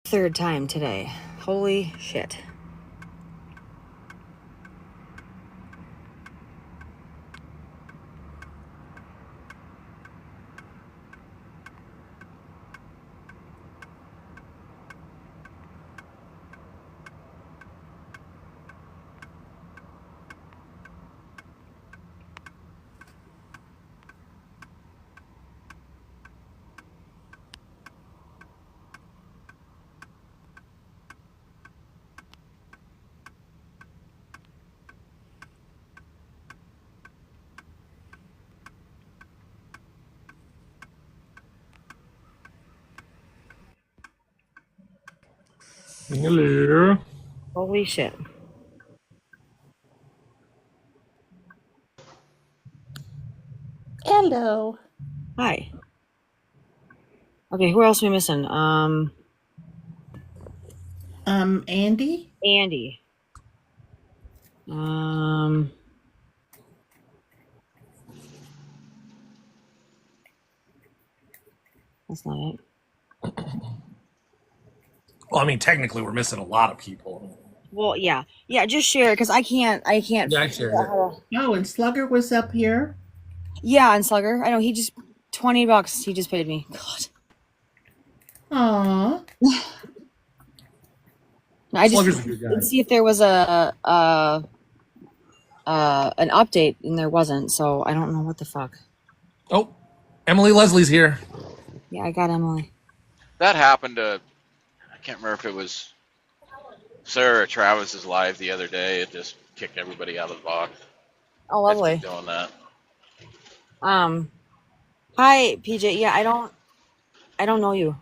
Third time today. Holy shit. Hello. Holy shit. Hello. Hi. Okay, who else are we missing? Andy? Andy. That's not it. Well, I mean, technically, we're missing a lot of people. Well, yeah. Yeah, just share it because I can't Yeah, I shared it. Oh, and Slugger was up here. Yeah, and Slugger. I know he just $20 he just paid me. God. Aw. I just Slugger's a good guy. didn't see if there was an update and there wasn't, so I don't know what the fuck. Oh, Emily Leslie's here. Yeah, I got Emily. That happened to, I can't remember if it was Sarah or Travis's live the other day. It just kicked everybody out of the box. Oh, Let's lovely. keep doing that. Hi, PJ. Yeah, I don't know you.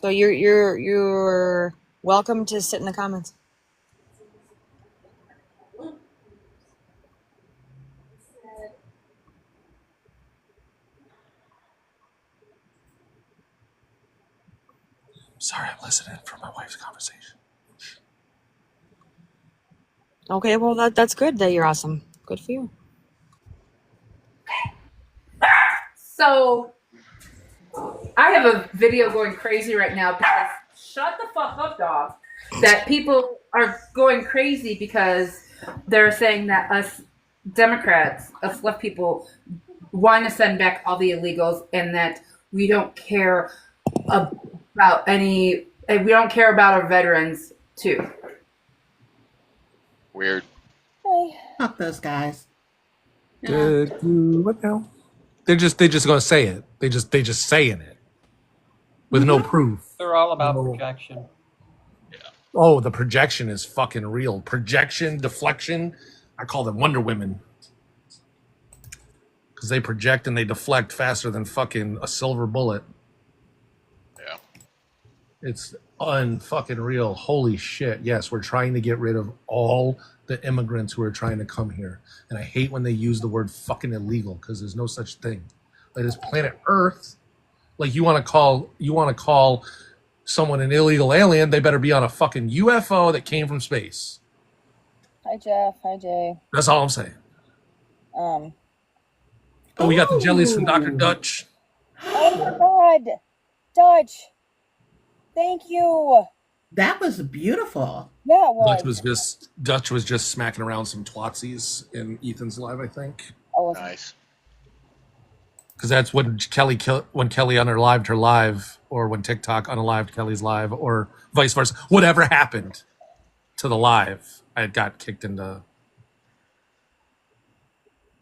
So you're welcome to sit in the comments. Sorry, I'm listening for my wife's conversation. Okay, well that's good that you're awesome. Good for you. So I have a video going crazy right now because shut the fuck up, dog. That people are going crazy because they're saying that us Democrats, us left people, want to send back all the illegals, and that we don't care about any. We don't care about our veterans too. Weird. Fuck those guys. What now? They just gonna say it. They just saying it with no proof. They're all about No. projection. Oh, the projection is fucking real. Projection, deflection. I call them Wonder Women because they project and they deflect faster than fucking a silver bullet. Yeah. It's unfucking real. Holy shit. Yes, we're trying to get rid of all the immigrants who are trying to come here. And I hate when they use the word fucking illegal because there's no such thing. Like this planet Earth, like you want to call someone an illegal alien, they better be on a fucking UFO that came from space. Hi Jeff. Hi Jay. That's all I'm saying. Oh, we got the jellies from Dr. Dutch. Oh my God, Dutch. Thank you. That was beautiful. Yeah, it was. Dutch was just smacking around some twatsies in Ethan's live, I think. Oh, Nice. Because that's when Kelly unalived her live, or when TikTok unalived Kelly's live, or vice versa. Whatever happened to the live, I got kicked into.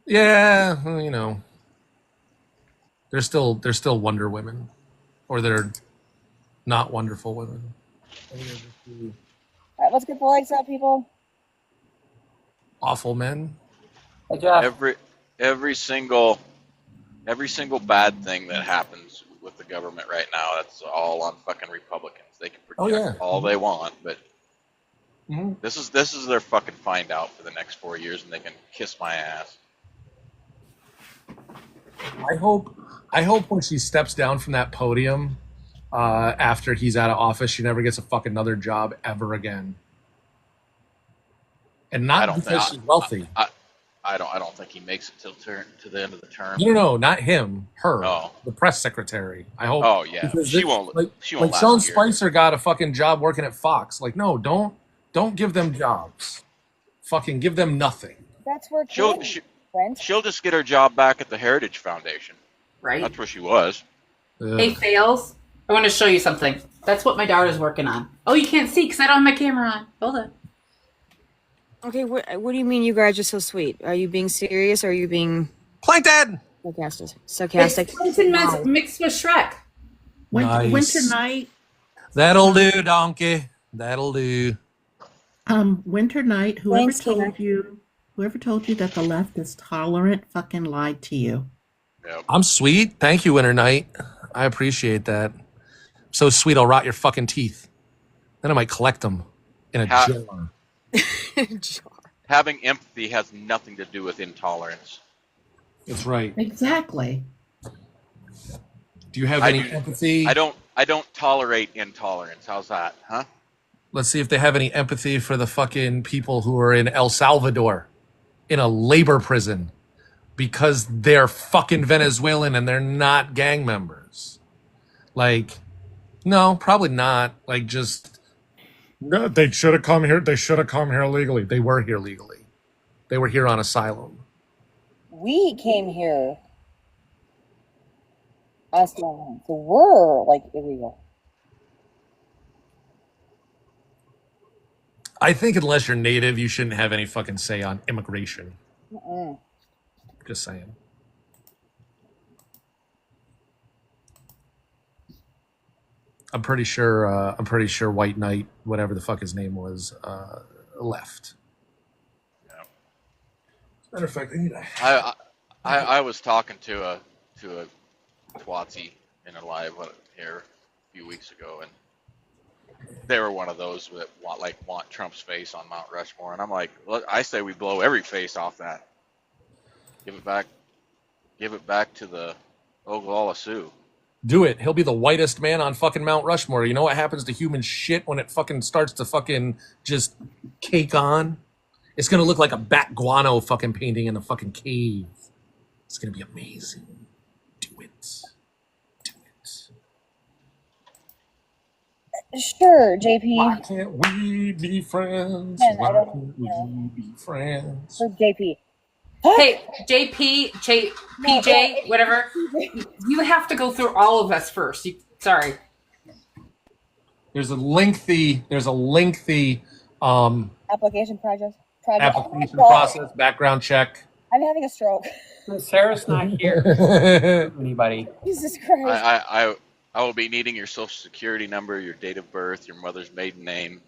Yeah, well, you know, they're still Wonder Women, or they're not wonderful women. all right, let's get the lights up, people. Awful men. Hey, Jeff. Every single bad thing that happens with the government right now, that's all on fucking Republicans. They can project all they want, but this is their fucking find out for the next 4 years, and they can kiss my ass. I hope when she steps down from that podium after he's out of office, she never gets a fucking another job ever again. And not because she's wealthy. I don't think he makes it to the end of the term. No, not him. Her. Oh. The press secretary. I hope. Oh yeah, because she this- won't. Like, She won't like last Sean a year. Spicer got a fucking job working at Fox. Like, no, don't give them jobs. Fucking give them nothing. That's where She'll Katie went. she'll just get her job back at the Heritage Foundation. Right? That's where she was. Hey, Fails, I want to show you something. That's what my daughter's working on. Oh, you can't see because I don't have my camera on. Hold on. Okay, what do you mean you guys are so sweet? Are you being serious or are you being Plankton! sarcastic? It's Clinton mixed with Shrek. Nice. Winter Night. That'll do, donkey. That'll do. Winter Night. Whoever Thanks, Tina. told you that the left is tolerant fucking lied to you. Yep. I'm sweet. Thank you, Winter Night. I appreciate that. So sweet, I'll rot your fucking teeth. Then I might collect them in a jar. Having empathy has nothing to do with intolerance. That's right. Exactly. Do you have I any do- empathy? I don't tolerate intolerance. How's that, huh? Let's see if they have any empathy for the fucking people who are in El Salvador in a labor prison because they're fucking Venezuelan and they're not gang members. Like, no, probably not. Like, just no, they should have come here. They should have come here legally. They were here legally. They were here on asylum. We came here. Us alone. So we're like illegal. I think unless you're native, you shouldn't have any fucking say on immigration. Mm-mm. Just saying. I'm pretty sure White Knight, whatever the fuck his name was, left. Yeah. Matter of fact, I need a... I was talking to a Twatsy in a live here a few weeks ago, and they were one of those that want Trump's face on Mount Rushmore, and I'm like, well, I say we blow every face off that. Give it back to the Oglala Sioux. Do it. He'll be the whitest man on fucking Mount Rushmore. You know what happens to human shit when it fucking starts to fucking just cake on? It's gonna look like a bat guano fucking painting in a fucking cave. It's gonna be amazing. Do it. Do it. Sure, Why JP. can't we be friends? Man, I Why don't- can't we be friends? So JP. Hey, PJ, whatever. You have to go through all of us first. Sorry. There's a lengthy Application project. application Oh my God. process, background check. I'm having a stroke. Sarah's not here. Anybody? Jesus Christ. I will be needing your social security number, your date of birth, your mother's maiden name.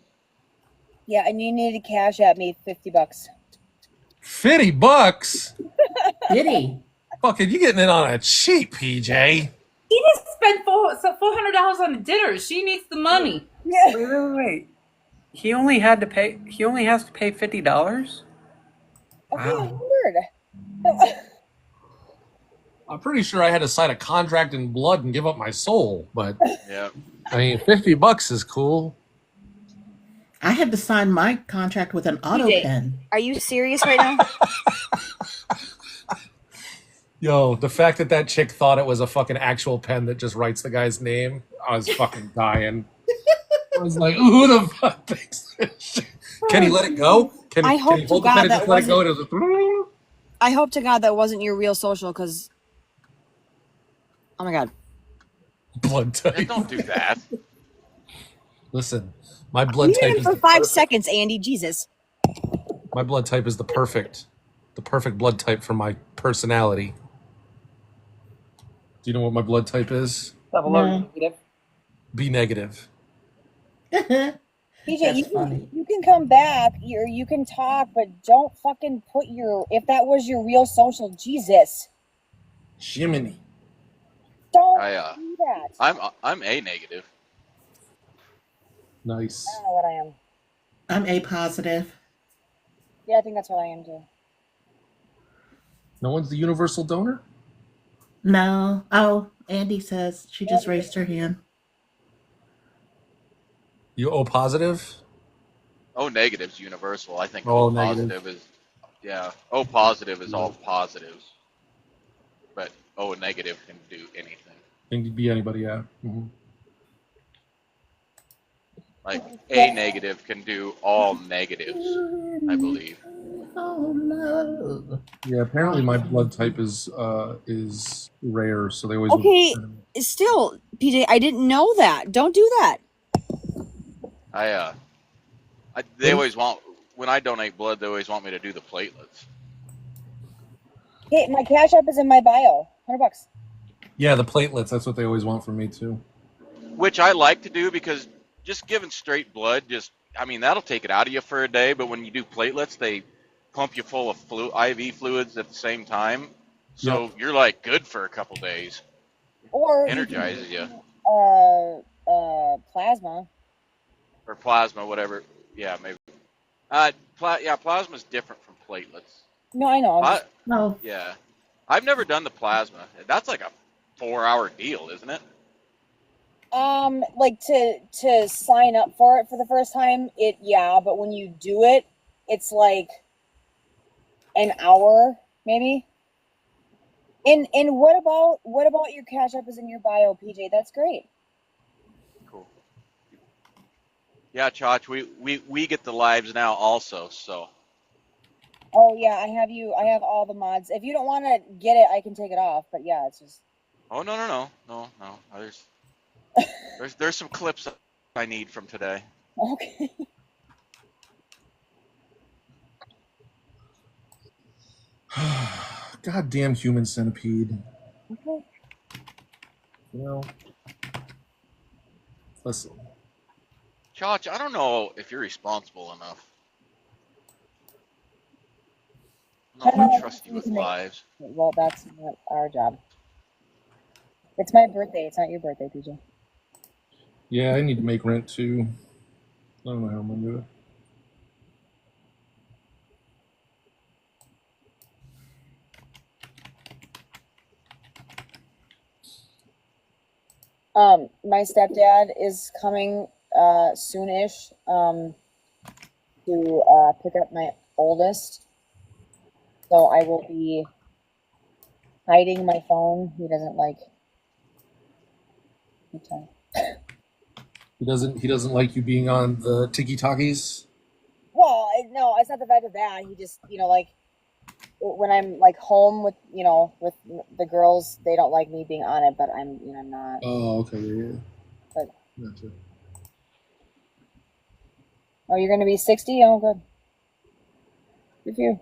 Yeah, and you need to cash at me $50. $50? Did he? Fucking, you getting it on a cheap, PJ. She just spent $400 on a dinner. She needs the money. Yeah. Wait. He only has to pay $50? Okay, Wow. weird. I'm pretty sure I had to sign a contract in blood and give up my soul, but Yeah. I mean, $50 is cool. I had to sign my contract with an auto did. pen. Are you serious right now? Yo, the fact that chick thought it was a fucking actual pen that just writes the guy's name, I was fucking dying. I was like, who the fuck thinks this shit? Can he let it go? Can I hope he to hold the God pen and that just let it go? And it was I hope to God that wasn't your real social, because oh my God. blood Yeah, type. don't do that. Listen, my blood type is For the 5 perfect- seconds, Andy. Jesus. My blood type is the perfect blood type for my personality. Do you know what my blood type is? Double No. O negative. B negative. PJ, That's funny. you can come back, or you can talk, but don't fucking put if that was your real social, Jesus. Jiminy. Don't I do that. I'm A negative. Nice. I don't know what I am. I'm A positive. Yeah, I think that's what I am too. No one's the universal donor? No. Oh, Andy says she just raised her hand. You O positive? O negative's universal. I think O O negative. positive is Yeah. O positive is all positives, but O negative can do anything. Can be anybody, yeah. Like A negative can do all negatives, I believe. Oh no. Yeah, apparently my blood type is rare, so they always Okay, still, PJ, I didn't know that. Don't do that. They always want, when I donate blood, they always want me to do the platelets. Hey, my Cash App is in my bio. $100. Yeah, the platelets, that's what they always want from me too. Which I like to do because just giving straight blood, that'll take it out of you for a day, but when you do platelets, they pump you full of IV fluids at the same time. So you're like good for a couple days. Or energizes you. Plasma. Or plasma, whatever. Yeah, maybe. Plasma's different from platelets. No, I know. No. Yeah. I've never done the plasma. That's like a 4-hour deal, isn't it? Like to sign up for it for the first time, but when you do it, it's like an hour, maybe. And what about your Cash App is in your bio, PJ? That's great. Cool. Yeah, Chach, we get the lives now also, so. Oh yeah, I have all the mods. If you don't want to get it, I can take it off, but yeah, it's just. Oh no. There's some clips I need from today. Okay. Goddamn human centipede. Okay. Listen. Chach, I don't know if you're responsible enough. I don't trust you with lives. Well, that's not our job. It's my birthday. It's not your birthday, PJ. Yeah, I need to make rent too. I don't know how I'm gonna do it. My stepdad is coming soonish to pick up my oldest. So I will be hiding my phone. He doesn't like. He doesn't like you being on the Tiki Talkies. Well, no, it's not the fact of that. He just, like, when I'm like home with the girls, they don't like me being on it, but I'm not. Oh, okay, yeah. But, Gotcha. oh, you're gonna be 60? Oh, good. Good for you.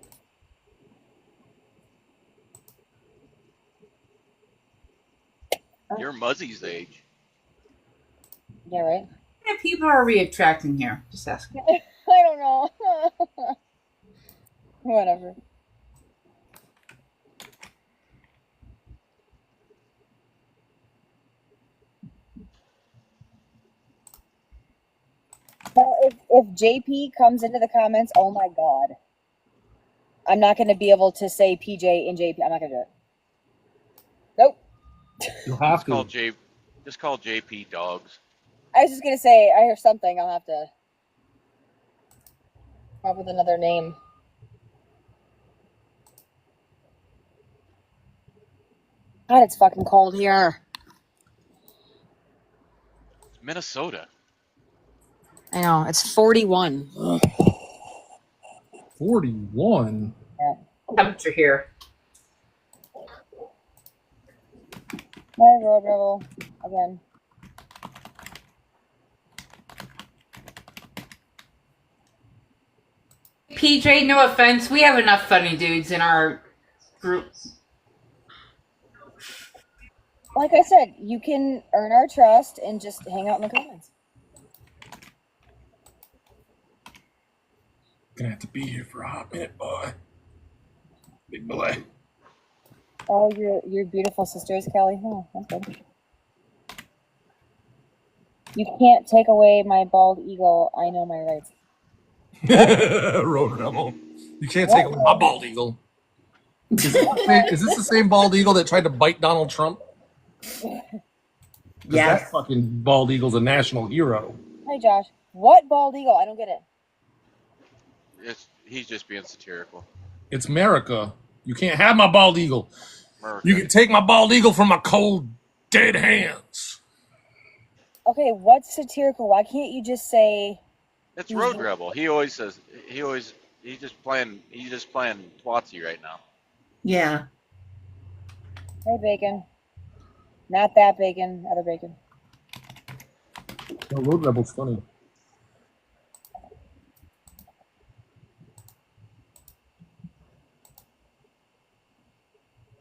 You're Muzzy's age. Yeah, right. How many people are we attracting here? Just asking. I don't know. Whatever. Well, if JP comes into the comments, oh my god, I'm not going to be able to say PJ and JP. I'm not going to do it. Nope. You'll have to. Just call JP dogs. I was just going to say, I hear something. I'll have to come up with another name. God, it's fucking cold here. Minnesota. I know. It's 41. 41? Yeah. Temperature here. My road rebel again. PJ, no offense, we have enough funny dudes in our group. Like I said, you can earn our trust and just hang out in the comments. Gonna have to be here for a hot minute, boy. Big boy. Oh, your beautiful sisters, Kelly. Oh, that's good. You can't take away my bald eagle. I know my rights. Road Rebel. You can't take away my bald eagle. Is this the same bald eagle that tried to bite Donald Trump? Yes. That fucking bald eagle's a national hero. Hi, Josh. What bald eagle? I don't get it. He's just being satirical. It's America. You can't have my bald eagle. America. You can take my bald eagle from my cold, dead hands. Okay, what's satirical? Why can't you just say It's Road Rebel. He always says he's just playing Twatsy right now. Yeah. hey bacon? Not that bacon, other bacon. No, Road Rebel's funny.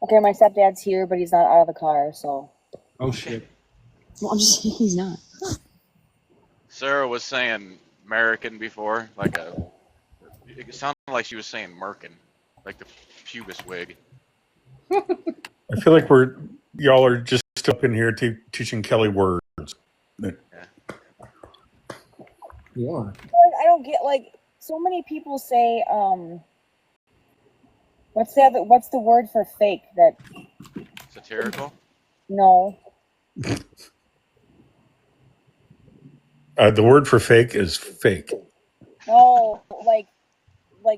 Okay, my stepdad's here, but he's not out of the car, so. Oh shit. Well, I'm just saying he's not. Sarah was saying American before, it sounded like she was saying Merkin, like the pubis wig. I feel like y'all are just up in here teaching Kelly words. Yeah. I don't get, like, so many people say, what's the word for fake that, Satirical? no. The word for fake is fake. No, like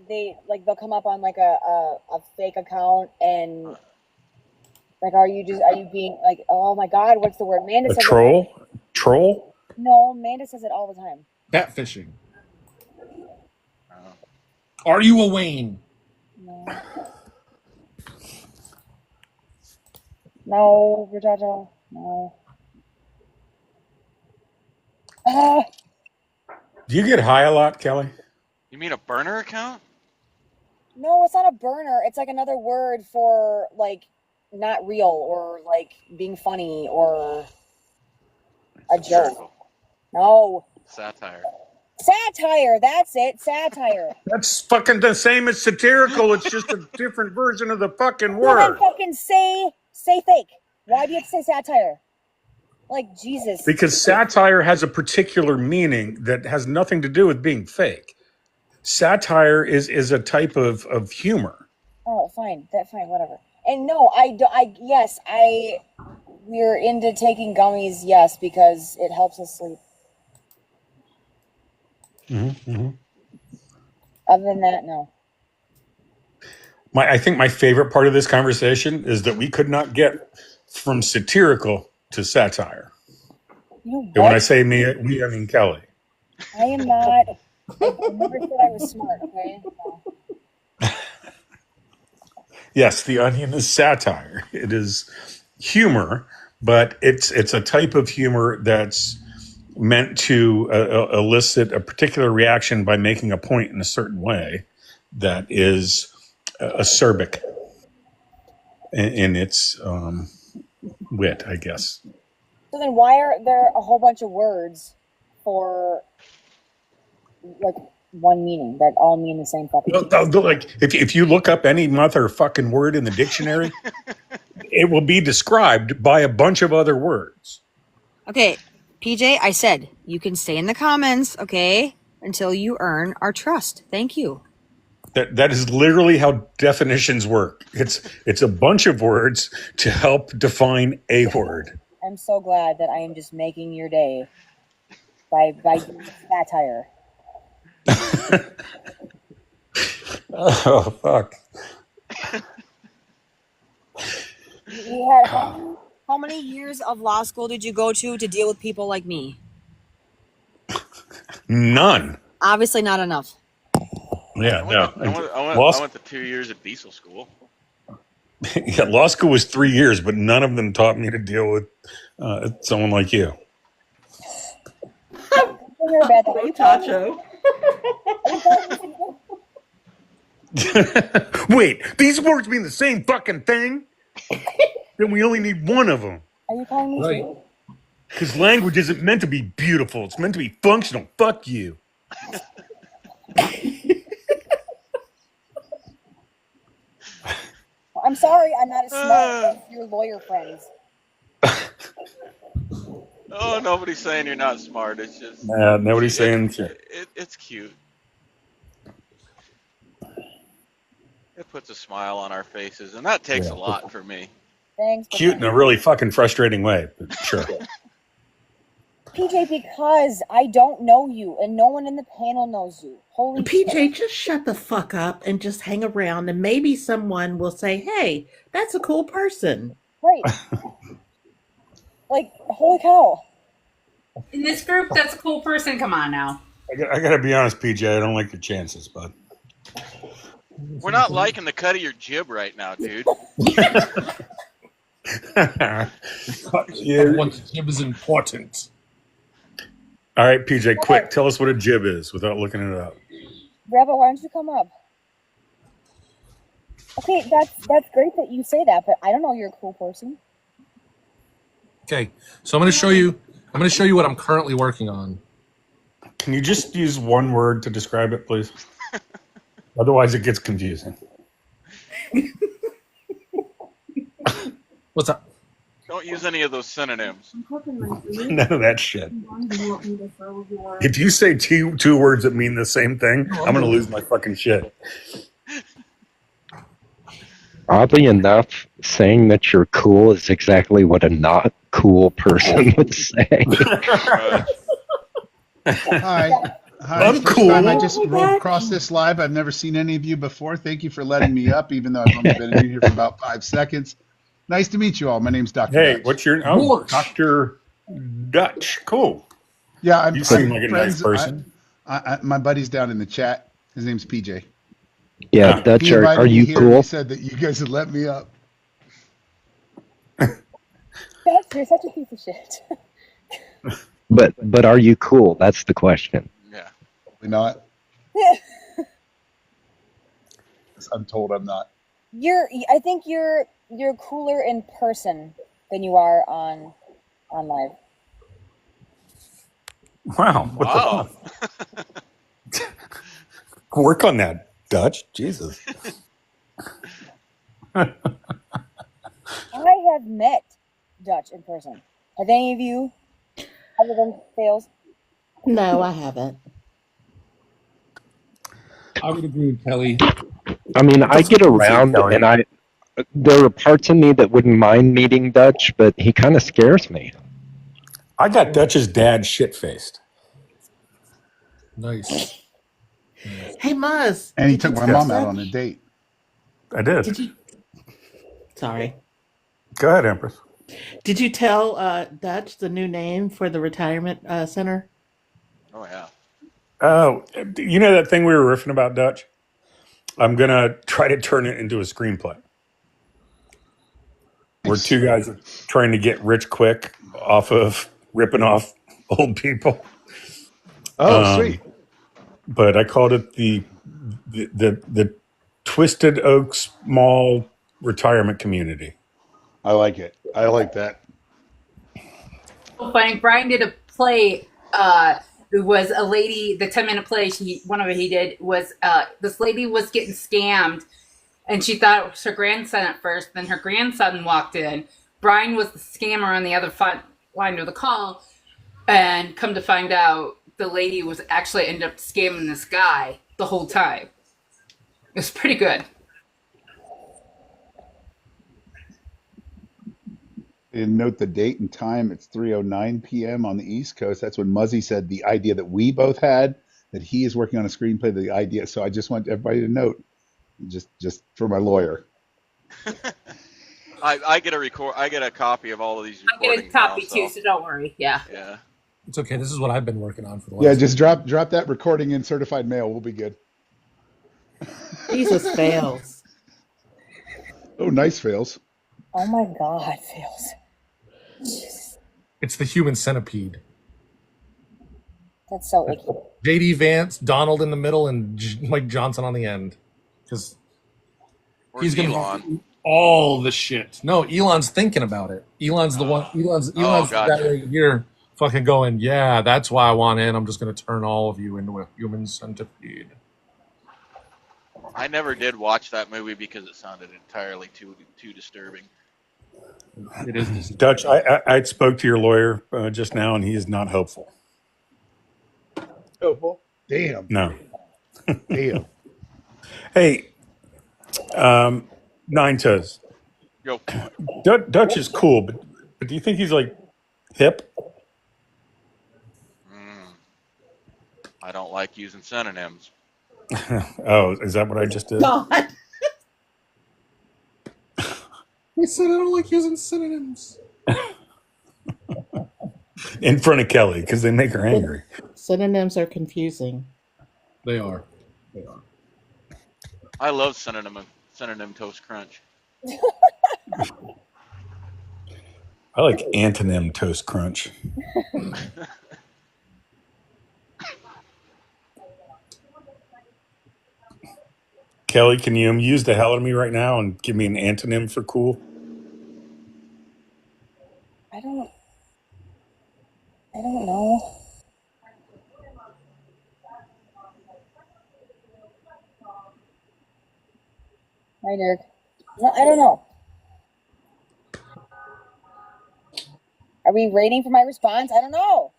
they'll come up on like a fake account and like are you being like, oh my god, what's the word? Amanda A says troll? Troll? No, Amanda says it all the time. Catfishing. Are you a Wayne? No, Roberto. No. Do you get high a lot, Kelly? You mean a burner account? No, it's not a burner. It's like another word for like not real or like being funny or a joke. Satirical. No. Satire. Satire, that's it. Satire. That's fucking the same as satirical. It's just a different version of the fucking Well, then word. fucking say fake. Why do you have to say satire? Like, Jesus. Because satire has a particular meaning that has nothing to do with being fake. Satire is a type of humor. Oh, fine. Whatever. And no, we're into taking gummies, yes, because it helps us sleep. Mm-hmm. Other than that, no. I think my favorite part of this conversation is that we could not get from satirical to satire. You know And when what? I say me, I mean Kelly. I am not. I never said I was smart, okay? No. Yes, The Onion is satire. It is humor, but it's a type of humor that's meant to elicit a particular reaction by making a point in a certain way that is acerbic in its wit, I guess. So then why are there a whole bunch of words for, like, one meaning that all mean the same fucking thing? Like if you look up any motherfucking word in the dictionary, it will be described by a bunch of other words. Okay, PJ, I said you can stay in the comments, okay, until you earn our trust. Thank you. That is literally how definitions work. It's a bunch of words to help define a word. I'm so glad that I am just making your day by satire. Oh fuck. You had How many years of law school did you go to deal with people like me? None. Obviously not enough. Yeah, no. I went to 2 years of diesel school. Yeah, law school was 3 years, but none of them taught me to deal with someone like you. Tacho. Wait, these words mean the same fucking thing? Then we only need one of them. Are you calling me Right. too? Because language isn't meant to be beautiful. It's meant to be functional. Fuck you. I'm sorry, I'm not as smart as your lawyer friends. Oh, nobody's saying you're not smart. It's just Nobody's saying shit. it's cute. It puts a smile on our faces, and that takes a lot for me. Thanks. Cute in a really fucking frustrating way, but sure. PJ, because I don't know you and no one in the panel knows you. Holy PJ, shit. just shut the fuck up and just hang around, and maybe someone will say, "Hey, that's a cool person." Right. Like, holy cow. In this group, that's a cool person. Come on now. I gotta be honest, PJ. I don't like your chances, bud. We're not liking the cut of your jib right now, dude. Everyone's jib is important. All right, PJ, quick. Tell us what a jib is without looking it up. Rabbit, why don't you come up? Okay, that's great that you say that, but I don't know you're a cool person. Okay, so I'm going to show you. I'm going to show you what I'm currently working on. Can you just use one word to describe it, please? Otherwise, it gets confusing. What's up? Don't use any of those synonyms. None of that shit. If you say two words that mean the same thing, I'm going to lose my fucking shit. Oddly enough, saying that you're cool is exactly what a not cool person would say. Hi. I'm First cool. time I just rolled across this live. I've never seen any of you before. Thank you for letting me up, even though I've only been in here for about 5 seconds. Nice to meet you all. My name's Dr. Hey, Dutch. what's your... Oh, Dr. Dutch. Cool. Yeah, You seem like a nice friends. person. My buddy's down in the chat. His name's PJ. Yeah, Dutch, He invited are me you here and cool? He said that you guys would let me up. Dutch, you're such a piece of shit. But are you cool? That's the question. Yeah. Probably not. I'm told I'm not. I think you're cooler in person than you are on live. Wow. What Wow. the fuck? Work on that, Dutch. Jesus. I have met Dutch in person. Have any of you, other than Fails? No, I haven't. I would agree with Kelly. I mean, I get around, and there are parts of me that wouldn't mind meeting Dutch, but he kind of scares me. I got Dutch's dad shit-faced. Nice. Hey, Muzz. And he did you took my tell mom out Dutch- on a date. I did. Did you? Sorry. Go ahead, Empress. Did you tell Dutch the new name for the retirement center? Oh yeah. Oh, you know that thing we were riffing about, Dutch? I'm going to try to turn it into a screenplay. Where two guys are trying to get rich quick off of ripping off old people. Oh, sweet. But I called it the Twisted Oaks Mall Retirement Community. I like it. I like that. So funny. Brian did a play. It was a lady. The 10-minute play. One of it he did was this lady was getting scammed, and she thought it was her grandson at first. Then her grandson walked in. Brian was the scammer on the other line of the call, and come to find out, the lady was actually ended up scamming this guy the whole time. It was pretty good. And note the date and time. It's 3:09 p.m. on the East Coast. That's when Muzzy said the idea that we both had, that he is working on a screenplay, the idea. So I just want everybody to note, just for my lawyer. I get a copy of all of these I recordings. get a copy now, too, so don't worry. Yeah. Yeah. It's okay. This is what I've been working on for the last. Yeah, just drop that recording in certified mail. We'll be good. Jesus, Fails. Oh, nice, Fails. Oh my God, Fails. Jesus, It's the human centipede. that's so icky. JD Vance, Donald in the middle, and Mike Johnson on the end. Because Or he's going to Elon. have all the shit. No, Elon's thinking about it. Elon's the one. Elon's the gotcha. guy right here, fucking going. Yeah, that's why I want in. I'm just going to turn all of you into a human centipede. I never did watch that movie because it sounded entirely too disturbing. It is. Dutch, I spoke to your lawyer just now, and he is not hopeful. Oh, damn. No. Damn. Hey, Nine Toes. Yo. Dutch is cool, but do you think he's like hip? I don't like using synonyms. Oh, is that what I just did? God. He said I don't like using synonyms. In front of Kelly because they make her angry. Synonyms are confusing. They are. They are. I love synonym toast crunch. I like antonym toast crunch. Kelly, can you amuse the hell out of me right now and give me an antonym for cool? I don't know. Hi, Derek. No, I don't know. Are we waiting for my response? I don't know.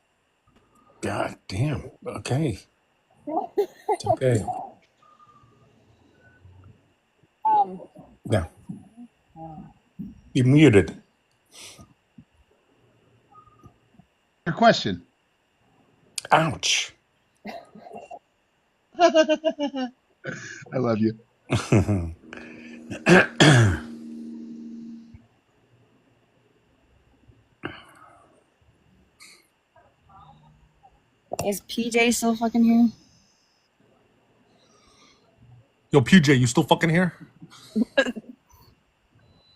God damn. Okay. It's okay. Yeah. You muted. Your question. Ouch. I love you. Is PJ still fucking here? Yo, PJ, you still fucking here? I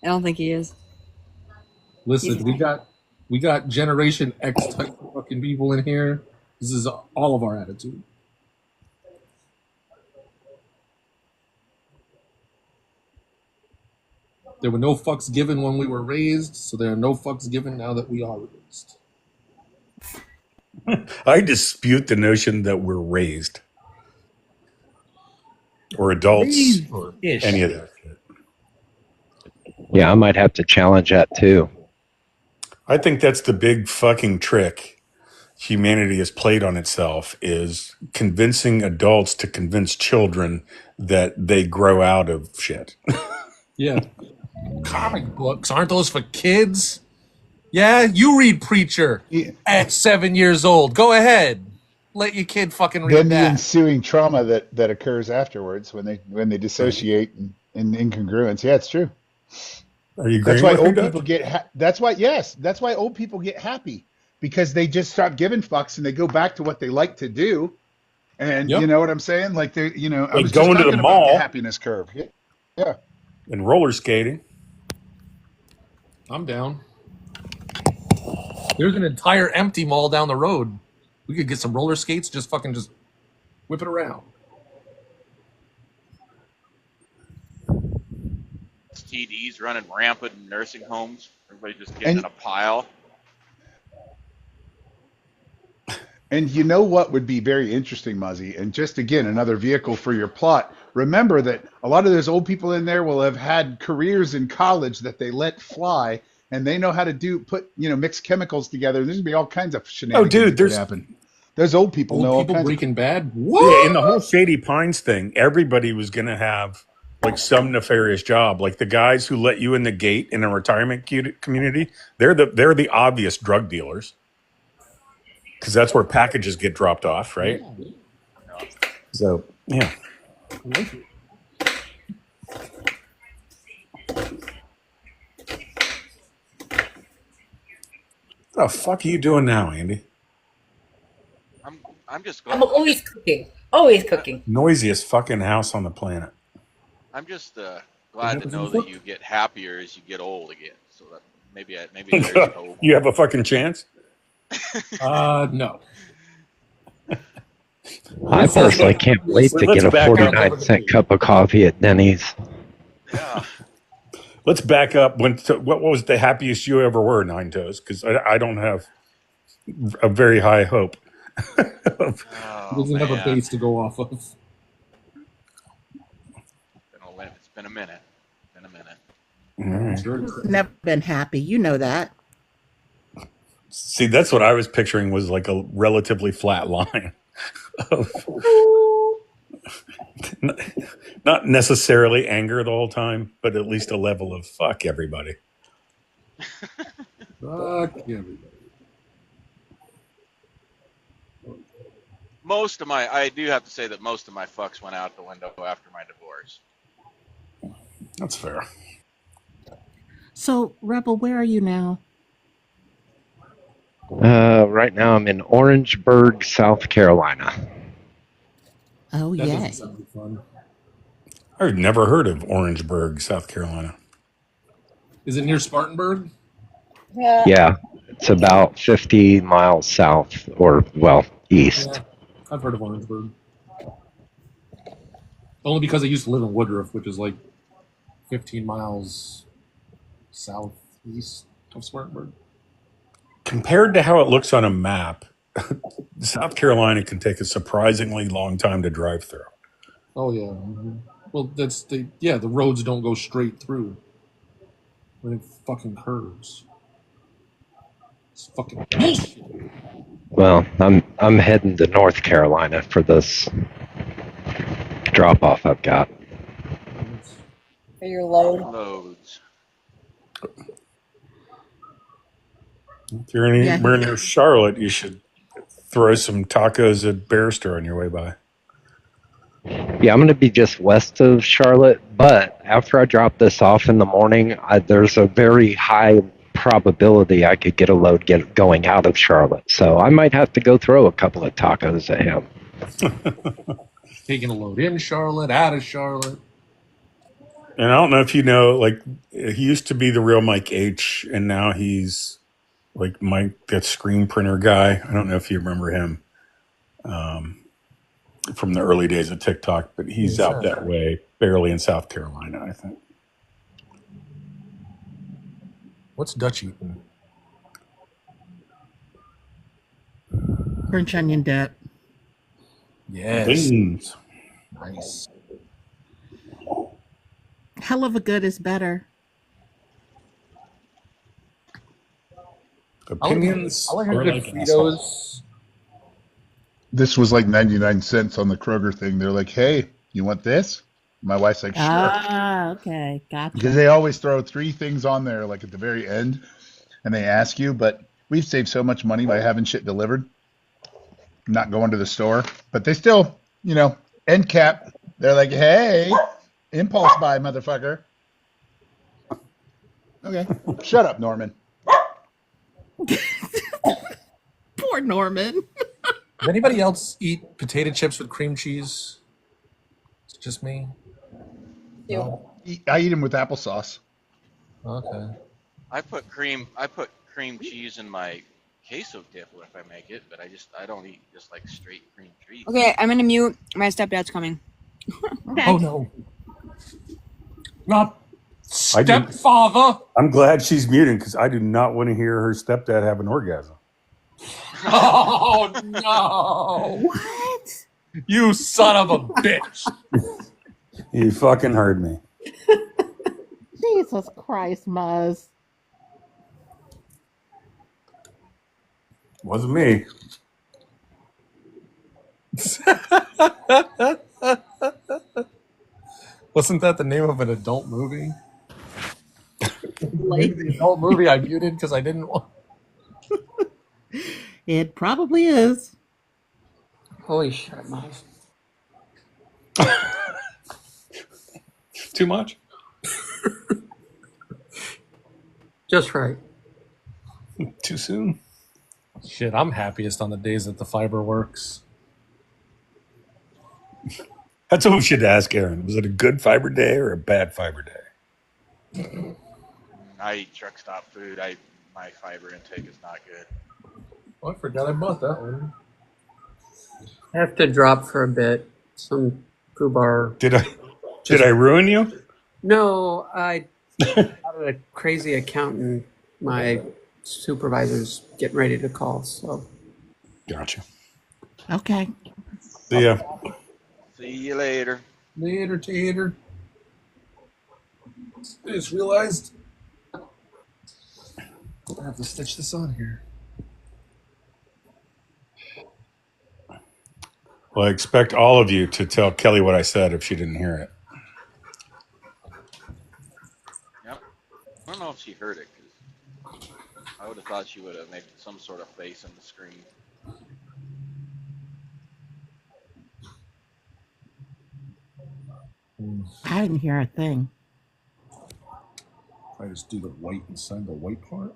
don't think he is. Listen, we got Generation X type of fucking people in here. This is all of our attitude. There were no fucks given when we were raised, so there are no fucks given now that we are raised. I dispute the notion that we're raised or adults or any of that shit. Yeah, I might have to challenge that too. I think that's the big fucking trick humanity has played on itself, is convincing adults to convince children that they grow out of shit. Yeah. Comic books, aren't those for kids? Yeah, you read Preacher at 7 years old. Go ahead. Let your kid fucking read Then the that. ensuing trauma that occurs afterwards when they dissociate and incongruence. Yeah, it's true. Are you That's agreeing why with me, old people get. That's why old people get happy, because they just stop giving fucks and they go back to what they like to do. And Yep. you know what I'm saying? Like they, I Like was just going to the talking about mall. the happiness curve. Yeah. And roller skating. I'm down. There's an entire empty mall down the road. We could get some roller skates, just whip it around. STDs running rampant in nursing homes. Everybody just getting in a pile. And you know what would be very interesting, Muzzy, and just again another vehicle for your plot. Remember that a lot of those old people in there will have had careers in college that they let fly, and they know how to mix chemicals together. There's gonna be all kinds of shenanigans that could happen. Those old people know all kinds Breaking Bad. Yeah, in the whole Shady Pines thing, everybody was gonna have like some nefarious job. Like the guys who let you in the gate in a retirement community, they're the obvious drug dealers. Because that's where packages get dropped off, right? So, yeah. What the fuck are you doing now, Andy? I'm just I'm always cooking. Always cooking. Noisiest fucking house on the planet. I'm just glad to know that you get happier as you get old again. So that maybe there's hope. You have a fucking chance? No. I personally can't wait to get a 49-cent cup of coffee at Denny's. Yeah. Let's back up. What was the happiest you ever were, Nine Toes? Because I don't have a very high hope. He doesn't have a base to go off of. It's been a minute. Never been happy. You know that. See, that's what I was picturing, was like a relatively flat line. Not necessarily anger the whole time, but at least a level of fuck everybody. Fuck everybody. I do have to say that most of my fucks went out the window after my divorce. That's fair. So, Rebel, where are you now? Right now I'm in Orangeburg, South Carolina. Oh, That yay. doesn't sound fun. I've never heard of Orangeburg, South Carolina. Is it near Spartanburg? Yeah. Yeah, it's about 50 miles south, or, well, east. Yeah, I've heard of Orangeburg. Only because I used to live in Woodruff, which is like 15 miles southeast of Spartanburg. Compared to how it looks on a map, South Carolina can take a surprisingly long time to drive through. Oh yeah. Mhm. Well, the roads don't go straight through. They fucking curves. It's fucking bullshit. Well, I'm heading to North Carolina for this drop off I've got. For your load. Loads. If you're anywhere near Charlotte, you should throw some tacos at Bear Store on your way by. Yeah, I'm going to be just west of Charlotte, but after I drop this off in the morning, there's a very high probability I could get a load going out of Charlotte. So I might have to go throw a couple of tacos at him. Taking a load in Charlotte, out of Charlotte. And I don't know if you know, like, he used to be the real Mike H, and now he's like Mike, that screen printer guy. I don't know if you remember him from the early days of TikTok, but he's out that way, barely in South Carolina, I think. What's Dutch eating? French onion dip. Yes. Beans. Nice. Hell of a good is better. Opinions I like are a good like an asshole. Fritos. This was like 99 cents on the Kroger thing. They're like, hey, you want this? My wife's like, sure. Ah, okay. Gotcha. Because they always throw 3 things on there, like at the very end, and they ask you, but we've saved so much money by having shit delivered, not going to the store. But they still, end cap. They're like, hey, impulse buy, motherfucker. Okay. Shut up, Norman. Poor Norman. Does anybody else eat potato chips with cream cheese? It's just me. No? I eat them with applesauce. Okay. I put cream cheese in my queso dip if I make it, but I don't eat just like straight cream cheese. Okay, I'm gonna mute. My stepdad's coming. Okay. Oh no. Not stepfather. I'm glad she's muting because I do not want to hear her stepdad have an orgasm. Oh no. What? You son of a bitch. You fucking heard me. Jesus Christ, Muzz. Wasn't me. Wasn't that the name of an adult movie? Maybe the adult movie I muted because I didn't want. It probably is. Holy shit, Miles. Too much? Just right. Too soon? Shit, I'm happiest on the days that the fiber works. That's what we should ask Aaron. Was it a good fiber day or a bad fiber day? I eat truck stop food. My fiber intake is not good. Oh, I forgot I bought that one. I have to drop for a bit. Some foobar. Did I ruin you? No, I had a crazy accountant. My supervisor's getting ready to call, so. Gotcha. Okay. See ya. See you later. Later, tater. I just realized I have to stitch this on here. Well, I expect all of you to tell Kelly what I said if she didn't hear it. Yep. I don't know if she heard it because I would have thought she would have made some sort of face in the screen. I didn't hear a thing. I just do the white inside the white part.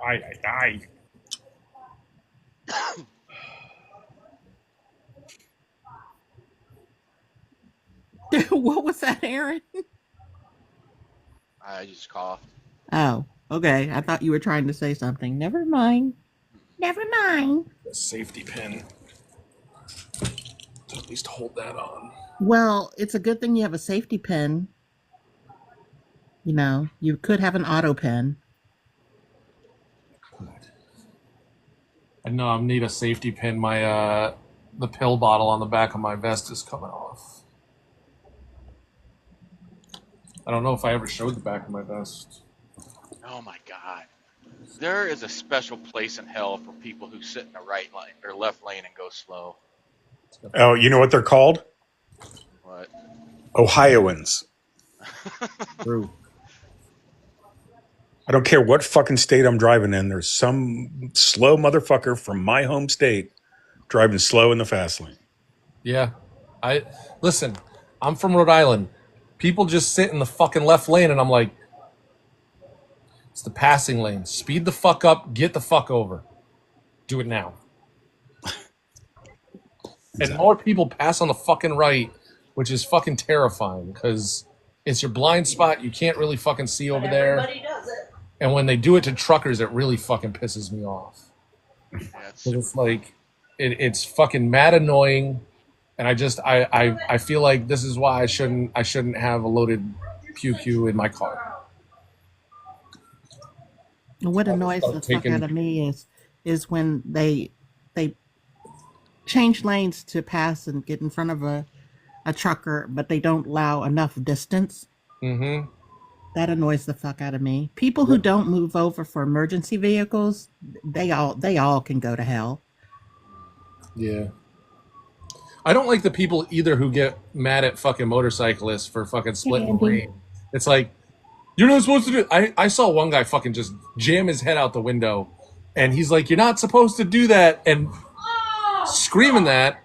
Aye. What was that, Aaron? I just coughed. Oh, okay. I thought you were trying to say something. Never mind. Never mind. A safety pin. At least hold that on. Well, it's a good thing you have a safety pin. You know, you could have an auto pin. I know I need a safety pin. My the pill bottle on the back of my vest is coming off. I don't know if I ever showed the back of my vest. Oh my God. There is a special place in hell for people who sit in the right lane or left lane and go slow. Oh, you know what they're called? What? Ohioans. True. I don't care what fucking state I'm driving in. There's some slow motherfucker from my home state driving slow in the fast lane. Yeah. Listen, I'm from Rhode Island. People just sit in the fucking left lane and I'm like, it's the passing lane. Speed the fuck up, get the fuck over. Do it now. And more people pass on the fucking right, which is fucking terrifying because it's your blind spot. You can't really fucking see over there. Everybody does it. And when they do it to truckers, it really fucking pisses me off. Yeah, It's like, it's fucking mad annoying. And I feel like this is why I shouldn't have a loaded pew in my car. What annoys the fuck out of me is when they change lanes to pass and get in front of a trucker, but they don't allow enough distance. Mm-hmm. That annoys the fuck out of me. People who don't move over for emergency vehicles, they all can go to hell. Yeah. I don't like the people either who get mad at fucking motorcyclists for fucking splitting the lane. It's like, you're not supposed to do it. I saw one guy fucking just jam his head out the window and he's like, you're not supposed to do that, and screaming that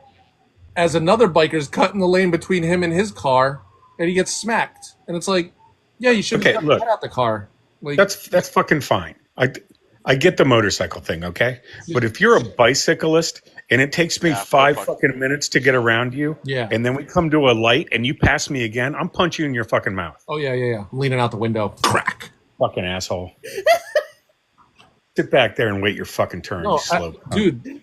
as another biker's cutting the lane between him and his car and he gets smacked. And it's like, yeah, you shouldn't cut your head out the car. Like, that's fucking fine. I get the motorcycle thing, okay? But if you're a bicyclist and it takes me 5 fucking minutes to get around you, and then we come to a light and you pass me again, I'm punching you in your fucking mouth. Oh, yeah. I'm leaning out the window. Crack. Fucking asshole. Sit back there and wait your fucking turn, No, you slow cunt. dude,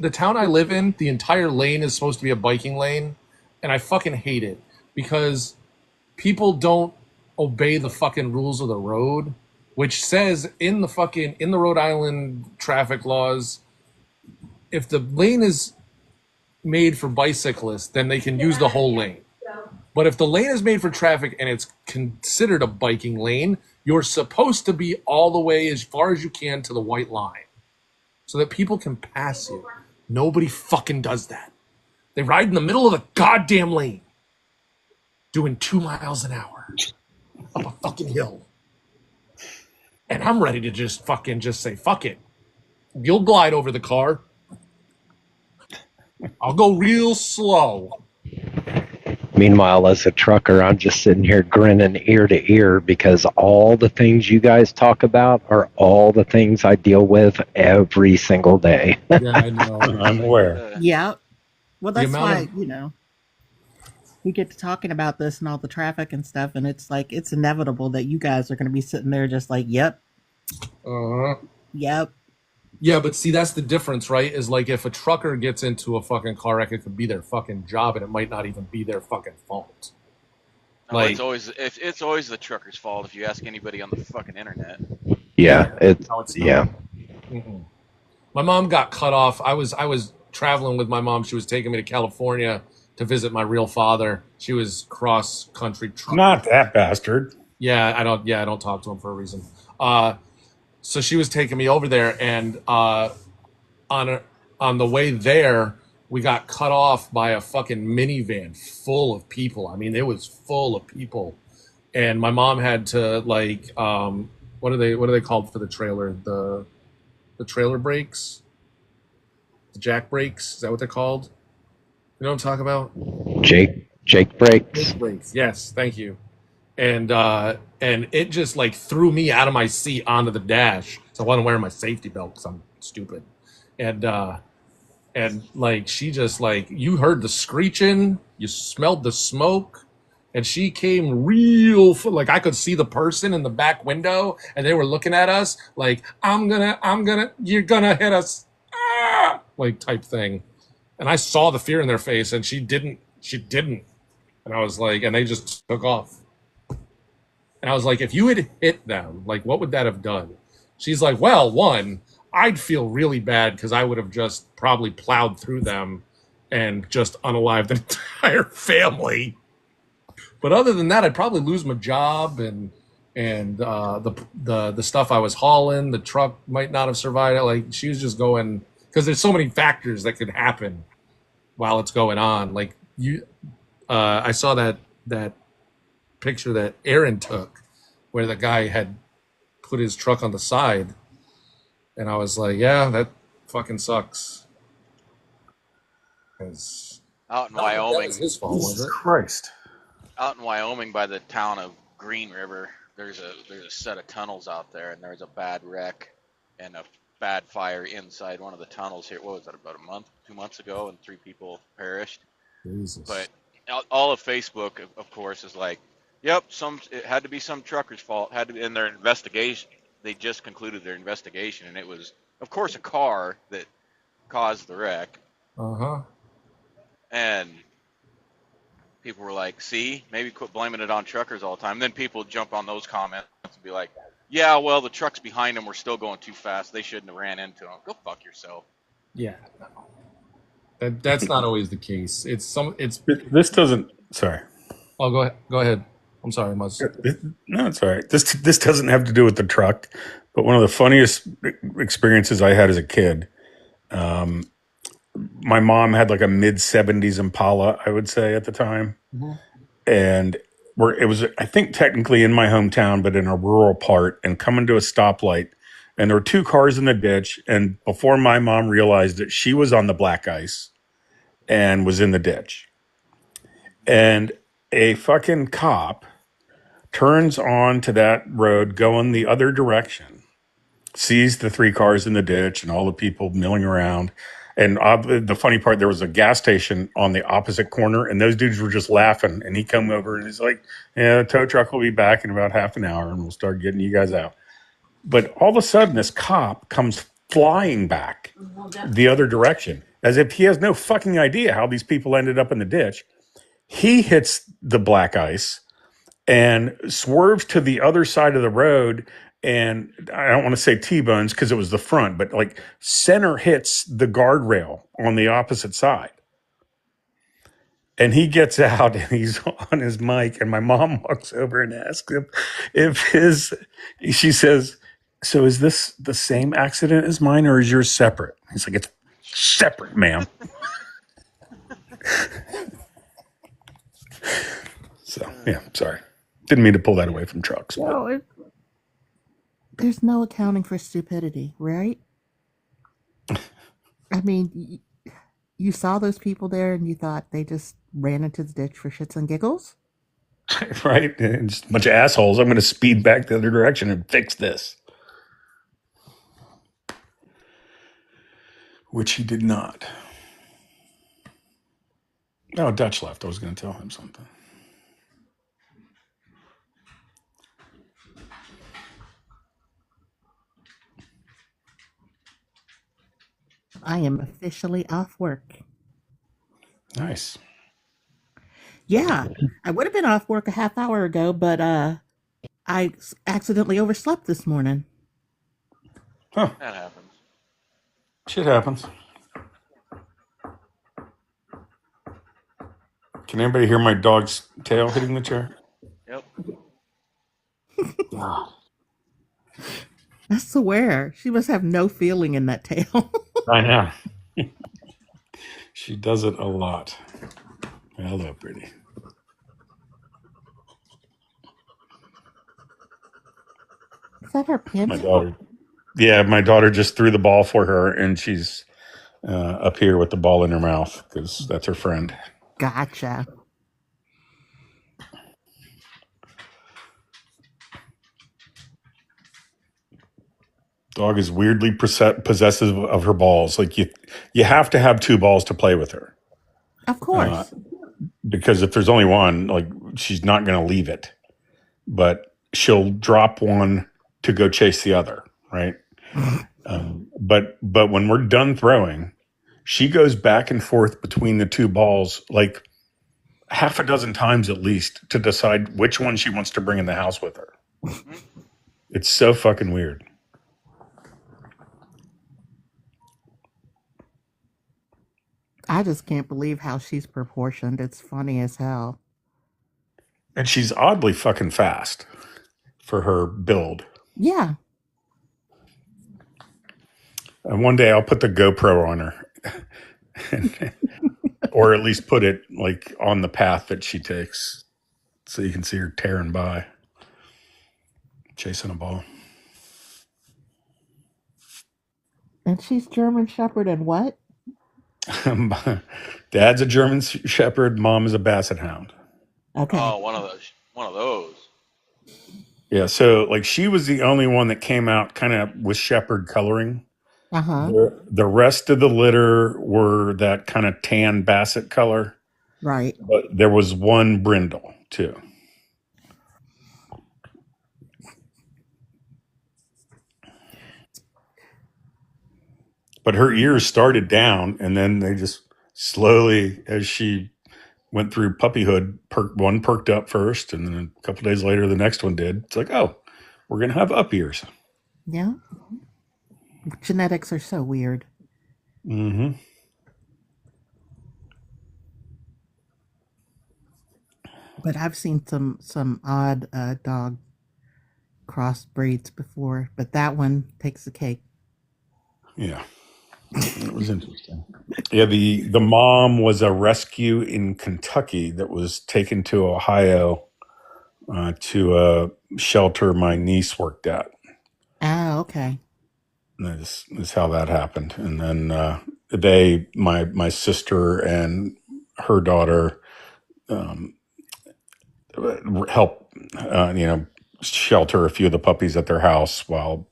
the town I live in, the entire lane is supposed to be a biking lane, and I fucking hate it because people don't obey the fucking rules of the road, which says in the Rhode Island traffic laws, if the lane is made for bicyclists, then they can use the whole lane. But if the lane is made for traffic and it's considered a biking lane, you're supposed to be all the way as far as you can to the white line so that people can pass you. Nobody fucking does that. They ride in the middle of the goddamn lane doing 2 miles an hour up a fucking hill. And I'm ready to just say, fuck it. You'll glide over the car. I'll go real slow. Meanwhile, as a trucker, I'm just sitting here grinning ear to ear because all the things you guys talk about are all the things I deal with every single day. Yeah, I know. I'm aware. Yeah. Well, that's why, of- we get to talking about this and all the traffic and stuff, and it's like, it's inevitable that you guys are going to be sitting there just like, yep. Yep. Yeah, but see, that's the difference, right? Is like if a trucker gets into a fucking car wreck, it could be their fucking job, and it might not even be their fucking fault. No, Like, it's always the trucker's fault if you ask anybody on the fucking internet. Yeah, it's yeah. Mm-mm. My mom got cut off. I was traveling with my mom. She was taking me to California to visit my real father. She was cross country trucking. Not that bastard. Yeah, I don't talk to him for a reason. So she was taking me over there, and on the way there, we got cut off by a fucking minivan full of people. I mean, it was full of people, and my mom had to like, what are they called for the trailer? The trailer brakes. The jack brakes. Is that what they're called? You know what I'm talking about? Jake breaks. Jake brakes. Yes, thank you. And it just like threw me out of my seat onto the dash. So I wasn't wearing my safety belt because I'm stupid. And like she just like, you heard the screeching, you smelled the smoke, and she came real like I could see the person in the back window, and they were looking at us like, you're gonna hit us, like type thing. And I saw the fear in their face, and she didn't. And I was like, and they just took off. And I was like, if you had hit them, like, what would that have done? She's like, well, one, I'd feel really bad because I would have just probably plowed through them and just unalived the entire family. But other than that, I'd probably lose my job and the stuff I was hauling. The truck might not have survived it. Like, she was just going, because there's so many factors that could happen while it's going on. Like I saw that picture that Aaron took where the guy had put his truck on the side, and I was like, yeah, that fucking sucks. Out in Wyoming, that was his fault, was it? Christ. Out in Wyoming by the town of Green River, there's a set of tunnels out there, and there's a bad wreck and a bad fire inside one of the tunnels here. What was that, about 2 months ago, and 3 people perished. Jesus. But all of Facebook, of course, is like, yep, it had to be some trucker's fault. Had to be in their investigation. They just concluded their investigation, and it was, of course, a car that caused the wreck. And people were like, see, maybe quit blaming it on truckers all the time. And then people jump on those comments and be like, yeah, well, the trucks behind them were still going too fast. They shouldn't have ran into them. Go fuck yourself. Yeah. That's not always the case. This doesn't. Sorry. Oh, go ahead. I'm sorry, Muzz. No, it's all right. This doesn't have to do with the truck, but one of the funniest experiences I had as a kid. My mom had like a mid-70s Impala, I would say at the time, and it was, I think, technically in my hometown, but in a rural part, and coming to a stoplight, and there were 2 cars in the ditch, and before my mom realized it, she was on the black ice and was in the ditch, and a fucking cop turns on to that road going the other direction, sees the 3 cars in the ditch and all the people milling around. And the funny part, there was a gas station on the opposite corner, and those dudes were just laughing. And he come over and he's like, yeah, the tow truck will be back in about half an hour and we'll start getting you guys out. But all of a sudden, this cop comes flying back the other direction as if he has no fucking idea how these people ended up in the ditch. He hits the black ice and swerves to the other side of the road. And I don't want to say T-bones because it was the front, but like center hits the guardrail on the opposite side. And he gets out and he's on his mic, and my mom walks over and asks him she says, so is this the same accident as mine or is yours separate? He's like, it's separate, ma'am. So, yeah, sorry. Didn't mean to pull that away from trucks. No, there's no accounting for stupidity, right? I mean, you saw those people there and you thought they just ran into the ditch for shits and giggles? Right? And just a bunch of assholes. I'm going to speed back the other direction and fix this. Which he did not. No, Dutch left. I was going to tell him something. I am officially off work. Nice. Yeah, I would have been off work a half hour ago, but I accidentally overslept this morning. Huh. That happens. Shit happens. Can anybody hear my dog's tail hitting the chair? Yep. I swear, she must have no feeling in that tail. I know. She does it a lot. Hello, pretty. Is that her pin? My daughter. Yeah, my daughter just threw the ball for her, and she's up here with the ball in her mouth because that's her friend. Gotcha. Dog is weirdly possessive of her balls. Like you have to have two balls to play with her. Of course. Because if there's only one, like she's not going to leave it. But she'll drop one to go chase the other, right? But when we're done throwing, she goes back and forth between the two balls like half a dozen times at least to decide which one she wants to bring in the house with her. It's so fucking weird. I just can't believe how she's proportioned. It's funny as hell. And she's oddly fucking fast for her build. Yeah. And one day I'll put the GoPro on her. Or at least put it like on the path that she takes so you can see her tearing by, chasing a ball. And she's German Shepherd and what? Dad's a German Shepherd. Mom is a Basset Hound. Okay. Oh, one of those. Yeah, so like she was the only one that came out kind of with Shepherd coloring. Uh-huh. The rest of the litter were that kind of tan Basset color. Right. But there was one brindle too. But her ears started down, and then they just slowly, as she went through puppyhood, one perked up first, and then a couple days later, the next one did. It's like, oh, we're going to have up ears. Yeah. Genetics are so weird. Mm-hmm. But I've seen some odd dog crossbreeds before, but that one takes the cake. Yeah. It was interesting. Yeah, the mom was a rescue in Kentucky that was taken to Ohio to a shelter my niece worked at. Ah, okay. This is how that happened. And then my sister and her daughter helped, shelter a few of the puppies at their house while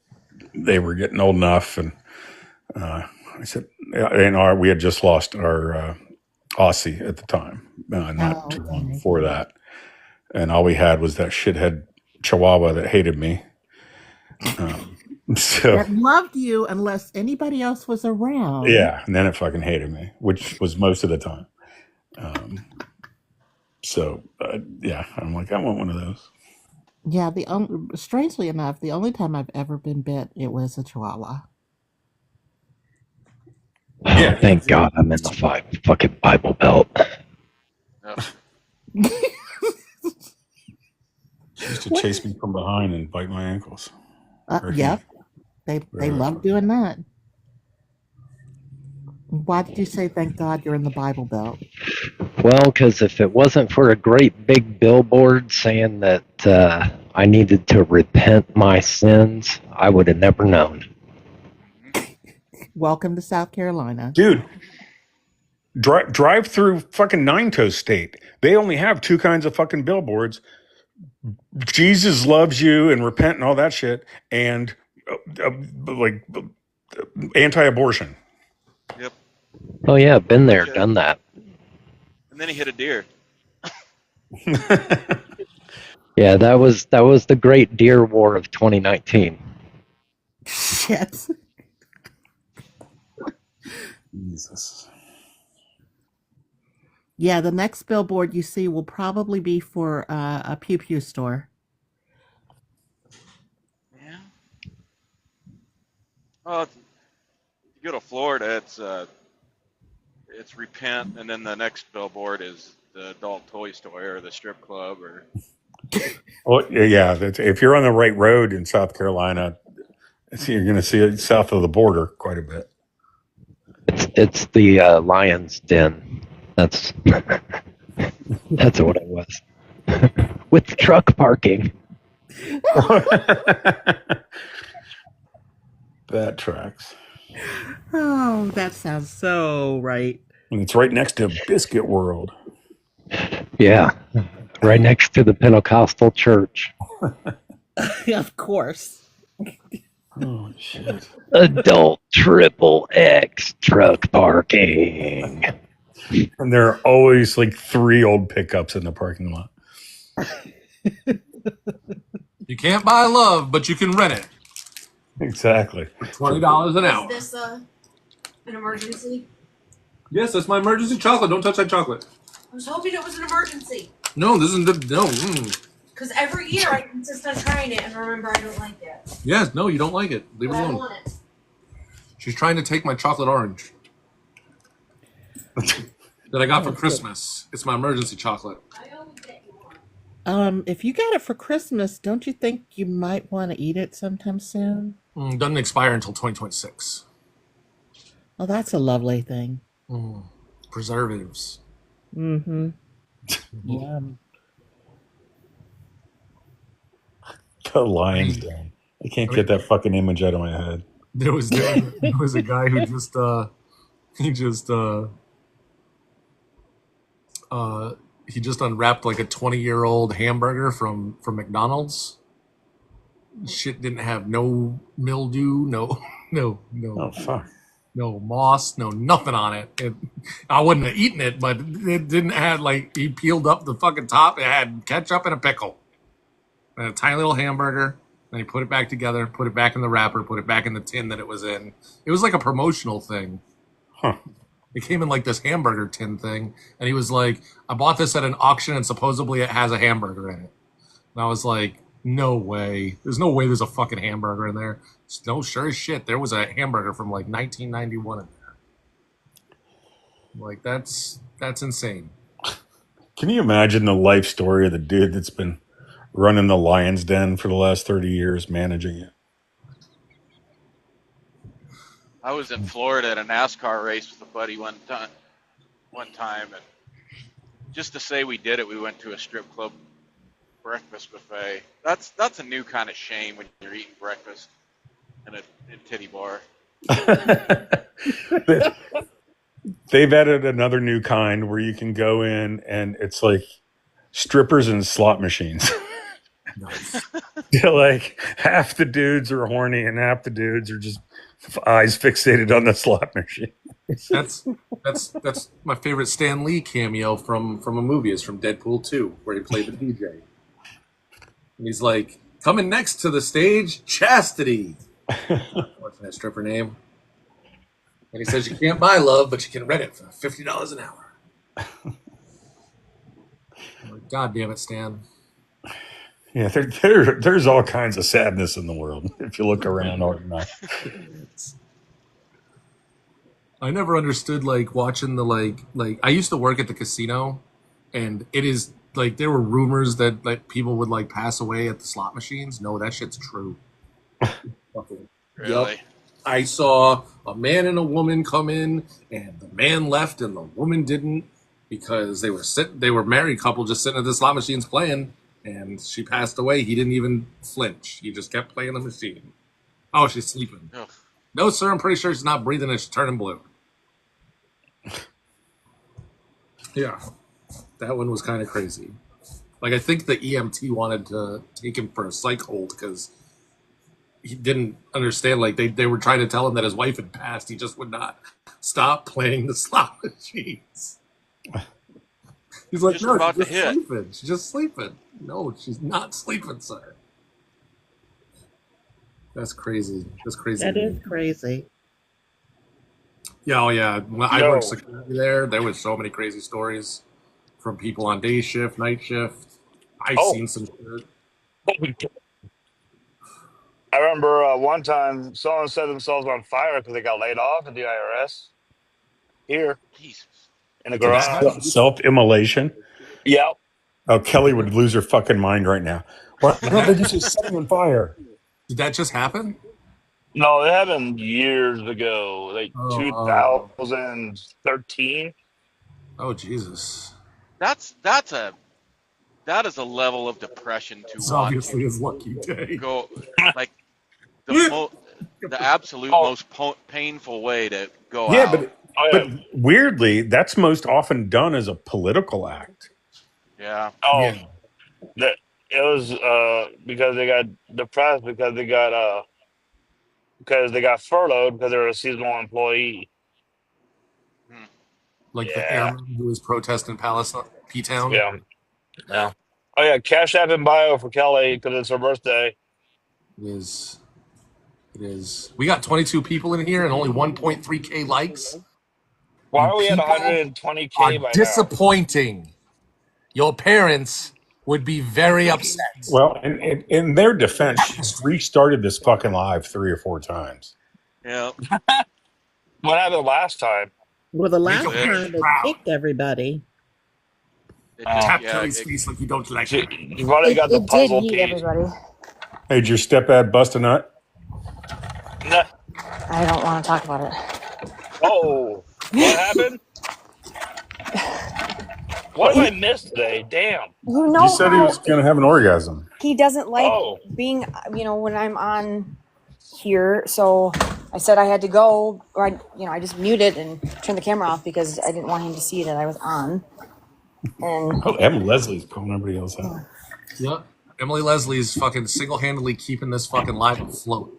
they were getting old enough. And I said, we had just lost our Aussie at the time, not too long before that. And all we had was that shithead Chihuahua that hated me. That loved you unless anybody else was around. Yeah, and then it fucking hated me, which was most of the time. Yeah, I'm like, I want one of those. Yeah, strangely enough, the only time I've ever been bit, it was a Chihuahua. Yeah, thank God I'm in the fucking Bible Belt. She used to chase me from behind and bite my ankles. Yep. They love doing that. Why did you say thank God you're in the Bible Belt? Well, because if it wasn't for a great big billboard saying that I needed to repent my sins, I would have never known. Welcome to South Carolina. Dude, drive through fucking Nine Toe State. They only have two kinds of fucking billboards. Jesus loves you and repent and all that shit, and like anti-abortion. Yep. Oh yeah, been there, done that. And then he hit a deer. Yeah, that was the Great Deer War of 2019. Shit. Jesus. Yeah, the next billboard you see will probably be for a Pew Pew store. Yeah. Well, if you go to Florida, it's repent, and then the next billboard is the adult toy store or the strip club or. Well, yeah. If you're on the right road in South Carolina, you're going to see it south of the border quite a bit. It's the Lion's Den. That's what it was. With truck parking. That tracks. Oh, that sounds so right. And it's right next to Biscuit World. Yeah, right next to the Pentecostal church. Of course. Oh shit! Adult triple X truck parking. And there are always like 3 old pickups in the parking lot. You can't buy love, but you can rent it. Exactly. $20 an hour. Is this an emergency? Yes, that's my emergency chocolate. Don't touch that chocolate. I was hoping it was an emergency. No, this isn't no. Because every year I insist on trying it and remember I don't like it. Yes, no, you don't like it. Leave it But I alone. want it. She's trying to take my chocolate orange that I got for Christmas. It's my emergency chocolate. I always get you one. If you got it for Christmas, don't you think you might want to eat it sometime soon? Doesn't expire until 2026. Oh, that's a lovely thing. Preservatives. Mm-hmm. Yum. The Lion's Den. I can't get that fucking image out of my head. There was a guy who just he just unwrapped like a 20-year-old hamburger from McDonald's. Shit didn't have no mildew, no Oh fuck! no moss, no nothing on it. I wouldn't have eaten it, but it didn't have like he peeled up the fucking top. It had ketchup and a pickle, and a tiny little hamburger. Then he put it back together, put it back in the wrapper, put it back in the tin that it was in. It was like a promotional thing. Huh? It came in like this hamburger tin thing, and he was like, "I bought this at an auction, and supposedly it has a hamburger in it." And I was like, "No way! There's no way there's a fucking hamburger in there." No, sure as shit, there was a hamburger from like 1991 in there. Like that's insane. Can you imagine the life story of the dude that's been running the Lion's Den for the last 30 years, managing it? I was in Florida at a NASCAR race with a buddy one time, and just to say we did it, we went to a strip club breakfast buffet. That's a new kind of shame when you're eating breakfast in a titty bar. They've added another new kind where you can go in and it's like strippers and slot machines. Like half the dudes are horny and half the dudes are just eyes fixated on the slot machine. That's my favorite Stan Lee cameo from a movie is from Deadpool 2, where he played the DJ. And he's like, coming next to the stage, Chastity. What's that stripper name? And he says you can't buy love, but you can rent it for $50 an hour. Like, God damn it, Stan. Yeah, there's all kinds of sadness in the world if you look around hard enough. I never understood like watching the like I used to work at the casino, and it is like there were rumors that like people would like pass away at the slot machines. No, that shit's true. Really? Yep. I saw a man and a woman come in, and the man left, and the woman didn't because they were married couple just sitting at the slot machines playing, and she passed away. He didn't even flinch. He just kept playing the machine. Oh, she's sleeping. Ugh. No, sir, I'm pretty sure she's not breathing and she's turning blue. Yeah, that one was kind of crazy. Like, I think the EMT wanted to take him for a psych hold because he didn't understand. Like, they were trying to tell him that his wife had passed. He just would not stop playing the slot machines. He's like, Just no, about she's to just hit. sleeping. She's just sleeping. No, she's not sleeping, sir. That's crazy. That's crazy. That is crazy. Yeah, oh yeah. When I Yo. worked security there was so many crazy stories from people on day shift, night shift. I've Oh. seen some shit. I remember one time someone set themselves on fire because they got laid off at the IRS here Jesus. in the Did that garage. happen? Self-immolation. Yep. Oh, Kelly would lose her fucking mind right now. What? Did No, they that, just set him on fire. did that just happen? No, it happened years ago, like Oh, 2013. oh, Jesus. That is a level of depression to It's want obviously his lucky to day. go like the Get mo- the absolute most painful way to go Yeah, out. but weirdly, that's most often done as a political act. Yeah. Oh, it was because they got depressed because they got furloughed because they were a seasonal employee. Like the airman who was protesting Palestine, P-Town. Yeah. Yeah. Oh yeah, Cash App and bio for Kelly because it's her birthday. It is. We got 22 people in here and only 1.3K likes. Why are we at People 120K are by now? disappointing. Your parents would be very upset. Well, in their defense, she's restarted this fucking live 3 or 4 times. Yeah. What happened last time? Well, the last Make 'em time it proud. kicked everybody. Tap Kelly's face like you don't like it. You've already got the It did puzzle heat piece. everybody. Hey, did your stepdad bust a nut? No. I don't want to talk about it. Oh, what happened? What have I missed today? Damn. You know He said he how was going to have an orgasm. he doesn't like Oh. being, when I'm on here. So I said I had to go, or I just muted and turned the camera off because I didn't want him to see that I was on. And Oh, Emma Leslie's calling everybody else out. Yep. Emily Leslie is fucking single-handedly keeping this fucking live afloat.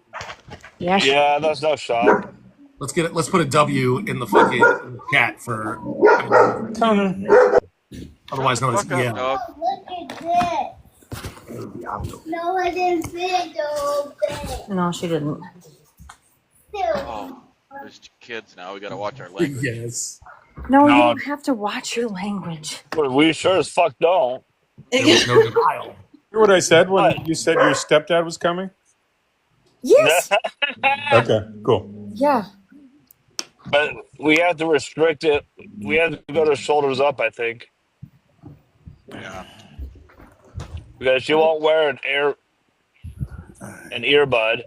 Yeah, that's no shock. Let's put a W in the fucking chat for Conan. Otherwise known as Fuck up, EL. dog. Look at this. No, I didn't fit the whole thing. no, she didn't. Oh, there's kids now. We got to watch our language. Yes. No, you No. don't have to watch your language. We sure as fuck don't. There was no denial. Hear what I said when you said your stepdad was coming? Yes. Okay, cool. Yeah. But we have to restrict it. We have to go to shoulders up, I think. Yeah. Because she won't wear an earbud.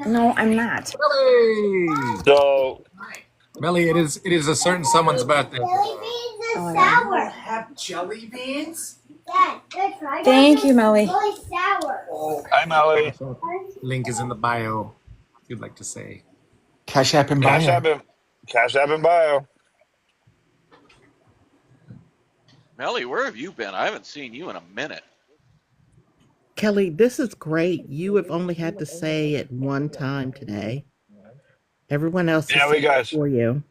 No, I'm not. Melly! So Melly, it is a certain someone's birthday. Jelly beans and sour. Have jelly beans? Dad, that's right. Thank you, Melly. Really sour. hi Molly. Link is in the bio, if you'd like to say. Cash App and Cash App and bio. Melly, where have you been? I haven't seen you in a minute. Kelly, this is great. You have only had to say it one time today. Everyone else Yeah, has we said it got- for you.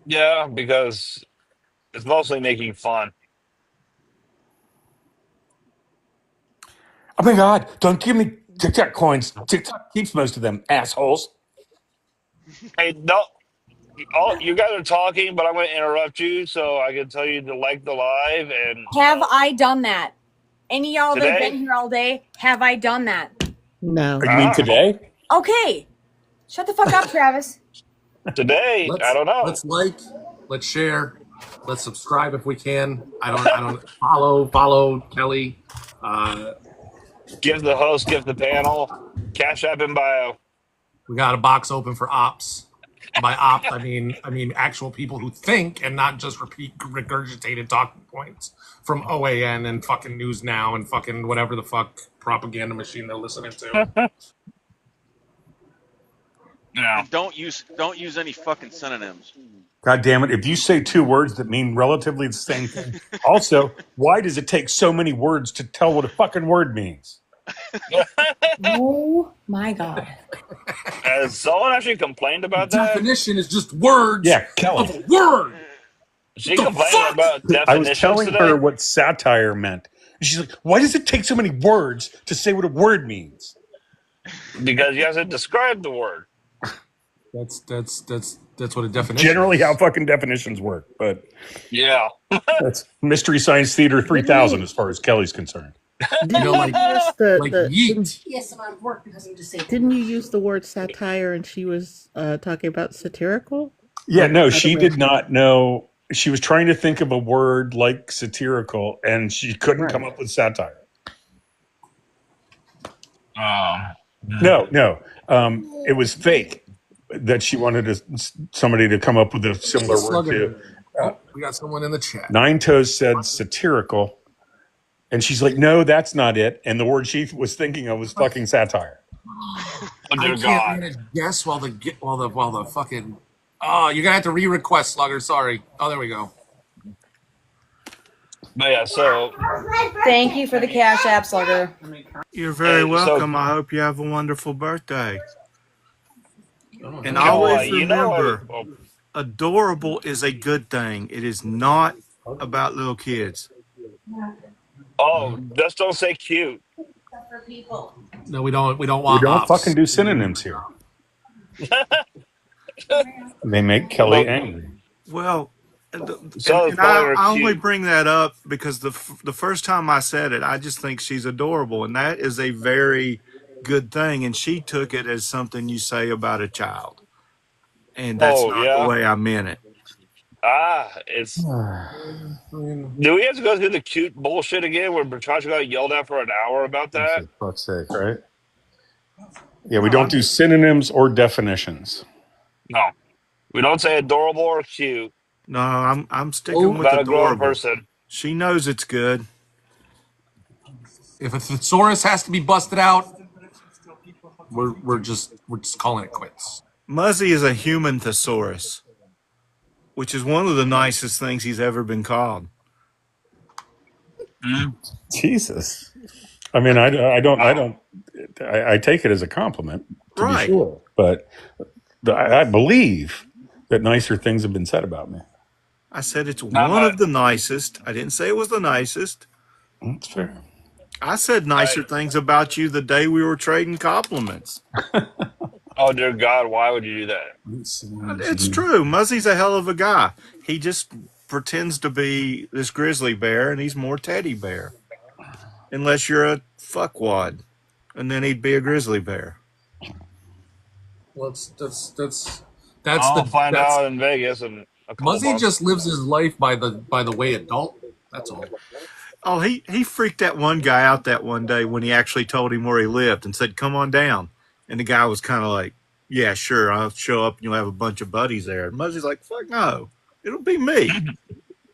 Yeah, because it's mostly making fun. Oh my God, don't give me TikTok coins. TikTok keeps most of them, assholes. Hey, no. Oh, you guys are talking, but I'm going to interrupt you so I can tell you to like the live and Have I done that? Any of y'all that have Today? been here all day, have I done that? No. You mean today? Okay. Shut the fuck up, Travis. today. I don't know. Let's like, let's share, let's subscribe if we can. I don't follow Kelly. Give the host, give the panel. Cash App and bio. We got a box open for ops. By ops, I mean actual people who think and not just repeat regurgitated talking points from OAN and fucking News Now and fucking whatever the fuck propaganda machine they're listening to. Yeah. And don't use any fucking synonyms. God damn it. If you say 2 words that mean relatively the same thing. Also, why does it take so many words to tell what a fucking word means? Oh my God. Has someone actually complained about The that? definition is just words Yeah, of Kelly. a word. She The complained fuck? about definitions I was telling today. her what satire meant. And she's like, why does it take so many words to say what a word means? Because you have to describe the word. That's what a definition Generally is. how fucking definitions work. But Yeah. that's Mystery Science Theater 3000 as far as Kelly's concerned. Didn't know, like- you use Like yeet. Yes, I'm out of work because I'm disabled. Didn't you use the word satire and she was talking about satirical? Yeah, no, Other she way- did not know. She was trying to think of a word like satirical, and she couldn't come up with satire. No. It was fake that she wanted somebody to come up with a similar word to. Oh, we got someone in the chat. Nine Toes said satirical, and she's like, no, that's not it. And the word she was thinking of was fucking satire. Oh I dear can't God. manage guests while the fucking. Oh, you're gonna have to re-request, Slugger. Sorry. Oh, there we go. But yeah, so Thank you for the Cash App, Slugger. You're very so welcome. I hope you have a wonderful birthday. And Joel, always you know, remember, adorable is a good thing. It is not about little kids. just don't say cute. No, we don't. We don't We want don't ops. fucking do synonyms here. They make Kelly Well, angry. Well, so and calling her I only cute. bring that up because the first time I said it, I just think she's adorable, and that is a very good thing. And she took it as something you say about a child, and that's Oh not the yeah. way I meant it. It's. Do we have to go through the cute bullshit again where Bertrand got yelled at for an hour about For that? fuck's sake, right? Yeah, we No, don't do synonyms or definitions. no. We don't say adorable or cute No, I'm sticking with about a grown adorable. person. She knows it's good. If a thesaurus has to be busted out, we're just calling it quits. Muzzy is a human thesaurus, which is one of the nicest things he's ever been called. Jesus. I mean, I take it as a compliment, to be Right. sure, but I believe that nicer things have been said about me. I said it's Not one my. of the nicest. I didn't say it was the nicest. That's fair. I said nicer things about you the day we were trading compliments. Oh dear God, why would you do that? It's true. Muzzy's a hell of a guy. He just pretends to be this grizzly bear, and he's more teddy bear. Unless you're a fuckwad, and then he'd be a grizzly bear. Well, that's I'll find out in Vegas in a couple Muzzy months. just lives his life by the way adult. That's all. Oh, he freaked that one guy out that one day when he actually told him where he lived and said, "Come on down." And the guy was kind of like, "Yeah, sure, I'll show up and you'll have a bunch of buddies there." And Muzzy's like, "Fuck no, it'll be me."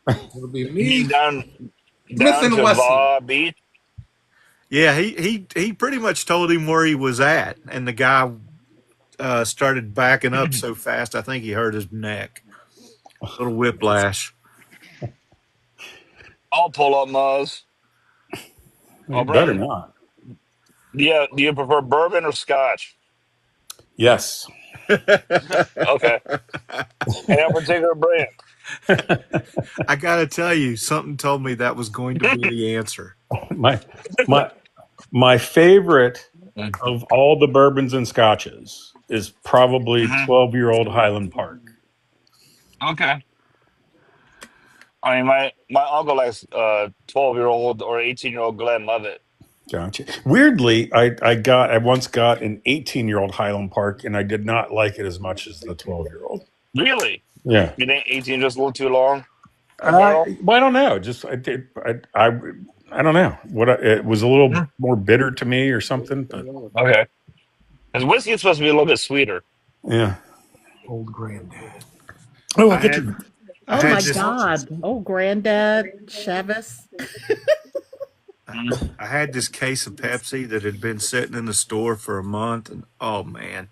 It'll be You me. down Smith and to Wesson. Vaw Beach? Yeah, he pretty much told him where he was at, and the guy started backing up so fast, I think he hurt his neck. A little whiplash. I'll pull up, Muzz. You better not. Yeah, do you prefer bourbon or scotch? Yes. Okay. Any particular brand? I gotta tell you, something told me that was going to be the answer. My favorite of all the bourbons and scotches is probably 12-year-old Highland Park. Okay. I mean, my uncle likes 12-year-old or 18-year-old Glenlivet. Gotcha. Weirdly, I once got an 18-year-old Highland Park, and I did not like it as much as the 12-year-old. Really? Yeah. You think 18 just a little too long? Well, I don't know. Just I don't know. It was a little more bitter to me or something. But Okay. Because whiskey is supposed to be a little bit sweeter. yeah. Old granddad. Oh, I had- Oh I had my just- God. Oh, Granddad Chavez. I had this case of Pepsi that had been sitting in the store for a month, and oh man,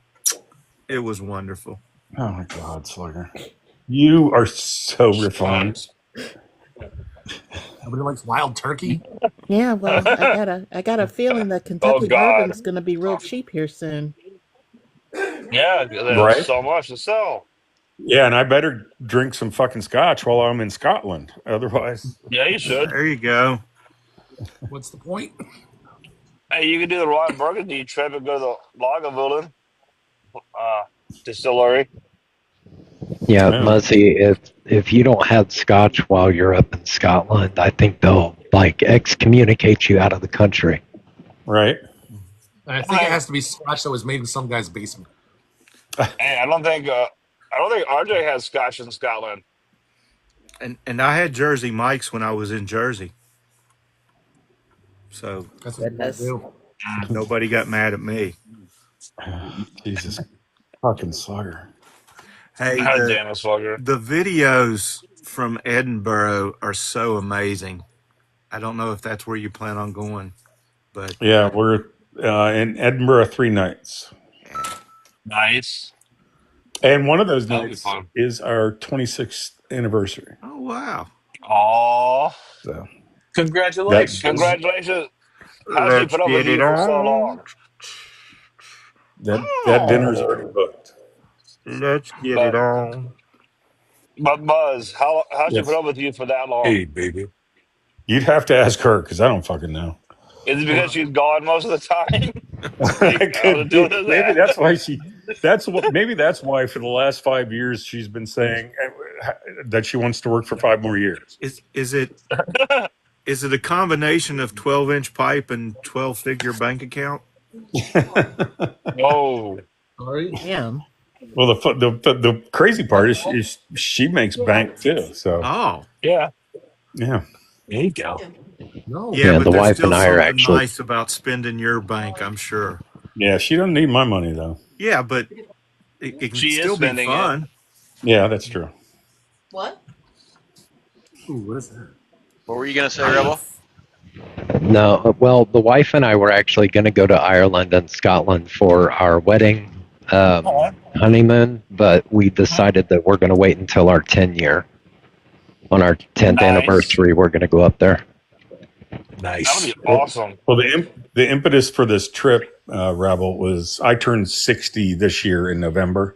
it was wonderful. Oh my God, Slugger. You are so refined. Nobody likes wild turkey. Yeah, well, I got a feeling that Kentucky God. bourbon's gonna be real cheap here soon. Yeah, there's Right. so much to sell. Yeah, and I better drink some fucking scotch while I'm in Scotland. Otherwise, Yeah, you should. There you go. What's the point? Hey, you can do the Royal Burgundy trip and go to the Lagavulin distillery. Yeah, Yeah. Muzzy, if you don't have scotch while you're up in Scotland, I think they'll like excommunicate you out of the country. right? I think it has to be scotch that was made in some guy's basement. Hey, I don't think RJ has scotch in Scotland. And I had Jersey Mike's when I was in Jersey, so That's what Goodness. they do. nobody got mad at me. Jesus, fucking Slugger. Hey, God the, damn it, Slugger. the videos from Edinburgh are so amazing. I don't know if that's where you plan on going, but Yeah, we're in Edinburgh 3 nights. yeah, Nice. And one of those That'll be nights fun. is our 26th anniversary. Oh wow! Aw. So that Congratulations. How'd she Let's put up with get it you for so on. long? that dinner's already booked. Let's get it But on. Buzz, how'd she put Yes. up with you for that long? Hey, baby. You'd have to ask her because I don't fucking know. Is it because she's gone most of the time? It How to could do be. with Maybe that? that's why maybe that's why for the last 5 years she's been saying that she wants to work for 5 more years. Is it a combination of 12-inch pipe and 12-figure bank account? Oh, Damn. Well, the crazy part is she makes bank too. So Oh, yeah. yeah. There you go. No. yeah, Yeah, but the there's wife still and I are something actually. nice about spending your bank, I'm sure. Yeah, she doesn't need my money though. Yeah, but it can She is still be spending it. fun. Yeah, that's true. What? Ooh, what is that? What were you gonna say, Rebel? No, well, the wife and I were actually going to go to Ireland and Scotland for our wedding honeymoon, but we decided that we're going to wait until our 10-year. On our 10th Nice. anniversary, we're going to go up there. That'll be awesome. Well, the impetus for this trip, Rebel, was I turned 60 this year in November,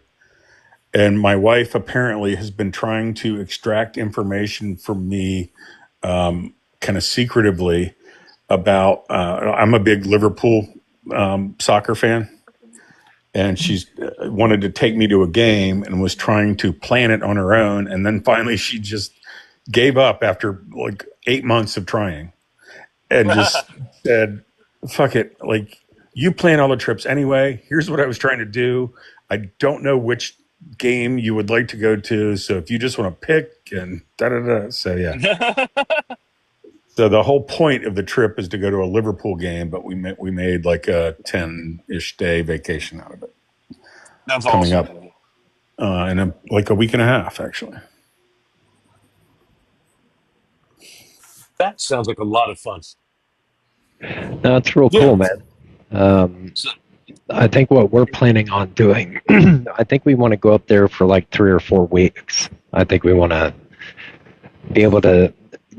and my wife apparently has been trying to extract information from me, kind of secretively, about. I'm a big Liverpool soccer fan, and she's wanted to take me to a game and was trying to plan it on her own, and then finally she just gave up after like 8 months of trying. And just said, fuck it. Like, you plan all the trips anyway. Here's what I was trying to do. I don't know which game you would like to go to. So if you just want to pick and da-da-da. So, yeah. So the whole point of the trip is to go to a Liverpool game, but we made like a 10-ish day vacation out of it. That's coming awesome. up in like a week and a half, actually. That sounds like a lot of fun. No, it's real cool, man. I think what we're planning on doing, I think we want to go up there for like 3 or 4 weeks. I think we want to be able to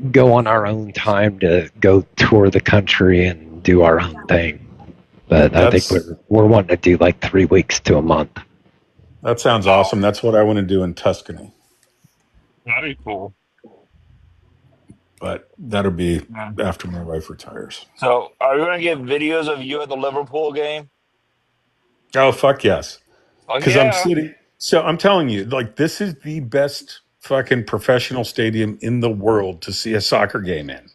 go on our own time to go tour the country and do our own thing. But I think we're wanting to do like 3 weeks to a month. That sounds awesome. That's what I want to do in Tuscany. That'd be cool. But that'll be after my wife retires. So, are you going to get videos of you at the Liverpool game? Oh, fuck yes. Oh, Because yeah. I'm sitting. So I'm telling you, like, this is the best fucking professional stadium in the world to see a soccer game in.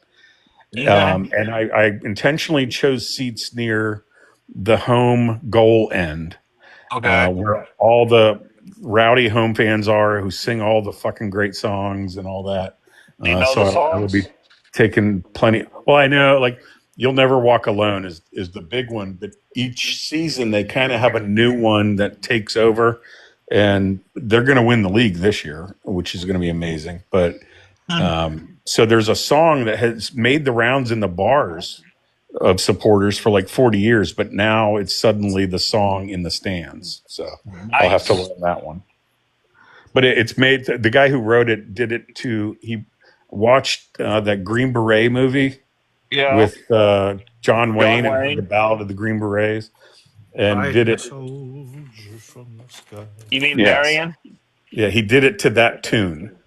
Yeah. And I intentionally chose seats near the home goal end, where all the rowdy home fans are who sing all the fucking great songs and all that. Do you know the I will songs? be taking plenty. Well, I know, like, You'll Never Walk Alone is the big one, but each season they kind of have a new one that takes over, and they're going to win the league this year, which is going to be amazing. But so there's a song that has made the rounds in the bars of supporters for like 40 years, but now it's suddenly the song in the stands. So I'll have to learn that one. But it's made, the guy who wrote it did it he watched that Green Beret movie with John Wayne and the Ballad of the Green Berets, and did it. You mean Marion? Yeah, he did it to that tune,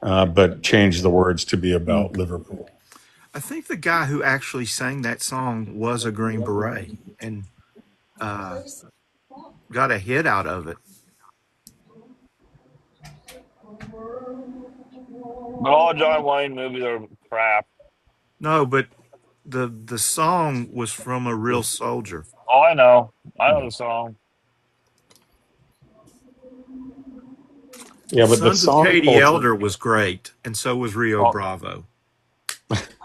but changed the words to be about Liverpool. I think the guy who actually sang that song was a Green Beret and got a hit out of it. But all John Wayne movies are crap. No, but the song was from a real soldier. Oh, I know. I know the song. Yeah, but the Sons song of Katie culture- Elder was great, and so was Rio Bravo.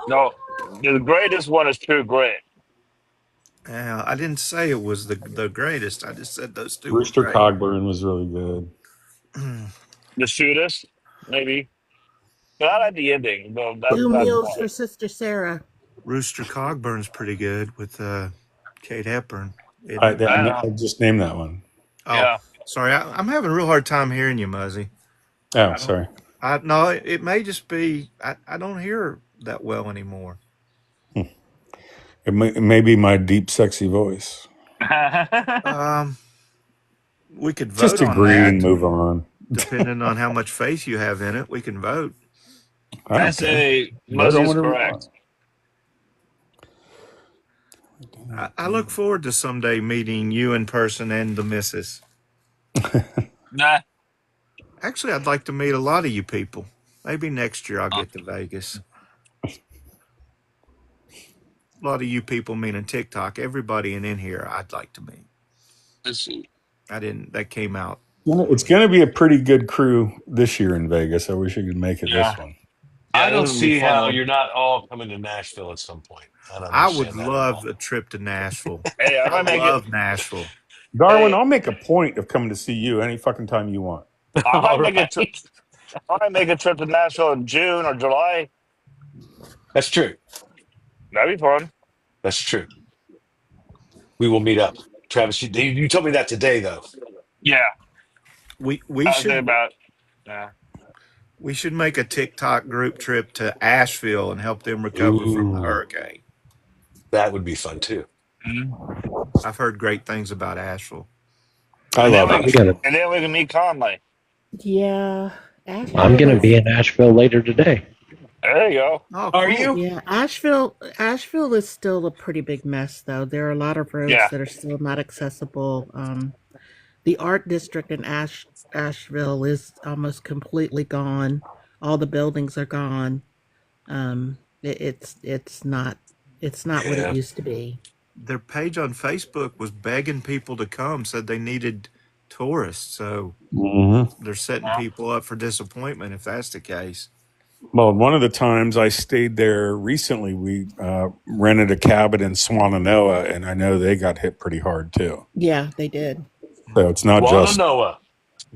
No, the greatest one is True Grit. I didn't say it was the greatest. I just said those two Rooster were great. Cogburn was really good. The Shootist, maybe. But I like the ending. Though. Two meals for Sister Sarah. Rooster Cogburn's pretty good with Kate Hepburn. I just named that one. Oh, Yeah. sorry. I'm having a real hard time hearing you, Muzzy. Oh, sorry. No, it may just be I don't hear that well anymore. It may be my deep, sexy voice. We could vote Just on agree and that. move on. Depending on how much faith you have in it, we can vote. I don't I say care. Vote Muzzy on is whatever you correct. I look forward to someday meeting you in person and the missus. Nah. Actually, I'd like to meet a lot of you people. Maybe next year I'll get to Vegas. A lot of you people meaning TikTok. Everybody in here I'd like to meet. Let's see. That came out. It's going to be a pretty good crew this year in Vegas. I wish I could make it Yeah. this one. I Yeah, don't this will be see a fun how one. you're not all coming to Nashville at some point. I don't I would understand that at love all. a trip to Nashville. Hey, I I might make love it. Nashville. Darwin, Hey, I'll make a point of coming to see you any fucking time you want. I All might make a trip. right. I might make a trip to Nashville in June or July. That's true. That'd be fun. That's true. We will meet up. Travis, you told me that today, though. Yeah, We I was thinking about. Yeah. make a TikTok group trip to Asheville and help them recover from the Ooh, hurricane. that would be fun, too. Mhm. I've heard great things about Asheville. I And then love we it. I'm gonna and then we can meet Conley. Yeah, I'm Asheville gonna is. be in Asheville later today. There you go. Oh, Are cool. you? Yeah, Asheville is still a pretty big mess, though. There are a lot of roads Yeah. that are still not accessible. The art district in Asheville is almost completely gone. All the buildings are gone. It's not what it Yeah. used to be. Their page on Facebook was begging people to come, said they needed tourists. So Mm-hmm. they're setting Well, people up for disappointment if that's the case. Well, one of the times I stayed there recently, we rented a cabin in Swannanoa, and I know they got hit pretty hard too. Yeah, they did. So it's not just Wananoa.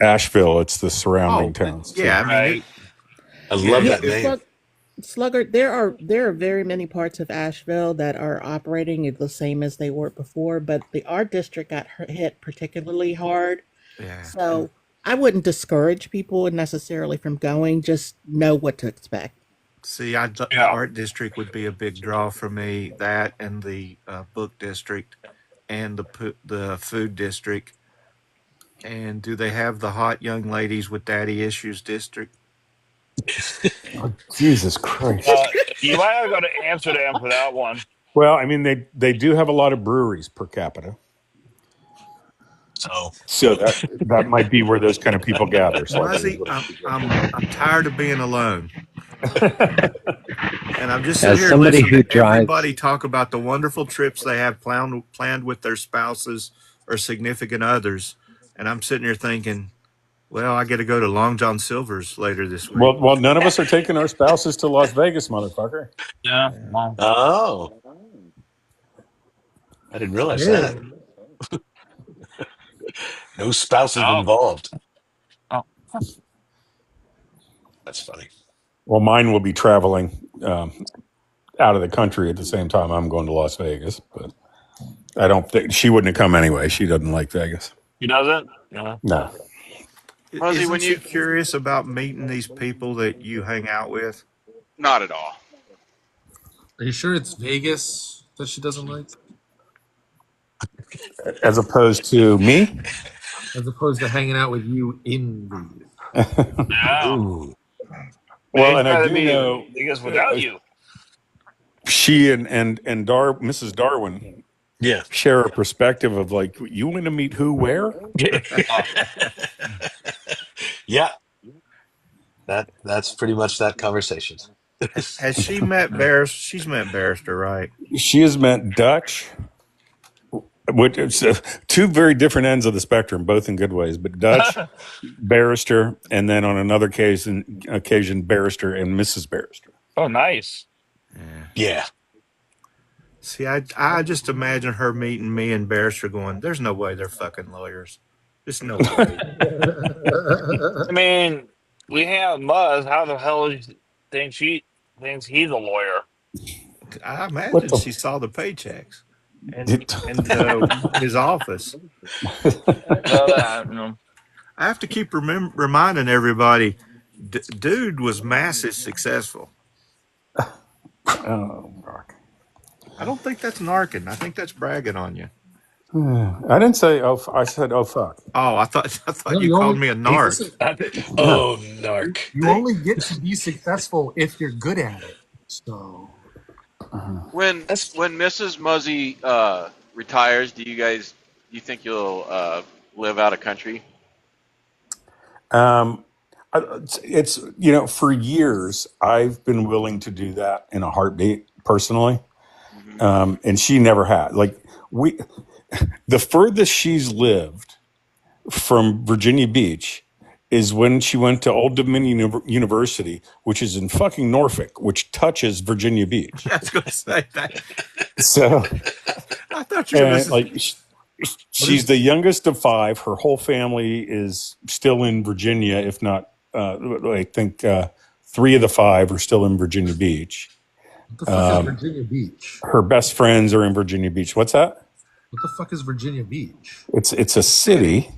Asheville; it's the surrounding Oh, towns too. yeah. I mean, right. I yeah, love Yeah, that name. Sluggard. There are very many parts of Asheville that are operating the same as they were before, but the art district got hit particularly hard. yeah. So I wouldn't discourage people necessarily from going. Just know what to expect. See, the Yeah. art district would be a big draw for me. That and the book district and the food district. And do they have the hot young ladies with daddy issues district? Oh, Jesus Christ! You might have to go to Amsterdam for that one. Well, I mean, they do have a lot of breweries per capita, So, so that might be where those kind of people gather. So I Muzzy, think I'm tired of being alone. And I'm just As sitting here somebody listening who to drives, everybody talk about the wonderful trips they have planned with their spouses or significant others. And I'm sitting here thinking, well, I get to go to Long John Silver's later this week. well, none of us are taking our spouses to Las Vegas, motherfucker. Yeah. Yeah. Well, oh, I didn't realize that. No spouses oh, involved. oh. That's funny. Well, mine will be traveling out of the country at the same time I'm going to Las Vegas, but I don't think she wouldn't have come anyway. She doesn't like Vegas. He doesn't. Yeah. No. Muzzy, Isn't when she you curious about meeting these people that you hang out with? not at all. Are you sure it's Vegas that she doesn't like, As opposed to me? as opposed to hanging out with you in Vegas? Yeah. Ooh. Well, It's and I gotta do be know Vegas without you. she and Mrs. Darwin Yeah. share a perspective of like, you want to meet who, where? Yeah. That's pretty much that conversation. Has she met Barrister? She's met Barrister, right? She has met Dutch, which is two very different ends of the spectrum, both in good ways. But Dutch, Barrister, and then on another occasion, Barrister and Mrs. Barrister. Oh, nice. Yeah. See, I just imagine her meeting me and Barrister going, there's no way they're fucking lawyers. There's no way. I mean, we have Muzz. How the hell do you think she thinks he's a lawyer? I What imagine the she saw the paychecks. and his office. I have to keep reminding everybody, dude was massive successful. Oh, Brock. I don't think that's narking. I think that's bragging on you. I didn't say oh. I said oh fuck. Oh, I thought No, you called me a narc. Oh, narc. You only get to be successful if you're good at it. So When Mrs. Muzzy retires, do you think you'll live out of country? It's for years I've been willing to do that in a heartbeat personally, and she never had. Like the furthest she's lived from Virginia Beach is when she went to Old Dominion University, which is in fucking Norfolk, which touches Virginia Beach. I was going to say that. So I thought you were going to like she's the youngest of 5. Her whole family is still in Virginia, if not, I think 3 of the 5 are still in Virginia Beach. what the fuck is Virginia Beach? Her best friends are in Virginia Beach. What's that? What the fuck is Virginia Beach? It's a city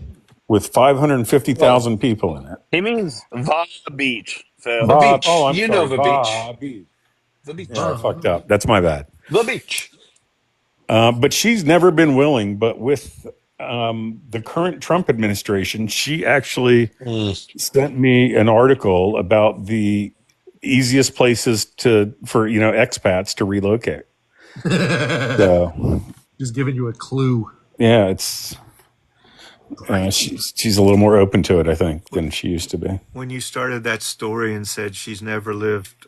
with 550,000 people in it. He means the beach, Phil. The beach. Oh, I'm You sorry. know the beach. The beach. Yeah, I fucked up. That's my bad. The beach. But she's never been willing. But with the current Trump administration, she actually sent me an article about the easiest places for expats to relocate. So Just giving you a clue. yeah, it's she's a little more open to it, I think, than she used to be. When you started that story and said she's never lived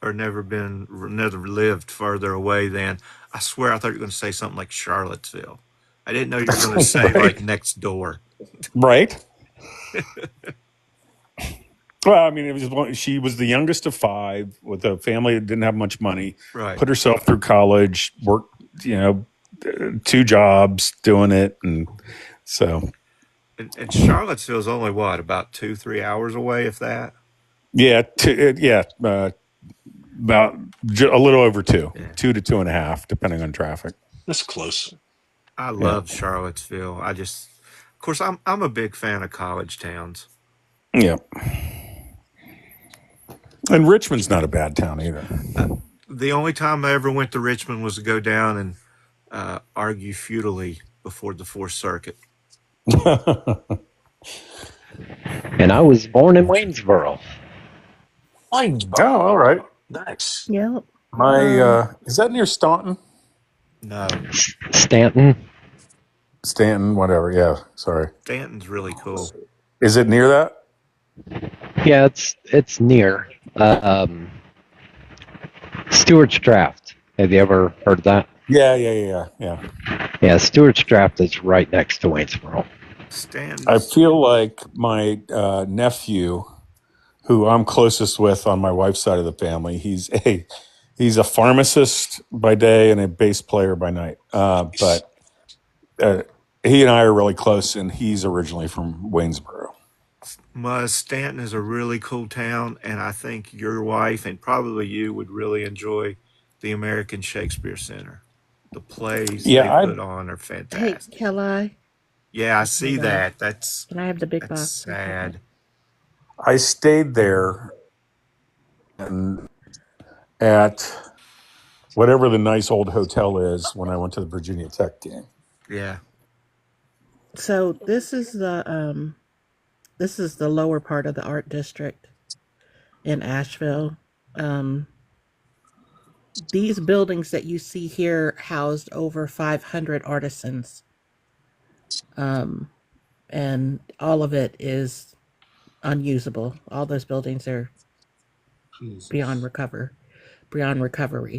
or never lived further away than, I swear I thought you were going to say something like Charlottesville. I didn't know you were going to say like next door. Right. Well, I mean, she was the youngest of 5 with a family that didn't have much money. Right. Put herself through college, worked, 2 jobs doing it, and so. And Charlottesville is only what, about 2-3 hours away, if that. Yeah, about a little over 2 to 2.5, depending on traffic. That's close. I love Charlottesville. Of course, I'm a big fan of college towns. Yeah. And Richmond's not a bad town either. The only time I ever went to Richmond was to go down and argue feudally before the Fourth Circuit. And I was born in Waynesboro. Waynesboro. Oh, all right. Nice. Yep. Is that near Staunton? No. Stanton. Stanton, whatever. Yeah, sorry. Stanton's really cool. Is it near that? Yeah, it's near. Stewart's Draft. Have you ever heard of that? Yeah. Yeah, Stewart's Draft is right next to Waynesboro. I feel like my nephew, who I'm closest with on my wife's side of the family, he's a pharmacist by day and a bass player by night. But he and I are really close, and he's originally from Waynesboro. Stanton is a really cool town, and I think your wife and probably you would really enjoy the American Shakespeare Center. The plays they put on are Hey, fantastic. Kelly, Yeah, I see that. That's can I have the big box? sad. I stayed there at whatever the nice old hotel is when I went to the Virginia Tech game. Yeah. So this is the lower part of the art district in Asheville. These buildings that you see here housed over 500 artisans. And all of it is unusable. All those buildings are beyond recovery.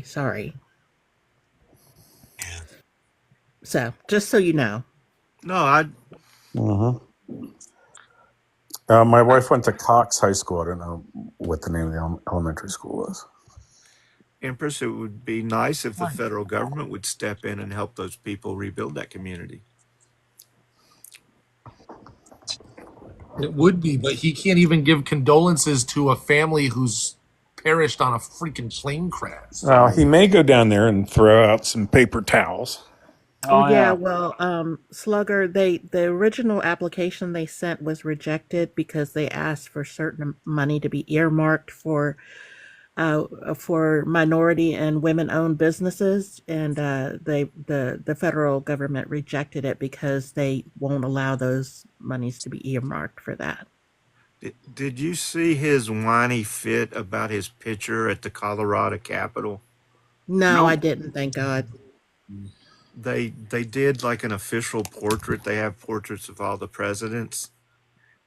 Sorry. So, just so you know. No, My wife went to Cox High School. I don't know what the name of the elementary school was. Empress, it would be nice if the federal government would step in and help those people rebuild that community. It would be, but he can't even give condolences to a family who's perished on a freaking plane crash. He may go down there and throw out some paper towels. Oh Oh yeah, yeah. well, Slugger, the original application they sent was rejected because they asked for certain money to be earmarked for minority and women-owned businesses, and the federal government rejected it because they won't allow those monies to be earmarked for that. Did you see his whiny fit about his picture at the Colorado Capitol? No, I Nope. didn't, thank God. They did like an official portrait. They have portraits of all the presidents,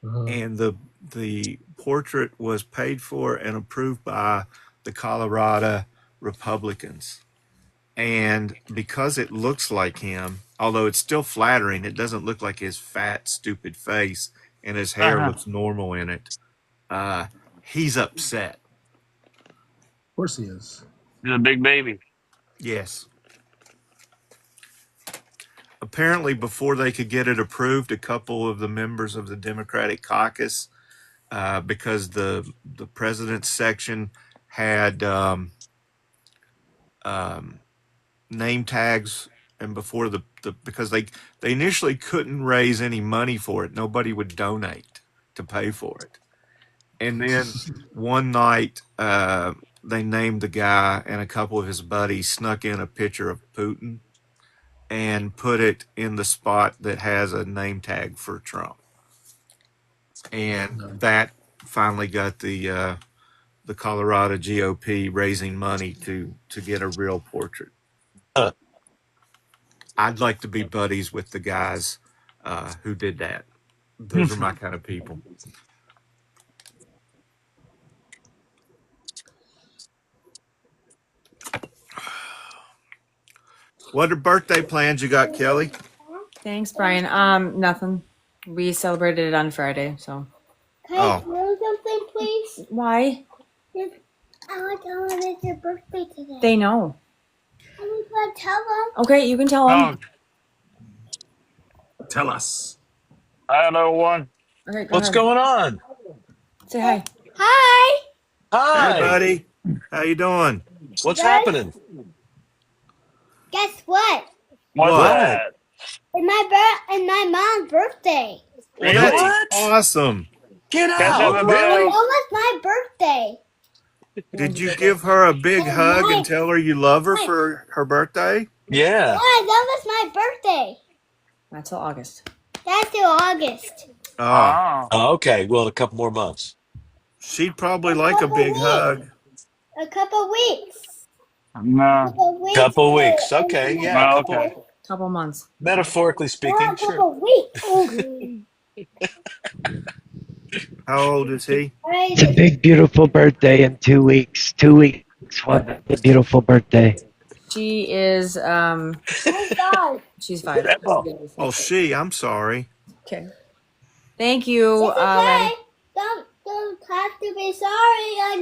and the portrait was paid for and approved by the Colorado Republicans. And because it looks like him, although it's still flattering, it doesn't look like his fat, stupid face, and his hair Uh-huh. looks normal in it. He's upset. Of course he is. He's a big baby. Yes. Apparently, before they could get it approved, a couple of the members of the Democratic caucus, because the president's section had name tags, and before the because they initially couldn't raise any money for it, nobody would donate to pay for it, and then one night they named the guy, and a couple of his buddies snuck in a picture of Putin and put it in the spot that has a name tag for Trump, and that finally got the Colorado GOP raising money to get a real portrait. I'd like to be buddies with the guys who did that. Those are my kind of people. What are birthday plans you got, Kelly? Thanks, Brian. Nothing. We celebrated it on Friday, so. Can I tell something, please? Why? I want to tell them it's your birthday today. They know. I just want to tell them. Okay, you can tell them. Tell us. I know one. Okay, What's going on? Say hi. Hi. Hi. Hey, buddy. How you doing? What's Good. happening? Guess what? What's What? that? It's my mom's birthday. Well, that's What? awesome. Get Catch out. everybody. Really? That was my birthday. Did you give her a big hug and tell her you love her for her birthday? Yeah. Yeah, that was my birthday. Not till August. That's till August. Oh, Oh, okay. Well, in a couple more months. she'd probably like a big hug. A couple weeks. No. Couple weeks. Okay. Yeah. Oh, Couple. okay. Couple months. Metaphorically speaking, Yeah, a sure. couple weeks. How old is he? It's a big, beautiful birthday in 2 weeks. 2 weeks. What a beautiful birthday. She is she's 5. Oh, I'm sorry. Okay. Thank you. It's okay. Don't have to be sorry. I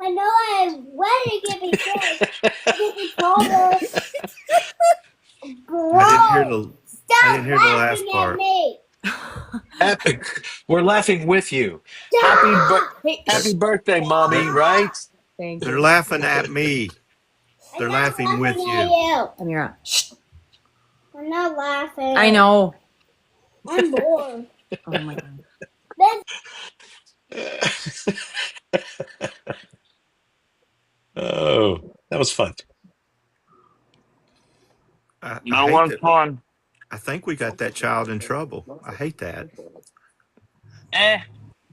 know I'm ready to give me shit. Give me trouble. Bro, I didn't stop hear the last laughing at part. me. We're laughing with you. Stop. Happy birthday, mommy, right? Thank They're laughing at me. They're I'm not laughing with at you. Amira. Shh. I'm not laughing. I know. I'm bored. Oh my god. Oh, that was fun. No one's fun. I think we got that child in trouble. I hate that.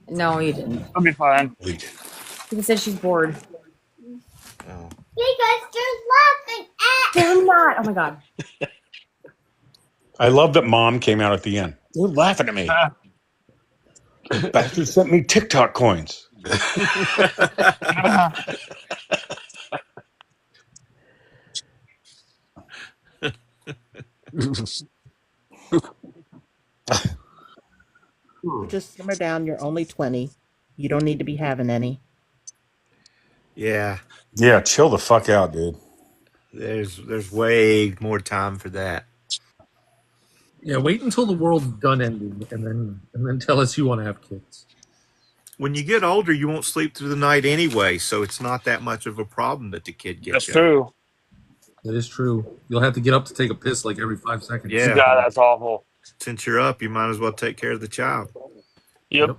No, you didn't. It'll be fine. He said she's bored. Because they're laughing at They're not. Oh my god. I love that mom came out at the end. You're laughing at me. Bastard sent me TikTok coins. Just simmer down. You're only 20. You don't need to be having any. Yeah. Yeah, chill the fuck out, dude. There's way more time for that. Yeah, wait until the world's done ending, and then tell us you want to have kids. When you get older, you won't sleep through the night anyway, so it's not that much of a problem that the kid gets That's you. true. That is true. You'll have to get up to take a piss like every 5 seconds. Yeah. God, that's awful. Since you're up, you might as well take care of the child. Yep.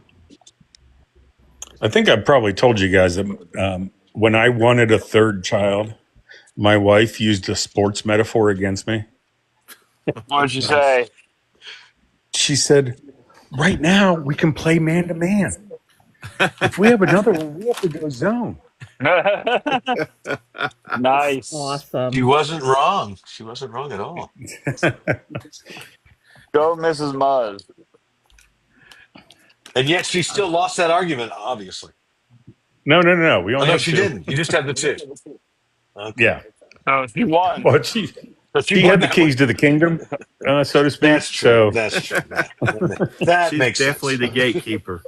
I think I probably told you guys that when I wanted a third child, my wife used a sports metaphor against me. What did you say? She said, right now we can play man to man. If we have another one, we have to go zone. Nice. Awesome. She wasn't wrong. She wasn't wrong at all. Go, Mrs. Muzz. And yet she still lost that argument, obviously. No. We Oh, only no, have she two. didn't. You just had the two. Okay. Yeah. Oh, she won. Well, she She had won the that keys one. to the kingdom, so to speak. That's true. So That's true. That She's makes definitely sense. the gatekeeper.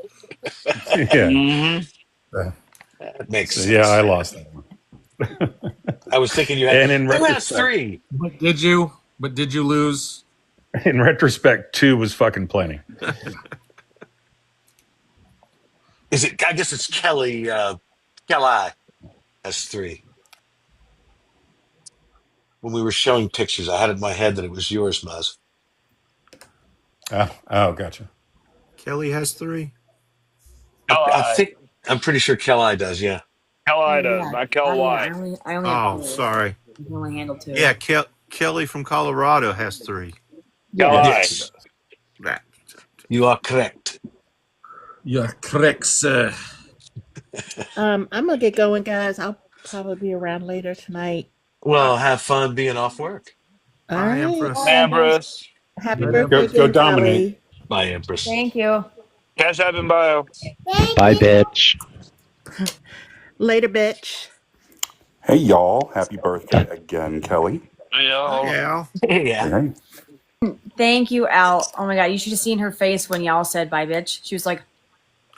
yeah. Mm-hmm. That makes So, sense. yeah, I lost that one. I was thinking you had. And in Who has retrospect, three? But did you? But did you lose? in retrospect, 2 was fucking plenty. Is it? I guess it's Kelly. Kelly has 3. When we were showing pictures, I had in my head that it was yours, Muzz. Oh, gotcha. Kelly has 3. I Kelly. think I'm pretty sure Kelly does. Yeah. Kelly does, Yeah. not Kel I White. only have Oh, 2. sorry. I can only handle 2. Yeah, Kelly from Colorado has 3. Kelly. Yes. That. You are correct. You're correct, sir. I'm gonna get going, guys. I'll probably be around later tonight. Well, have fun being off work. All Bye, right. Empress. Empress. Happy Go- birthday, go again, dominate. Kelly. Bye, Empress. Thank you. Cash App in bio. Bye, bitch. Later, bitch. Hey, y'all. Happy birthday again, Kelly. Yo. Yeah. Yeah. Hey. Thank you, Al. Oh my god, you should have seen her face when y'all said bye, bitch. She was like,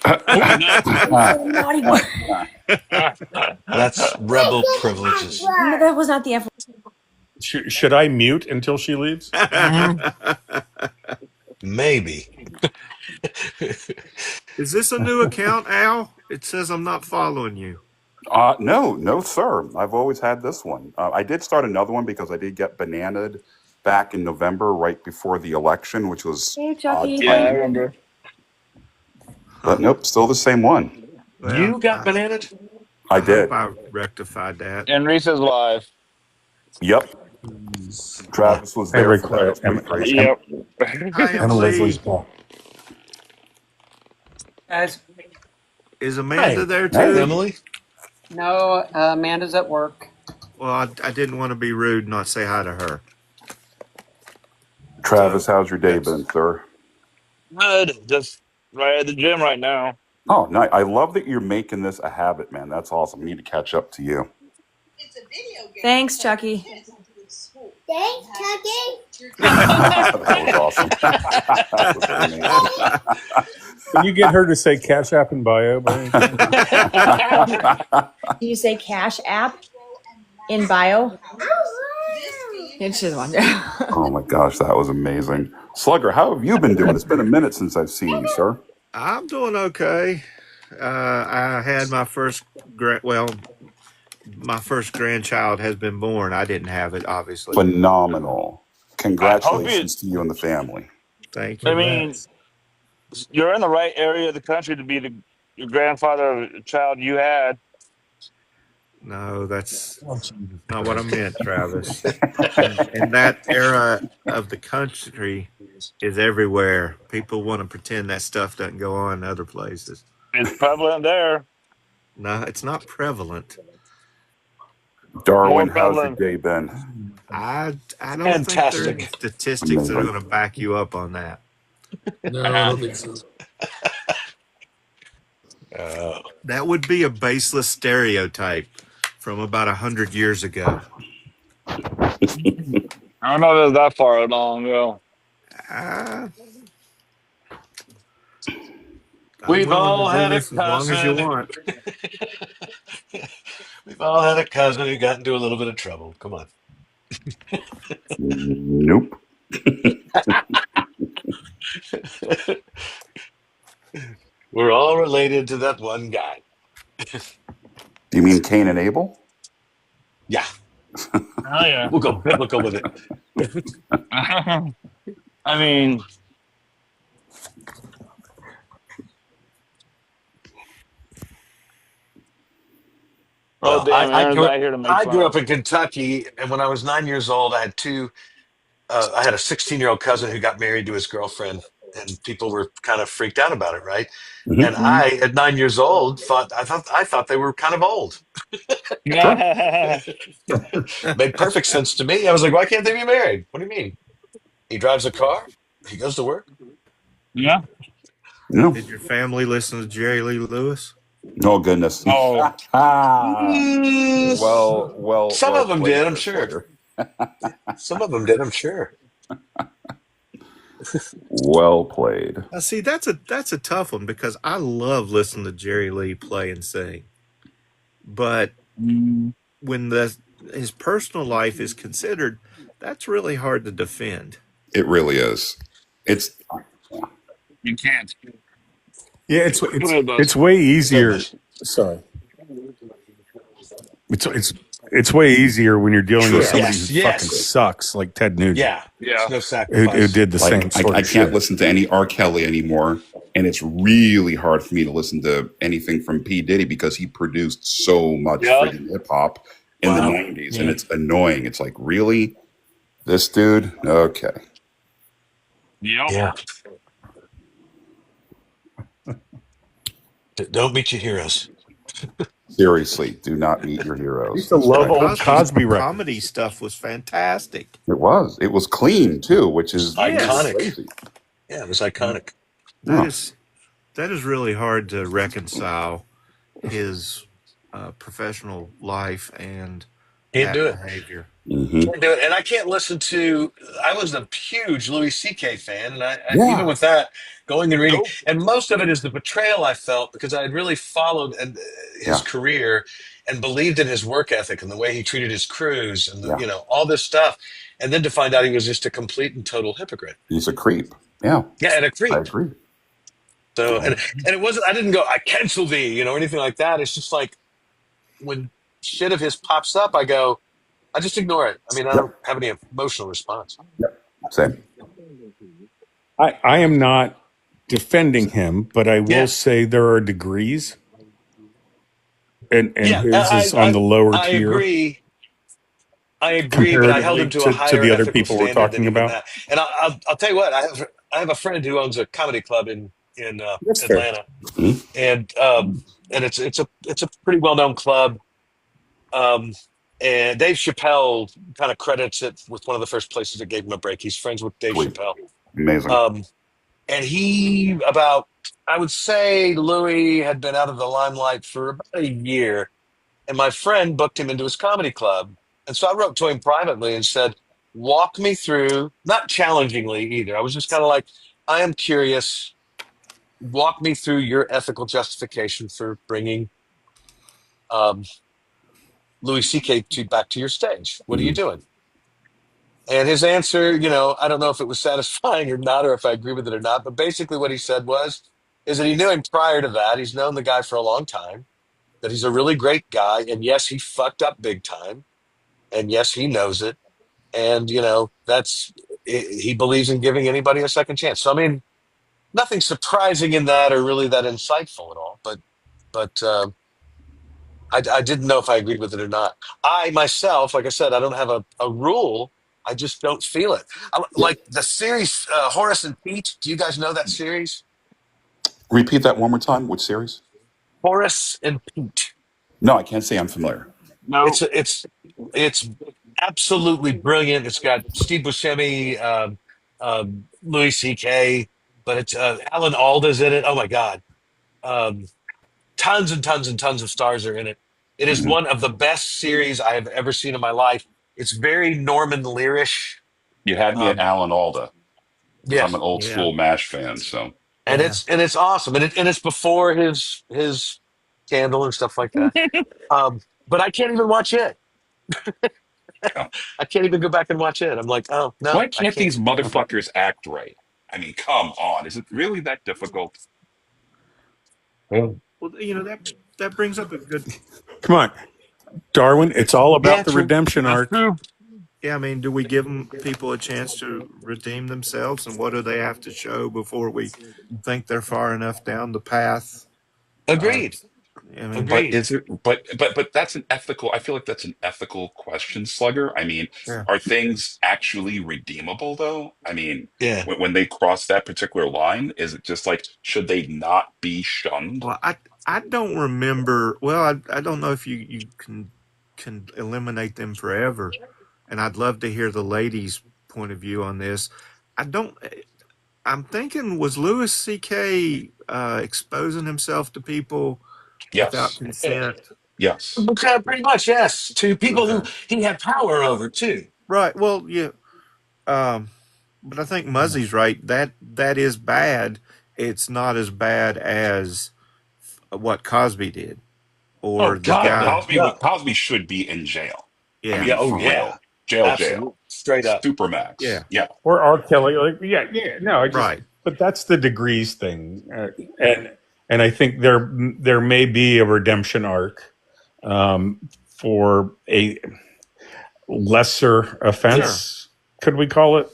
naughty boy. That's rebel privileges. No, that was not the F. Should I mute until she leaves? Maybe. Is this a new account, Al? It says I'm not following you. No, sir. I've always had this one. I did start another one because I did get bananaed back in November, right before the election, which was Hey, Chucky. Yeah, I remember. But nope, still the same one. Well, You got bananaed? I did. hope I rectified that. And Reese's live. Yep. Travis was there Very for quiet. that. It was pretty great. Yep. Hi, And Emily. Leslie's back. Guys, Is Amanda Hey. there Hey. too? Emily? no, Amanda's at work. Well, I didn't want to be rude and not say hi to her. Travis, how's your day been, sir? Good. Just right at the gym right now. Oh, nice. I love that you're making this a habit, man. That's awesome. I need to catch up to you. Thanks, Chucky. Thanks, Chucky. That was awesome. That was amazing. Can you get her to say Cash App in bio? By any chance? Did you say Cash App in bio? It's just one. Oh my gosh, that was amazing. Slugger, how have you been doing? It's been a minute since I've seen you, sir. I'm doing okay. I had my first my first grandchild has been born. I didn't have it, obviously. Phenomenal. Congratulations to you and the family. Thank you. I mean, you're in the right area of the country to be your grandfather of a child you had. No, that's not what I meant, Travis. And that era of the country is everywhere. People want to pretend that stuff doesn't go on in other places. It's prevalent there. No, it's not prevalent. Darwin, More how's your prevalent. day been? I don't think Fantastic. there are statistics that are going to back you up on that. No, I don't think so. That would be a baseless stereotype from about 100 years ago. I don't know if it was that far along ago. We've all willing had to a do this as long as you cousin. want. We've all had a cousin who got into a little bit of trouble. Come on. Nope. We're all related to that one guy. Do you mean Cain and Abel? Yeah. Oh yeah. We'll go biblical with it. I mean, oh Well, damn, Aaron's out here to make I fun grew of up us. in Kentucky, and when I was 9 years old, I had I had a 16-year-old cousin who got married to his girlfriend, and people were kind of freaked out about it, right? And Mm-hmm. I, at 9 years old, I thought they were kind of old. Made perfect sense to me. I was like, why can't they be married? What do you mean? He drives a car. He goes to work. Yeah. No. Did your family listen to Jerry Lee Lewis? Oh goodness. Oh, Some Well of them played did, I'm there, sure. Slater. Some of them did, I'm sure. Well played. Now, see, that's a tough one because I love listening to Jerry Lee play and sing, but when his personal life is considered, that's really hard to defend. It really is. It's you can't. Yeah, Go ahead, Buzz. it's way easier. Sorry. It's way easier when you're dealing with Sure. somebody who fucking sucks, like Ted Nugent. Yeah. Yeah. There's no Who sacrifice. did the same sort I of can't shit. listen to any R. Kelly anymore, and it's really hard for me to listen to anything from P. Diddy because he produced so much freaking hip hop in the 90s, and it's annoying. It's like, really? This dude? Okay. Yep. Yeah. Don't meet your heroes. Seriously, do not meet your heroes. I used to love old Cosby records. Comedy stuff was fantastic. It was. It was clean too, which is Iconic. crazy. Yeah, it was iconic. That is really hard to reconcile his professional life and Can't do it. behavior. Mm-hmm. Can't do it. And I can't listen to. I was a huge Louis C.K. fan, and I Yeah. even with that, going and reading, and most of it is the betrayal I felt because I had really followed his career and believed in his work ethic and the way he treated his crews and all this stuff, and then to find out he was just a complete and total hypocrite. He's a creep. Yeah. Yeah, and a creep. I agree. So and it wasn't. I didn't go. I cancel thee, or anything like that. It's just like when shit of his pops up, I go. I just ignore it. I mean, I don't have any emotional response. Same. I am not defending him, but I will say there are degrees, and his is on the lower I tier. I agree, but I held him to a higher the other ethical people we're standard talking than even about. that. And I'll tell you what, I have a friend who owns a comedy club in That's fair. Atlanta, and it's a pretty well known club. And Dave Chappelle kind of credits it with one of the first places that gave him a break. He's friends with Dave Chappelle. Amazing. And I would say Louis had been out of the limelight for about a year. And my friend booked him into his comedy club. And so I wrote to him privately and said, walk me through, not challengingly either. I was just kind of like, I am curious. Walk me through your ethical justification for bringing Louis C.K. back to your stage. What are you doing? And his answer, I don't know if it was satisfying or not, or if I agree with it or not, but basically what he said is that he knew him prior to that. He's known the guy for a long time, that he's a really great guy. And yes, he fucked up big time. And yes, he knows it. And, he believes in giving anybody a second chance. So, I mean, nothing surprising in that or really that insightful at all. But I didn't know if I agreed with it or not. I myself, like I said, I don't have a rule. I just don't feel it. Like the series Horace and Pete. Do you guys know that series? Repeat that one more time. Which series? Horace and Pete. No, I can't say I'm familiar. No. It's absolutely brilliant. It's got Steve Buscemi, Louis C.K., but it's Alan Alda's in it. Oh my God. Tons and tons and tons of stars are in it. It is one of the best series I have ever seen in my life. It's very Norman Learish. You had me at Alan Alda. Yeah, I'm an old school MASH fan, so. And it's awesome, and it's before his scandal and stuff like that. But I can't even watch it. I can't even go back and watch it. I'm like, oh no. Why can't these motherfuckers act right? I mean, come on. Is it really that difficult? Well, that brings up a good. Come on, Darwin. It's all about the redemption arc. Yeah, I mean, do we give people a chance to redeem themselves, and what do they have to show before we think they're far enough down the path? Agreed. I mean, But Agreed. is it? But that's an ethical. I feel like that's an ethical question, Slugger. I mean, yeah. are things actually redeemable though? I mean, Yeah. when they cross that particular line, is it just like should they not be shunned? Well, I don't remember. Well, I don't know if you can eliminate them forever, and I'd love to hear the ladies' point of view on this. I don't. I'm thinking, was Louis C.K. Exposing himself to people without Yes. consent? Yes. Pretty much, yes. To people Okay. who he had power over too. Right. Well, yeah. But I think Muzzy's right. That is bad. It's not as bad as what Cosby did, or Oh the God, guy. no. Cosby should be in jail. I Yeah. mean, Yeah. Oh for yeah. real, jail, Absolutely. Straight up. supermax. Yeah. Yeah. Or R. Kelly. Like, yeah. No, I just. Right. But that's the degrees thing, and I think there may be a redemption arc for a lesser offense. Could we call it?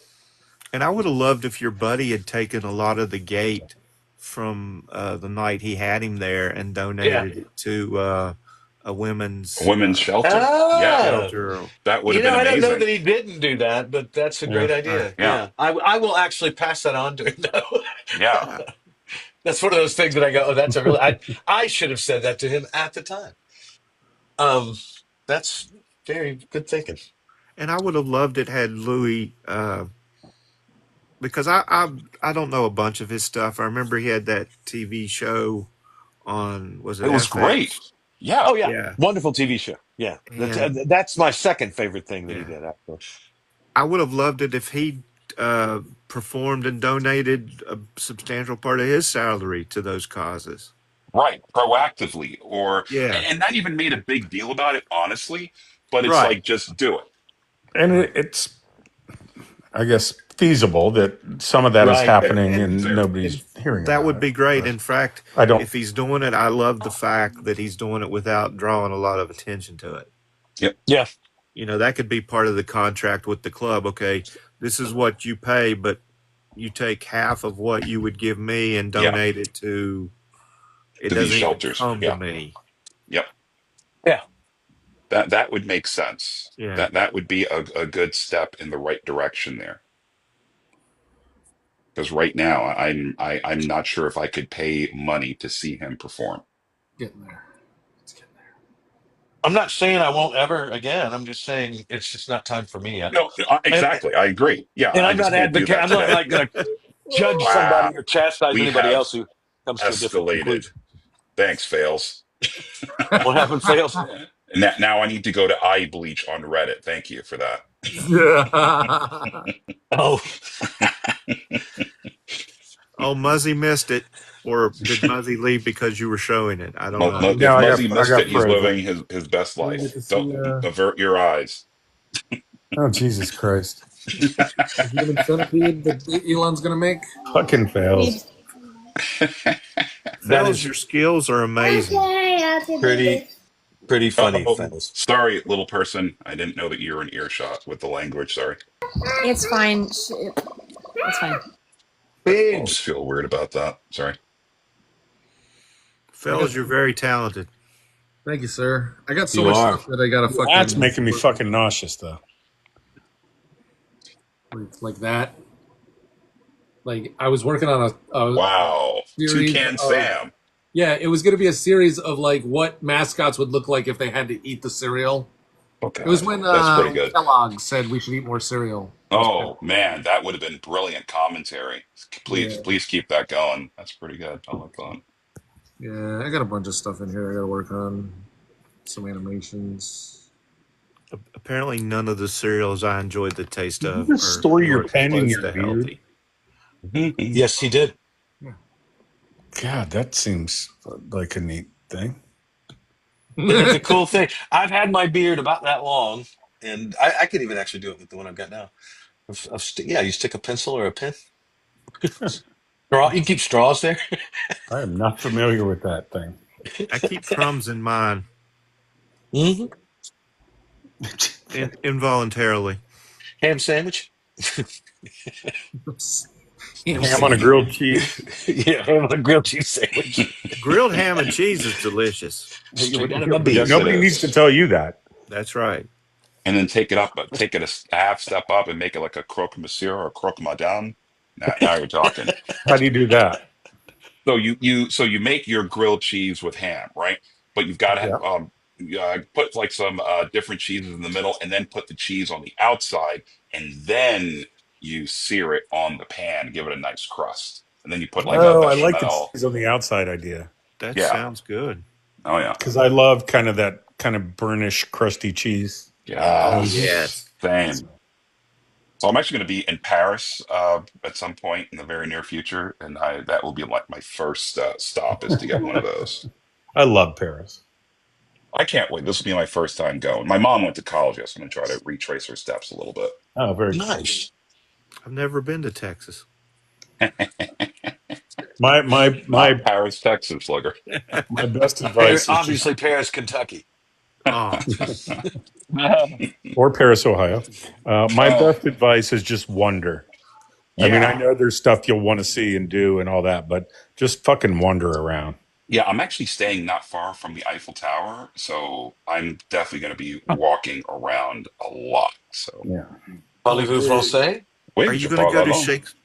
And I would have loved if your buddy had taken a lot of the gate from the night he had him there and donated it to a women's shelter. Ah, shelter. That would have I been don't know amazing. that he didn't do that, but that's a great idea. Yeah. I will actually pass that on to him. Though. Yeah. That's one of those things that I go, oh, that's a really. I should have said that to him at the time. That's very good thinking. And I would have loved it had Louis, because I don't know a bunch of his stuff. I remember he had that TV show on, was it It was FX? great. Yeah. Oh yeah. Yeah. Wonderful TV show. Yeah, And that's my second favorite thing that he Yeah. did. Actually, I would have loved it if he performed and donated a substantial part of his salary to those causes. Right. Proactively, or Yeah. and not even made a big deal about it, honestly. But it's Right. like just do it. And it's, I guess, feasible that some of that is Right. happening and nobody's hearing That about would it. be great. But In fact, I don't. if he's doing it, I love the fact that he's doing it without drawing a lot of attention to it. Yep. Yeah. You know, that could be part of the contract with the club. Okay, this is what you pay, but you take half of what you would give me and donate it to. It To these doesn't even shelters. come Yeah. to me. Yep. Yeah. That would make sense. Yeah. That would be a good step in the right direction there. Because right now I'm not sure if I could pay money to see him perform. Getting there. I'm not saying I won't ever again. I'm just saying it's just not time for me yet. No, exactly. I agree. Yeah, And I I'm just not can't do advocating. that I'm not today. like going to judge Wow. somebody or chastise We anybody have else who comes to a different escalated. conclusion. Thanks, Fails. What happened, Fails? And now I need to go to eye bleach on Reddit. Thank you for that. Oh, Oh, Muzzy missed it. Or did Muzzy leave because you were showing it? I don't know. If No, I Muzzy missed got it, he's frozen. living his best Didn't life. get to Don't see, avert your eyes. Oh, Jesus Christ. the human centipede that Elon's gonna make. Fucking fails. that Fellas, is your skills are amazing. Okay, I'll do pretty funny, Oh, Fails. sorry, little person. I didn't know that you were in earshot with the language. Sorry. It's fine. It's fine. I Big. always feel weird about that. Sorry. Fellas, you're very talented. Thank you, sir. I got so You much are. stuff that I gotta fucking. That's making me fucking nauseous, though. like that. Like I was working on a Wow. series Toucan of- Sam. Yeah, it was gonna be a series of like what mascots would look like if they had to eat the cereal. Okay. It was when That's pretty good. Kellogg said we should eat more cereal. Oh man, that would have been brilliant commentary. Please, Yeah. please keep that going. That's pretty good. I like that. Yeah, I got a bunch of stuff in here I gotta work on. Some animations. Apparently, none of the cereals I enjoyed the taste Did you of just are store your close pen in to your beard? healthy. Yes, he did. God, that seems like a neat thing. It's a cool thing. I've had my beard about that long, and I could even actually do it with the one I've got now. Yeah, you stick a pencil or a pen. Straw. You keep straws there. I am not familiar with that thing. I keep crumbs in mine Mm-hmm. involuntarily. Ham sandwich. Ham on a grilled cheese. Yeah, ham on a grilled cheese sandwich. Grilled ham and cheese is delicious. Straight out of my But beef. nobody needs to tell you that. That's right. And then take it a half step up and make it like a croque monsieur or a croque madame. Now you're talking. How do you do that? So you make your grilled cheese with ham, right? But you've got Yeah. to put like some different cheeses in the middle, and then put the cheese on the outside, and then you sear it on the pan, give it a nice crust, and then you put like a Oh, I like the bechamel. cheese on the outside idea. That Yeah. sounds good. Oh yeah. Because I love kind of that kind of burnish, crusty cheese. Yeah. Yes. Same. So I'm actually going to be in Paris at some point in the very near future, and that will be like my first stop is to get one of those. I love Paris. I can't wait. This will be my first time going. My mom went to college, so I'm going to try to retrace her steps a little bit. Oh, very Nice. I've never been to Texas. My Paris, Texas, slugger. my best advice is Obviously, Paris, Kentucky. Oh, or Paris, Ohio. My Oh. best advice is just wonder. I mean, I know there's stuff you'll want to see and do and all that, but just fucking wander around. Yeah, I'm actually staying not far from the Eiffel Tower, so I'm definitely going to be walking around a lot. So, Yeah. Parlez-vous français? oui, are je you going to parle go to allemand. Shakespeare?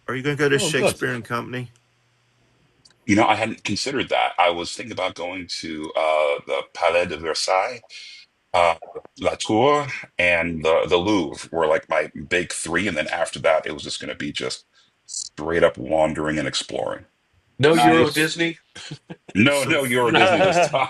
Are you going to go to Oh, good. Shakespeare and Company? You know, I hadn't considered that. I was thinking about going to the Palais de Versailles, La Tour, and the Louvre were like my big three, and then after that, it was just going to be just straight up wandering and exploring. No Euro Nice. Disney? No Euro Disney this time.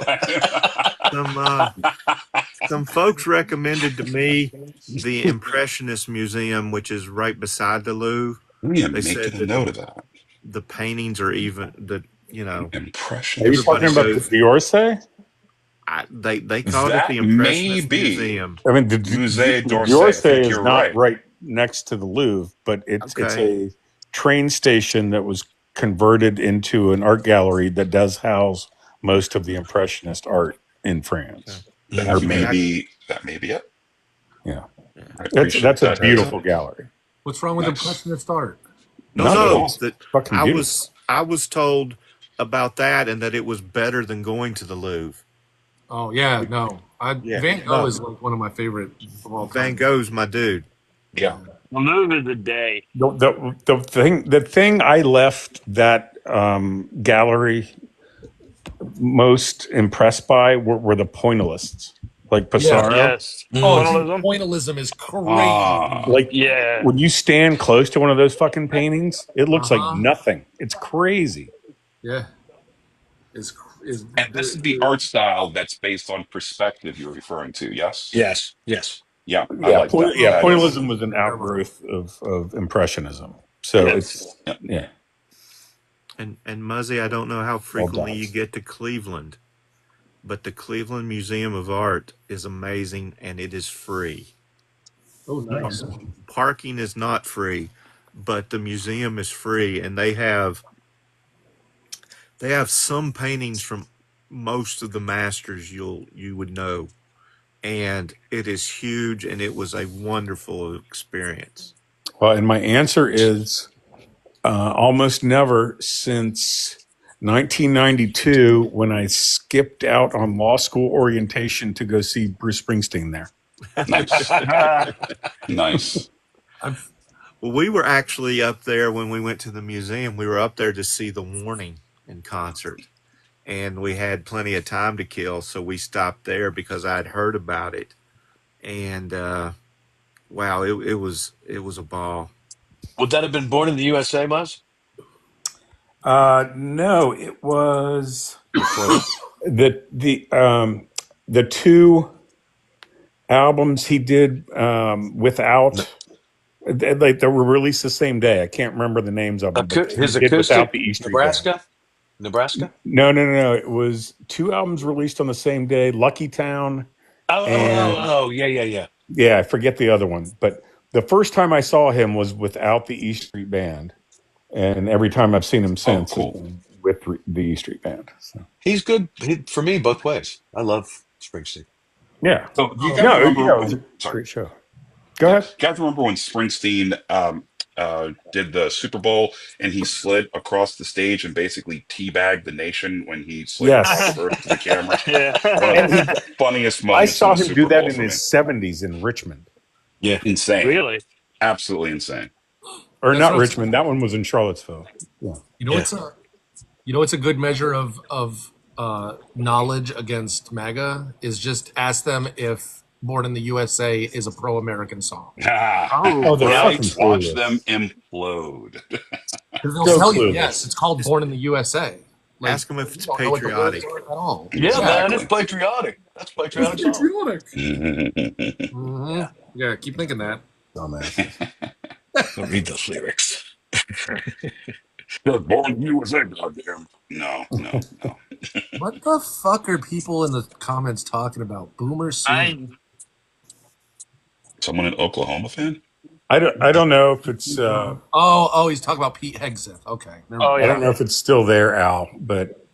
Some folks recommended to me the Impressionist Museum, which is right beside the Louvre. We are They said making a that note of that. the paintings are even Impression. Are you talking about the D'Orsay? they called it That the Impressionist may be. Museum. I mean, Musée d'Orsay, I D'Orsay think is you're not right. next to the Louvre, but it's Okay. a train station that was converted into an art gallery that does house most of the Impressionist art in France. That may be it. Yeah, I appreciate that's a that. beautiful gallery. What's wrong with Nice. Impressionist art? No, It's that fucking I beautiful. was told about that and that it was better than going to the Louvre. Oh yeah, no. Van Gogh is like one of my favorite of all time. Van Gogh's my dude. Yeah. The move of the day. The thing I left that gallery most impressed by were the pointillists, like Pissarro. Yes. Oh, Pointillism? pointillism is crazy. Like Yeah. when you stand close to one of those fucking paintings, it looks Uh-huh. like nothing. It's crazy. Yeah. And this is the art style that's based on perspective you're referring to, yes? Yes. Yeah, I like that. That is- Pointillism was an outgrowth of Impressionism. So Yes. yeah. And Muzzy, I don't know how frequently you dots. get to Cleveland, but the Cleveland Museum of Art is amazing and it is free. Oh, nice. Parking is not free, but the museum is free, and they have some paintings from most of the masters you would know, and it is huge, and it was a wonderful experience. Well, and my answer is almost never since 1992 when I skipped out on law school orientation to go see Bruce Springsteen there. Nice. Nice. Well, we were actually up there when we went to the museum. We were up there to see The Warning in concert, and we had plenty of time to kill, so we stopped there because I'd heard about it, and wow, it was a ball. Would that have been Born in the USA, Muzz? No, it was the two albums he did without. They were released the same day. I can't remember the names of them. But His he did acoustic, without the E Street Band. Nebraska? No. It was two albums released on the same day. Lucky Town. Yeah. Yeah, I forget the other one. But the first time I saw him was without the E Street Band, and every time I've seen him since has been with the E Street Band. So. He's good for me both ways. I love Springsteen. Yeah. So you No, it was a great show. Go ahead. You guys remember when Springsteen did the Super Bowl and he slid across the stage and basically teabagged the nation when he slid across Yes. the earth to the camera? Yeah. One of And the funniest I moments saw in the him do Super that Bowl in for me. his 70s in Richmond. Yeah, insane. Really? Absolutely insane. Or That's not what I'm Richmond. That one was in Charlottesville. Yeah. You know it's a good measure of knowledge against MAGA is just ask them if "Born in the USA" is a pro-American song. Oh, they're right. fucking Watch clueless. them implode. Because they'll So tell you, clueless. yes, it's called "Born in the USA." Like, Ask them if it's you don't know what the lyrics patriotic. are at all. Yeah, man, it's Exactly. patriotic. That's patriotic. It's song. patriotic. Yeah, keep thinking that. Dumbass. Don't read those lyrics. They're born in the USA, goddamn. No. What the fuck are people in the comments talking about? Boomer Sooner. Someone in Oklahoma fan? I don't know if it's Oh, he's talking about Pete Hegseth. Okay. Never mind. I don't know if it's still there, Al, but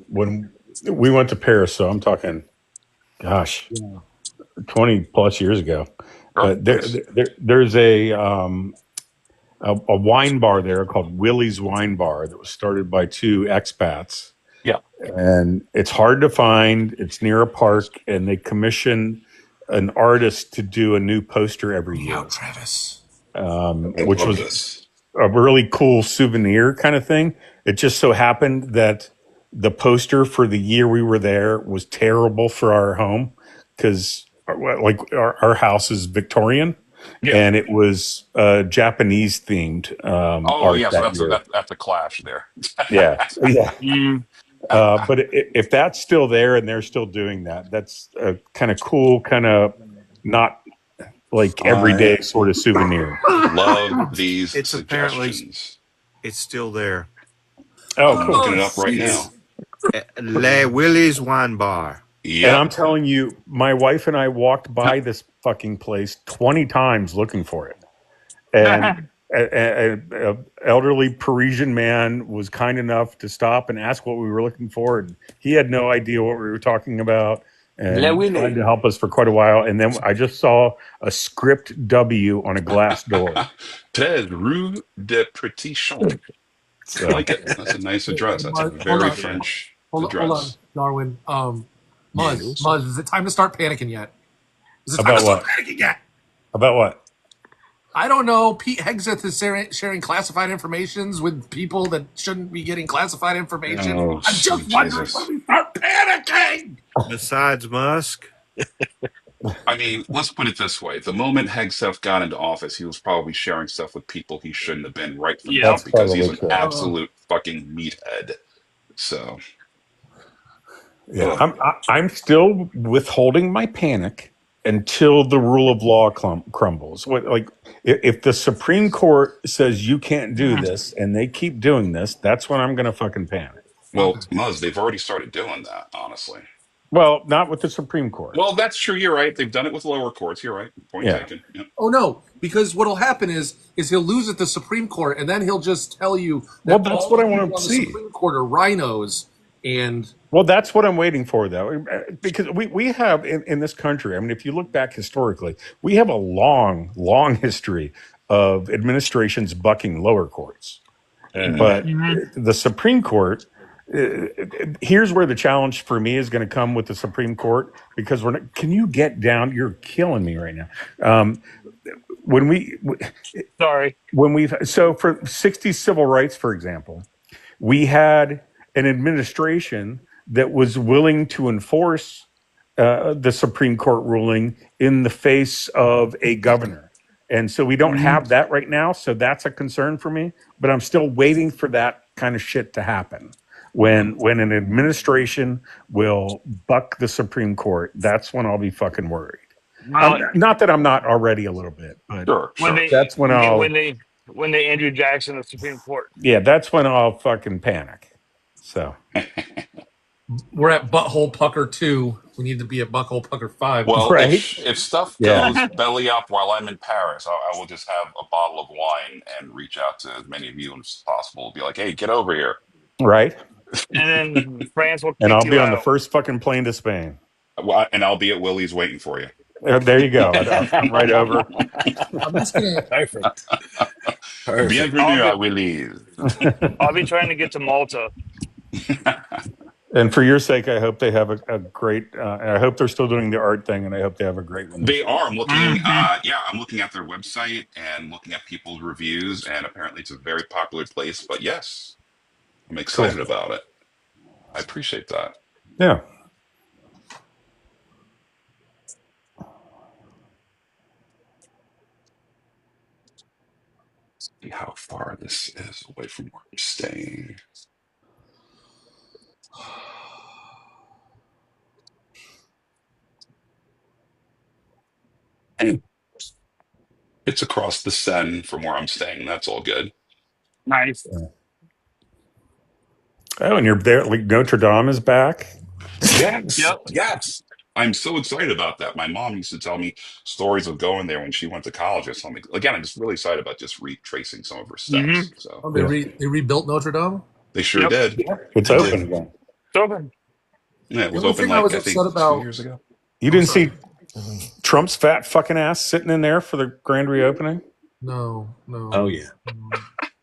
when we went to Paris, so I'm talking, gosh, 20 plus years ago. But there's a wine bar there called Willie's Wine Bar that was started by two expats. Yeah. And it's hard to find. It's near a park, and they commission an artist to do a new poster every year. Travis. Which was a really cool souvenir kind of thing. It just so happened that the poster for the year we were there was terrible for our home because our house is Victorian. Yeah. And it was Japanese themed art yeah, that so year. that's a clash there. Yeah. But if that's still there and they're still doing that, that's a kind of cool, kind of not like everyday sort of souvenir. Love these It's apparently suggestions. it's still there. Oh, I'm cool. looking it up right now. Le Willie's Wine Bar. And I'm telling you, my wife and I walked by this fucking place 20 times looking for it. And an elderly Parisian man was kind enough to stop and ask what we were looking for. And he had no idea what we were talking about and tried to help us for quite a while. And then I just saw a script W on a glass door. 13 Rue de Petit Champ. I like it. That's a nice address. That's a very French address. Hold on, Darwin. Muzz, is it time to start panicking yet? Is it time About to start what? panicking yet? About what? I don't know. Pete Hegseth is sharing classified informations with people that shouldn't be getting classified information. Oh, I'm just wondering when we start panicking. Besides Musk. I mean, let's put it this way. The moment Hegseth got into office, he was probably sharing stuff with people he shouldn't have been right from now because he's an absolute fucking meathead. So, yeah, I'm still withholding my panic until the rule of law crumbles. If the Supreme Court says you can't do this and they keep doing this, that's when I'm going to fucking panic. well, Muzz, they've already started doing that, honestly. Well, not with the Supreme Court. Well, that's true. You're right. They've done it with lower courts. You're right. Point taken. Yep. Oh no, because what'll happen is he'll lose at the Supreme Court, and then he'll just tell you that Well, that's all what the I want people to on the see. Supreme Court are rhinos, and Well, that's what I'm waiting for, though, because we have in this country, I mean, if you look back historically, we have a long, long history of administrations bucking lower courts. But the Supreme Court, here's where the challenge for me is going to come with the Supreme Court, because can you get down? You're killing me right now. So for 60 civil rights, for example, we had an administration that was willing to enforce the Supreme Court ruling in the face of a governor. And so we don't have that right now. So that's a concern for me. But I'm still waiting for that kind of shit to happen. When an administration will buck the Supreme Court, that's when I'll be fucking worried. Not that I'm not already a little bit, but that's when when they Andrew Jackson the Supreme Court. Yeah, that's when I'll fucking panic. So we're at Butthole Pucker 2. We need to be at Butthole Pucker 5. Well, if stuff goes belly up while I'm in Paris, I will just have a bottle of wine and reach out to as many of you as possible. Be like, hey, get over here. Right. And then France will kick and I'll you be on the out. first fucking plane to Spain. And I'll be at Willie's waiting for you. There you go. I'll come right over. I'm just gonna. Perfect. Bienvenue à Willy's. I'll be trying to get to Malta. And for your sake, I hope they have a great. I hope they're still doing the art thing, and I hope they have a great one. They are. I'm looking. I'm looking at their website and looking at people's reviews, and apparently it's a very popular place. But yes, I'm excited about it. I appreciate that. Yeah. See how far this is away from where I'm staying. And it's across the Seine from where I'm staying. That's all good. Nice. Oh, and you're there. Like Notre Dame is back. Yes, Yep. yes. I'm so excited about that. My mom used to tell me stories of going there when she went to college or something. Again, I'm just really excited about just retracing some of her steps. So Oh, they rebuilt Notre Dame. they sure did. It's They open did. again. It's open. Yeah, it was The only open thing I like was I think upset about- 2 years ago. You didn't see Trump's fat fucking ass sitting in there for the grand reopening? No. Oh yeah.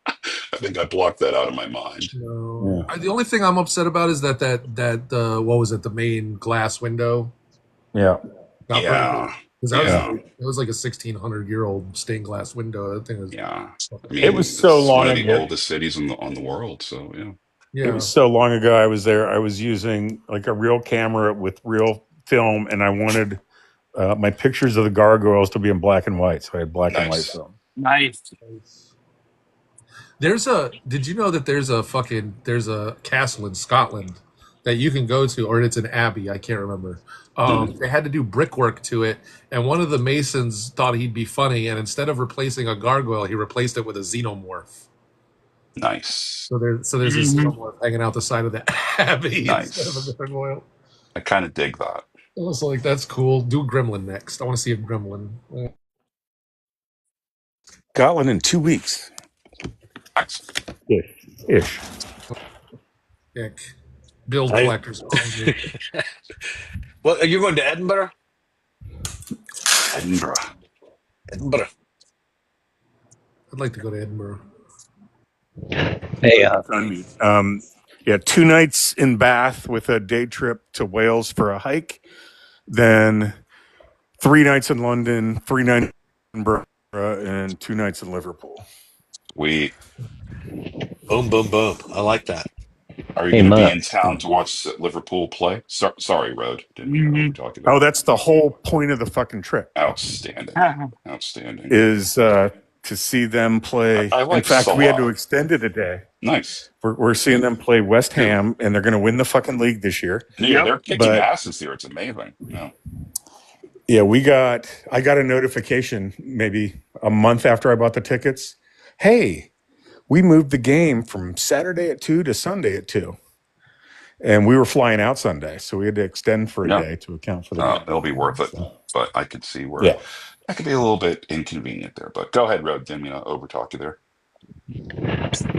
I think I blocked that out of my mind. No. The only thing I'm upset about is that what was it? The main glass window. Yeah. Yeah. Because it was like a 1,600-year-old stained glass window. That thing was. Yeah. I It was so it's long one of the ago. oldest cities on the world. So yeah. Yeah. It was so long ago I was there. I was using like a real camera with real film, and I wanted my pictures of the gargoyles to be in black and white. So I had black and white film. Nice. Did you know that there's a castle in Scotland that you can go to, or it's an abbey, I can't remember. They had to do brickwork to it, and one of the masons thought he'd be funny, and instead of replacing a gargoyle, he replaced it with a xenomorph. Nice. So there's a xenomorph hanging out the side of the abbey Nice. instead of a gargoyle. I kind of dig that. I was like, that's cool. Do Gremlin next. I want to see a Gremlin. Scotland in 2 weeks. Ish. Dick. Build collectors. Well, are you going to Edinburgh? Edinburgh. I'd like to go to Edinburgh. Hey, 2 nights in Bath with a day trip to Wales for a hike. Then 3 nights in London, 3 nights in Edinburgh, and 2 nights in Liverpool. Sweet. Boom, boom, boom. I like that. Are you going to be in town to watch Liverpool play? Sorry, Road. Didn't know what we're talking about. Oh, that's the whole point of the fucking trip. Outstanding. Outstanding. Is to see them play. I like in fact, we had to Salah. extend it a day. Nice. We're seeing them play West Ham, and they're going to win the fucking league this year. Yeah, they're kicking But- asses here. It's amazing. Yeah. Yeah, I got a notification maybe a month after I bought the tickets. Hey, we moved the game from Saturday at 2 to Sunday at 2. And we were flying out Sunday, so we had to extend for a day to account for the game. It'll be worth it. But I could see where Yeah. that could be a little bit inconvenient there. But go ahead, Road. Didn't mean to overtalk you there.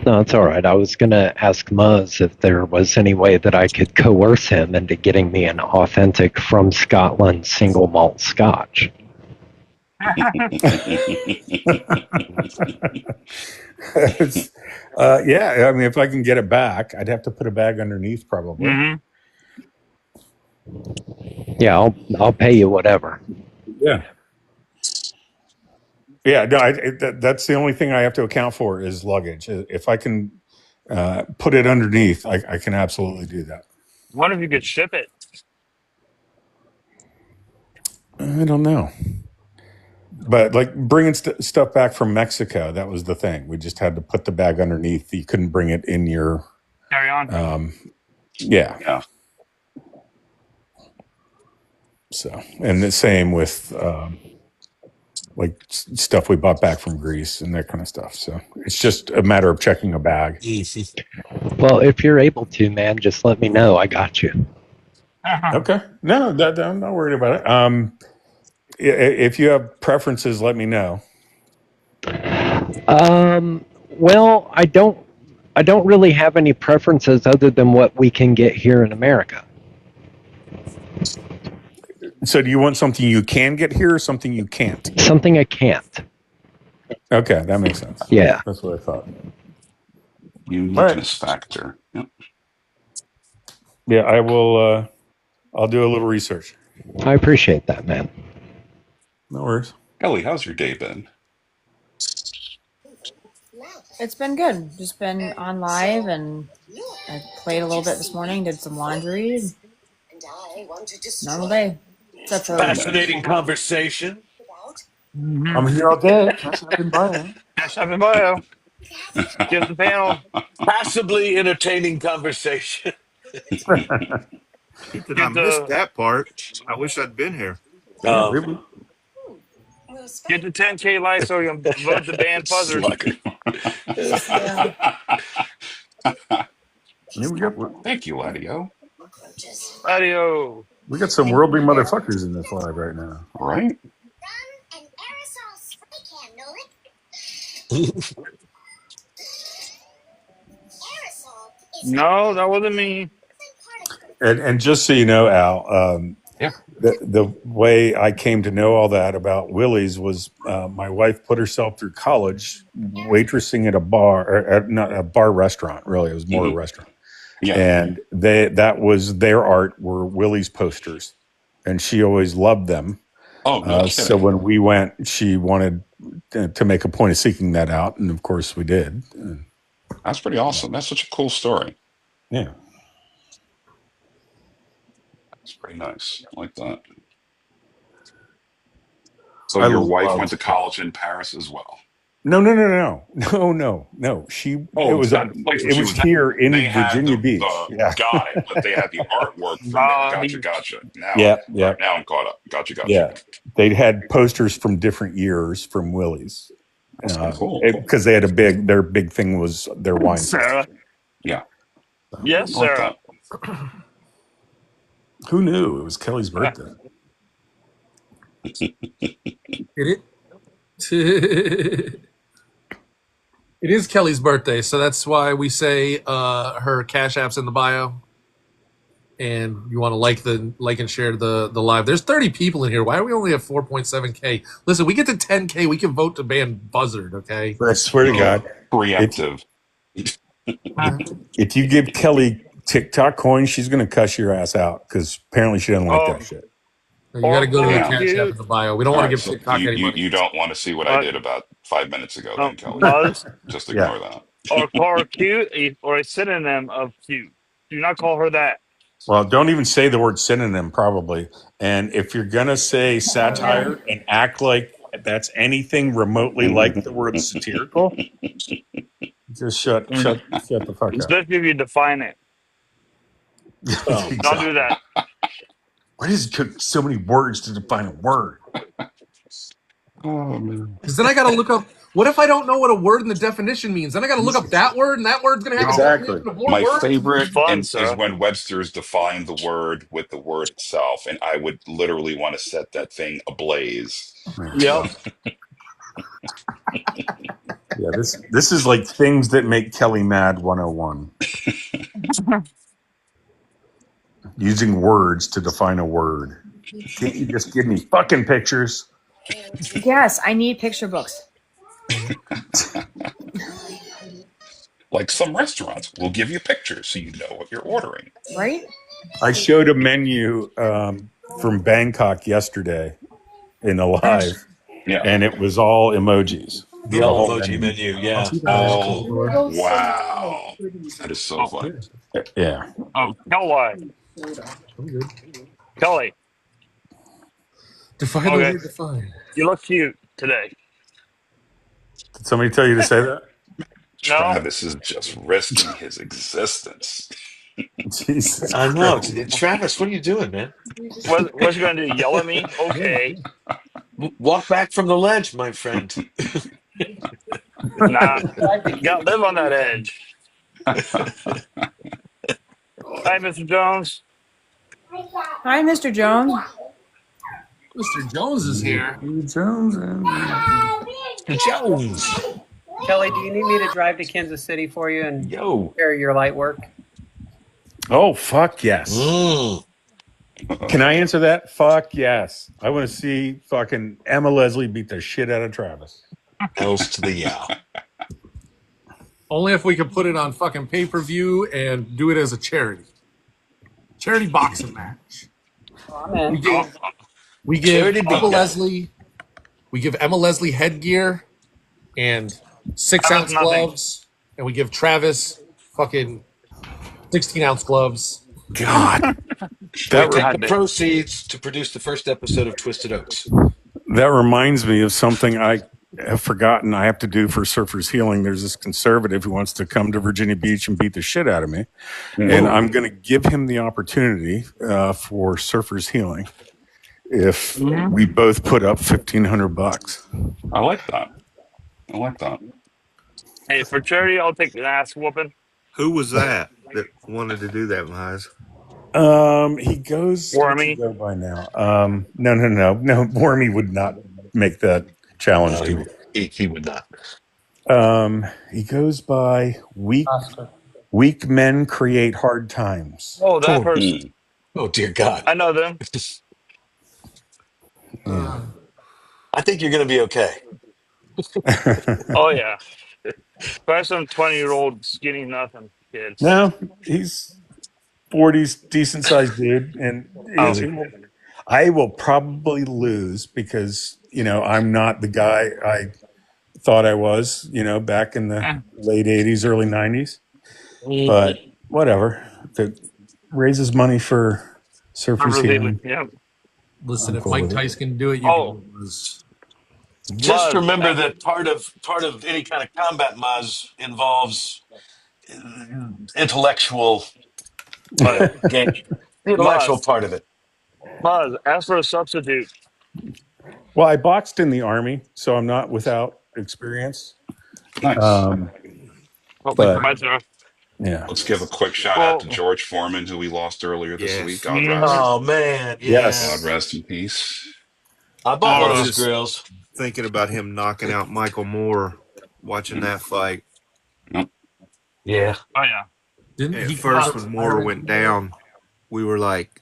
No, it's all right. I was going to ask Muzz if there was any way that I could coerce him into getting me an authentic from Scotland single malt scotch. Yeah, I mean, if I can get it back, I'd have to put a bag underneath probably. Yeah, I'll pay you whatever. Yeah. Yeah, no, that's the only thing I have to account for is luggage. If I can put it underneath, I can absolutely do that. What if you could ship it? I don't know. But like bringing stuff back from Mexico, that was the thing. We just had to put the bag underneath. You couldn't bring it in your Carry on. Yeah. So, and the same with like stuff we bought back from Greece and that kind of stuff. So it's just a matter of checking a bag. Easy. Well, if you're able to, man, just let me know. I got you. Okay. No, I'm not worried about it. If you have preferences, let me know. Well, I don't really have any preferences other than what we can get here in America. So do you want something you can get here or something you can't? Something I can't. Okay, that makes sense. Yeah. That's what I thought. Uniqueness factor. Yep. Yeah, I will. I'll do a little research. I appreciate that, man. No worries. Kelly, how's your day been? It's been good. Just been on live, and I played a little bit this morning. Did some laundry. Normal day. Except for Fascinating conversation. I'm here all day. Cash App and bio. Cash App and bio. Get the panel. Passably entertaining conversation. Ethan, I missed that part. I wish I'd been here. Really? Get the 10K like so you can vote the band buzzard. Thank you, Ladio. Ladio. We got some worldly motherfuckers in this live right now. Right? No, that wasn't me. And just so you know, Al, the way I came to know all that about Willie's was my wife put herself through college waitressing at a bar, or at not a bar restaurant. Really, it was more a restaurant. Yeah. And that was their art were Willie's posters, and she always loved them. Oh, no so when we went, she wanted to make a point of seeking that out, and of course we did. That's pretty awesome. That's such a cool story. Yeah. That's pretty nice. I like that. So your wife went to college in Paris as well? No. She it was here in Virginia Beach. Got it. But they had the artwork from there. Gotcha. Now, now I'm caught up. Gotcha. Yeah, they had posters from different years from Willie's. That's cool. Because they had their big thing was their wine. Sarah. Yeah. Yes, Sarah. Who knew it was Kelly's birthday? It is Kelly's birthday, so that's why we say her Cash App's in the bio. And you want to like and share the live. There's 30 people in here. Why do we only have 4.7K? Listen, we get to 10K, we can vote to ban Buzzard, okay? I swear to God. Preemptive. If you give Kelly TikTok coins, she's going to cuss your ass out because apparently she doesn't like that shit. You got to go to the Cash App in the bio. We don't want to give TikTok any money. You don't want to see what I did about 5 minutes ago, then, Kelly. Buzz. Just ignore that. Or call her cute, or a synonym of cute. Do not call her that. Well, don't even say the word synonym, probably. And if you're going to say satire and act like that's anything remotely like the word satirical, just shut the fuck up. Especially if you define it. Don't do that. Why does it take so many words to define a word? Oh, man. Because then I got to look up, what if I don't know what a word in the definition means? Then I got to look up that word, and that word's going to have exactly. My favorite is when Webster's define the word with the word itself, and I would literally want to set that thing ablaze. Yep. Yeah, this is like things that make Kelly mad 101. Using words to define a word. Can't you just give me fucking pictures? Yes, I need picture books. Like some restaurants will give you pictures so you know what you're ordering. Right? I showed a menu from Bangkok yesterday in a live, and it was all emojis. The all emoji menu, yeah. Oh, wow. That is so fun. Yeah. Oh, Kelly. Kelly. Define the word define. You look cute today. Did somebody tell you to say that? No. Travis is just risking his existence. Jesus I know. Christ. Travis, what are you doing, man? What's you going to do? Yell at me? Okay. Walk back from the ledge, my friend. Nah. You got to live on that edge. Hi, Mr. Jones. Hi, Mr. Jones. Mr. Jones is here. Jones. Kelly, do you need me to drive to Kansas City for you and carry your light work? Oh, fuck yes. Can I answer that? Fuck yes. I want to see fucking Emma Leslie beat the shit out of Travis. Else to the yeah. Only if we could put it on fucking pay-per-view and do it as a charity boxing match. We give Emma Leslie. We give Emma Leslie headgear and 6-ounce gloves, and we give Travis fucking 16-ounce gloves. God, We take the proceeds to produce the first episode of Twisted Oaks. that reminds me of something I have forgotten I have to do for Surfers Healing. There's this conservative who wants to come to Virginia Beach and beat the shit out of me, and I'm going to give him the opportunity for Surfers Healing if we both put up $1,500. I like that. I like that. Hey, for charity, I'll take an ass whooping. Who was that wanted to do that, Mize? He goes. Wormy. What's he go by now? No. Wormy would not make that challenge. No, he would not. He goes by weak men create hard times. Oh, that person. Oh dear God. I know them. I think you're going to be okay. Oh yeah. Probably some 20-year-old skinny nothing kids. No, he's 40s, decent sized dude, and I will probably lose because I'm not the guy I thought I was. Back in the late 80s, early 90s. But whatever. If it raises money for Surfers Healing. Yeah. Listen, I'm if cool Mike with it. Tyson can do it, you can lose. Just remember that part of any kind of combat, Maz, involves intellectual game. The intellectual part of it. Maz, ask for a substitute. Well, I boxed in the Army, so I'm not without experience. Nice. But My turn. yeah. Let's give a quick shout out to George Foreman, who we lost earlier this week. God rest. Oh man, yes. God rest in peace. I bought one of I those was grills. thinking about him knocking out Michael Moore, watching that fight. Yeah. Oh yeah. Didn't At he first, caught when Moore went down, we were like,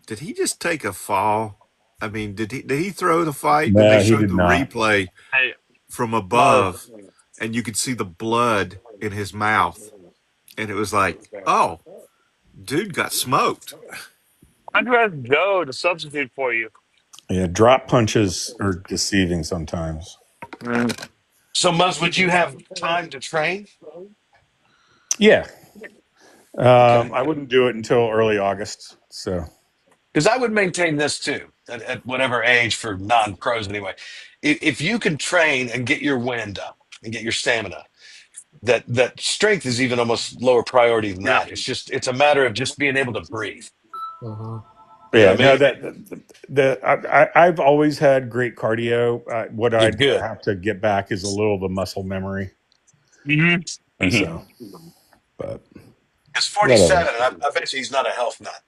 "Did he just take a fall? I mean, did he throw the fight?" No, And they he showed did the not. replay Hey, from above, and you could see the blood in his mouth, and it was like, "Oh, dude got smoked." I'd ask Joe to substitute for you. Yeah, drop punches are deceiving sometimes. So, Muz, would you have time to train? Yeah. I wouldn't do it until early August. So Because I would maintain this too, at whatever age for non-pros anyway. If you can train and get your wind up and get your stamina, that strength is even almost lower priority than that. It's a matter of just being able to breathe. yeah, You know what I no, that I've always had great cardio. What You're I'd good. have to get back is a little of the muscle memory. So, but It's 47, and I bet you he's not a health nut.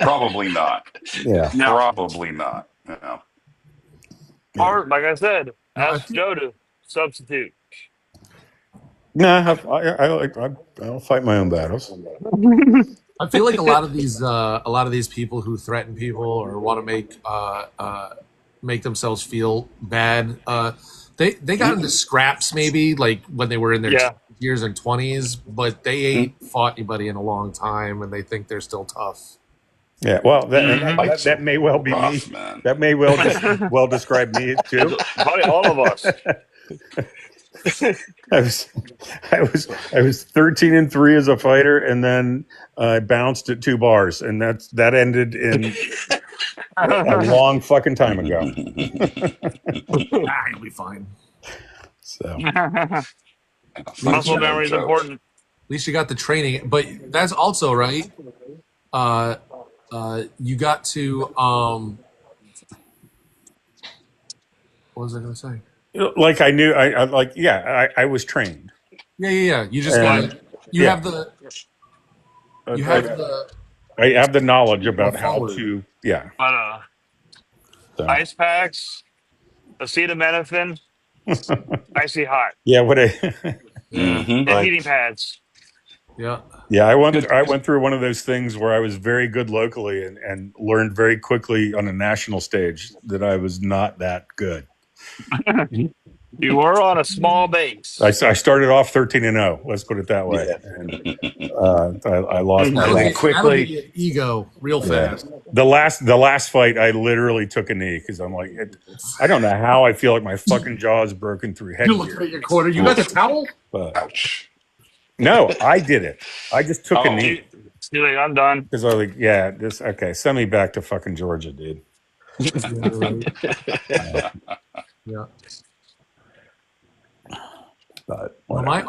Probably not. Yeah. No. Probably not. No. Or, like I said, ask Joe to substitute. No, I'll fight my own battles. I feel like a lot of these people who threaten people or want to make themselves feel bad, they got into scraps maybe like when they were in their years and 20s, but they ain't fought anybody in a long time, and they think they're still tough. Yeah, well, that may well be me. Man. That may well describe me too. Probably all of us. I was 13-3 as a fighter, and then I bounced at 2 bars, and that ended in a long fucking time ago. You'll be fine. So Muscle memory is important. At least you got the training, but that's also right. You got to what was I going to say? like I knew, I was trained. Yeah. You just have the. You have the. I have the knowledge about how to. Yeah. But ice packs, acetaminophen, icy hot. Yeah. What I. And heating pads. Yeah. Yeah, I went through one of those things where I was very good locally and learned very quickly on a national stage that I was not that good. You were on a small base. I started off 13-0. Let's put it that way. And I lost my That'll last. get you an ego real fast. The last fight, I literally took a knee because I'm like, I don't know how I feel like my fucking jaw is broken through You look headgear. at your corner. You got the towel? Ouch. No, I did it. I just took a knee. You're like, I'm done. Because I was like, yeah, okay, send me back to fucking Georgia, dude. Yeah. But well, my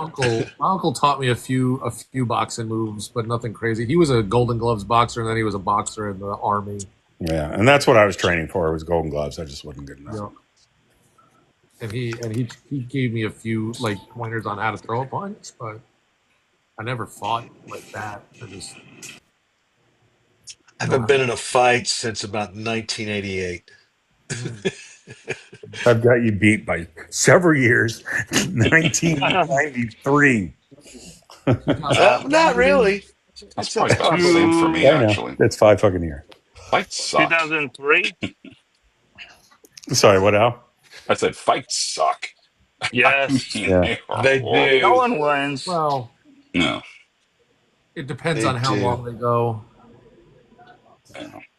uncle taught me a few boxing moves, but nothing crazy. He was a Golden Gloves boxer, and then he was a boxer in the Army. Yeah, and that's what I was training for. Was Golden Gloves. I just wasn't good enough. Yeah. And he gave me a few like pointers on how to throw a punch, but I never fought like that. I haven't been in a fight since about 1988. I've got you beat by several years. 1993. Not really. That's probably about the same for me, actually. It's 5 fucking years. Fights suck. 2003. Sorry, what, Al? I said fights suck. Yes. They do. No one wins. Well, no. It depends on how long they go.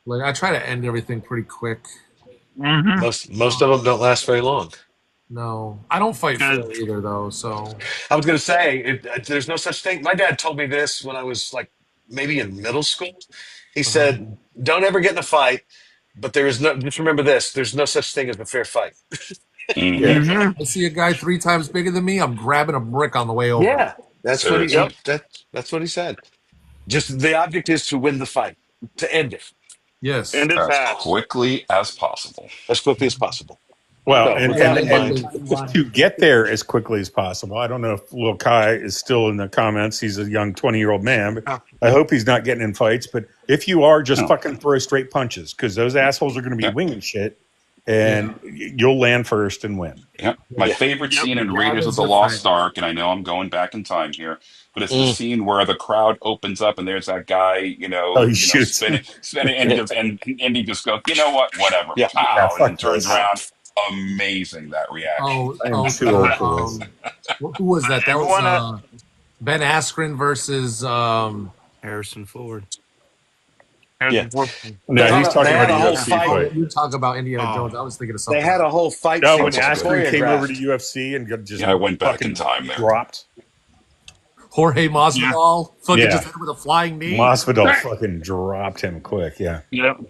Like I try to end everything pretty quick. Mm-hmm. Most of them don't last very long. No, I don't fight fair either, though. So I was going to say, there's no such thing. My dad told me this when I was like maybe in middle school. He said, "Don't ever get in a fight, but there is no. Just remember this: there's no such thing as a fair fight." I see a guy 3 times bigger than me. I'm grabbing a brick on the way over. Yeah, that's what he. That's what he said. Just the object is to win the fight, to end it. Yes, end it as fast, quickly as possible. As quickly as possible. Well, So, and to get there as quickly as possible. I don't know if Lil Kai is still in the comments. He's a young 20-year-old man, but I hope he's not getting in fights. But if you are, just fucking throw straight punches because those assholes are going to be winging shit, and you'll land first and win. Yep. My favorite scene in Raiders of the Lost Ark, and I know I'm going back in time here, but it's the scene where the crowd opens up and there's that guy, spinning, and he just goes, you know what, whatever, pow, and then turns around. Amazing that reaction. Who was that? That was Ben Askren versus Harrison Ford. No, he's talking about a UFC fight. You talk about Indiana Jones. I was thinking of something. They had a whole fight. No, when Askren came over to UFC and just I went back in time there. Dropped. Jorge Masvidal fucking just hit him with a flying knee. Masvidal fucking dropped him quick. Yeah. Yep.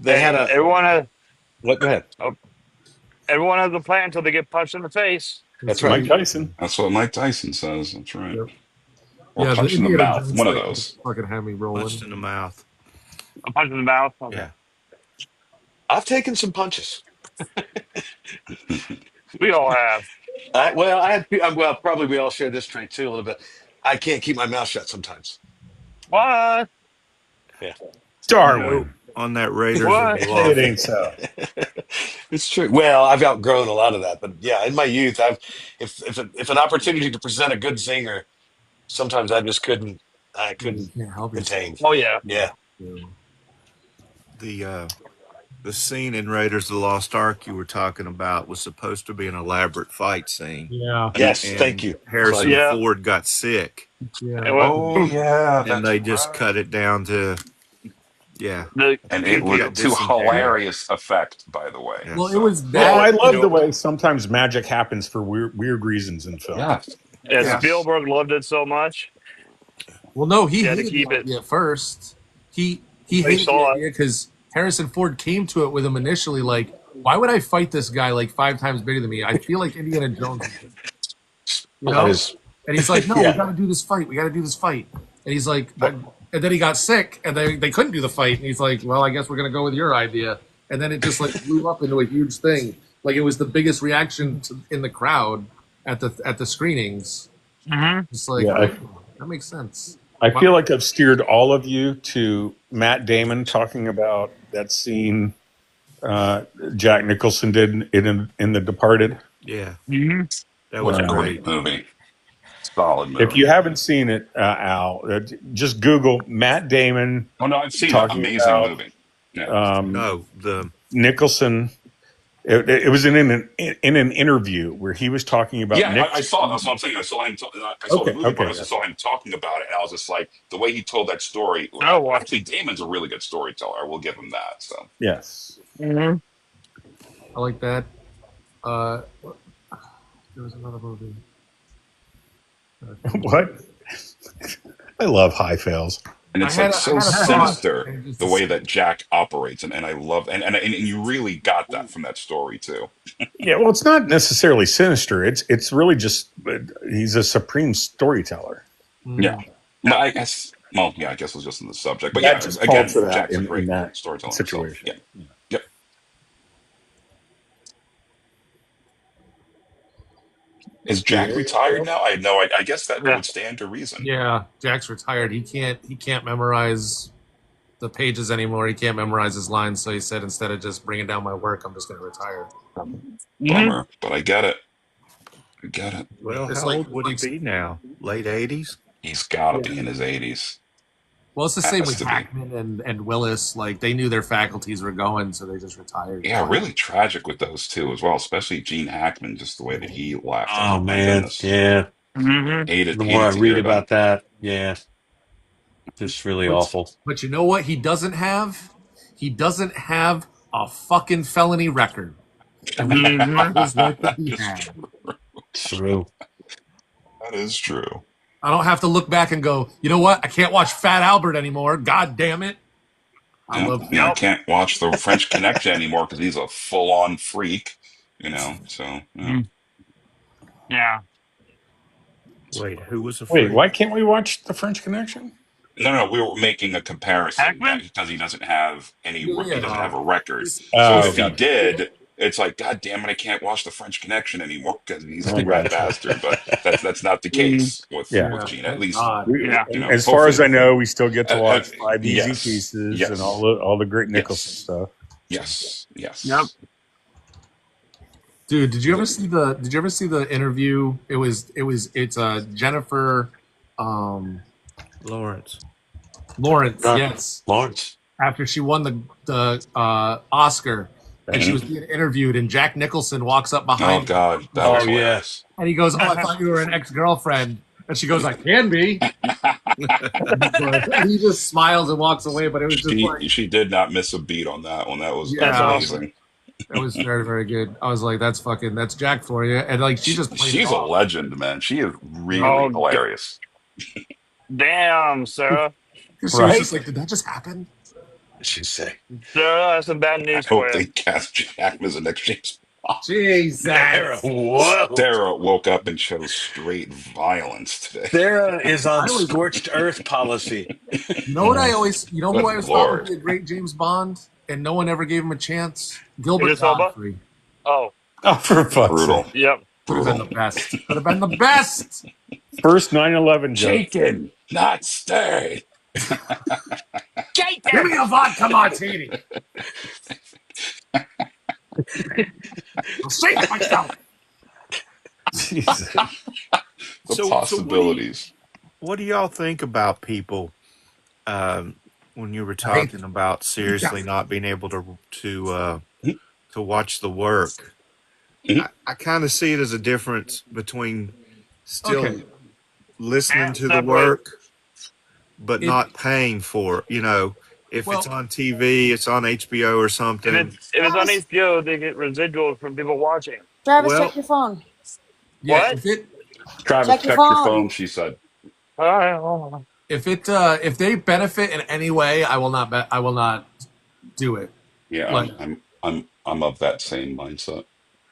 They had a. Everyone has. What? Go ahead. Everyone has a plan until they get punched in the face. That's right. Mike Tyson. That's what Mike Tyson says. That's right. Yep. Or punch in the mouth. One of those. Fucking had me rolling. Punched in the mouth. A punch in the mouth. Okay. Yeah. I've taken some punches. We all have. Probably we all share this trait too a little bit. I can't keep my mouth shut sometimes. What? Yeah. Darwin. On that Raiders. It ain't so. It's true. Well, I've outgrown a lot of that, but yeah, in my youth, if an opportunity to present a good zinger, sometimes I just couldn't. I couldn't contain. Oh yeah. Yeah. The scene in Raiders of the Lost Ark you were talking about was supposed to be an elaborate fight scene. Yeah. Yes. And Thank you. Harrison Ford got sick. Yeah. Oh yeah. And they just cut it down to. Yeah. And it was to hilarious effect, by the way. Well, it was bad. Well, I love the way sometimes magic happens for weird reasons in film. Yeah. Spielberg loved it so much. Well, no, he had to hated keep the it. idea at first. He hated the idea because Harrison Ford came to it with him initially like, why would I fight this guy like 5 times bigger than me? I feel like Indiana Jones. You know? And he's like, no, we got to do this fight. We got to do this fight. And he's like, and then he got sick, and they couldn't do the fight. And he's like, well, I guess we're going to go with your idea. And then it just like blew up into a huge thing. Like it was the biggest reaction in the crowd at the screenings. Mm-hmm. It's like, that makes sense. I feel like I've steered all of you to Matt Damon talking about that scene Jack Nicholson did in The Departed. Yeah. Mm-hmm. That was a great great movie. solid movie. If you haven't seen it, Al, just Google Matt Damon. Oh no, I've seen it. talking Amazing about, movie. Yeah. The Nicholson. It was in an interview where he was talking about. Yeah, Nick. I saw it. That's what I'm saying. I saw him. I saw the movie, but I also yeah. saw him talking about it, and I was just like, the way he told that story. Oh, wow. Actually, Damon's a really good storyteller. I will give him that. So Yes. Mm-hmm. I like that. There was another movie. What? I love high fails. And it's like so sinister the way that Jack operates, and I love and you really got that from that story too. Yeah, well, it's not necessarily sinister. It's really just he's a supreme storyteller. Yeah, well, I guess. Well, yeah, I guess it was just in the subject, but That yeah, just again, called for that Jack's a in great that storyteller situation. himself. Yeah. Yep. Is Jack retired now? I know. I guess that would stand to reason. Yeah, Jack's retired. He can't memorize the pages anymore. He can't memorize his lines. So he said, instead of just bringing down my work, I'm just going to retire. Bummer, but I get it. I get it. Well, It's how like- old would he be now? Late 80s? He's got to be in his 80s. Well, it's the same Has with to be. Hackman and Willis. Like, they knew their faculties were going, so they just retired. Yeah, really tragic with those two as well, especially Gene Hackman, just the way that he left. Oh my man, goodness. yeah. Hated, The hated more I to read hear about that, yeah, just really awful. But you know what he doesn't have? He doesn't have a fucking felony record. And that is what he had. True. That is true. I don't have to look back and go, you know what? I can't watch Fat Albert anymore. God damn it. I love I can't watch the French Connection anymore because he's a full-on freak, so. Yeah. Wait, who was the Wait, why can't we watch The French Connection? No, we were making a comparison because he doesn't have he doesn't have a record. So if he gotcha. did, it's like, God damn it, I can't watch The French Connection anymore because he's a rat bastard. But that's not the case with Gene. At least, As far as I know, we still get to watch Five Easy yes, Pieces yes. and all the great Nicholson stuff. Yes. Yep. Dude, did you ever see the interview? It's Jennifer Lawrence. Yes. Lawrence. After she won the Oscar, and she was being interviewed, and Jack Nicholson walks up behind Oh God, her, that was hilarious. and he goes, "Oh, I thought you were an ex-girlfriend." And she goes, "I can be." And he just smiles and walks away. But it was just She did not miss a beat on that one. That was Yeah. amazing. That was very, very good. I was like, that's Jack for you. And like, she just played She's it a off. legend, man. She is really Oh, hilarious. Damn, Sarah. She was just like, did that just happen? She's sick. Sarah, that's some bad I news hope for they you. cast Jack as the next James Bond. Jesus. Whoa. Sarah woke up and chose straight violence today. Sarah is on scorched earth policy. You know what I always, you know who Good I always thought Lord. would be a great James Bond, and no one ever gave him a chance? Gilbert Idris Elba? Godfrey. Oh, Oh, for fuck's Brutal. sake. yep. Would have been the best. Would have been the best. First 9/11 joke. Shaken, not stirred. Give me a vodka martini. I'll save myself. Jesus. The So possibilities. what do y'all think about people when you were talking about seriously not being able to watch the work? I kind of see it as a difference between still listening to the work, but not paying for it. You know, if it's on TV, it's on HBO or something. If it's on HBO, they get residuals from people watching. Travis, Well- check your phone. Yeah, What? Travis, Check your check your phone. phone, she said. All right, hold on. If they benefit in any way, I will not do it. Yeah, Like- I'm of that same mindset.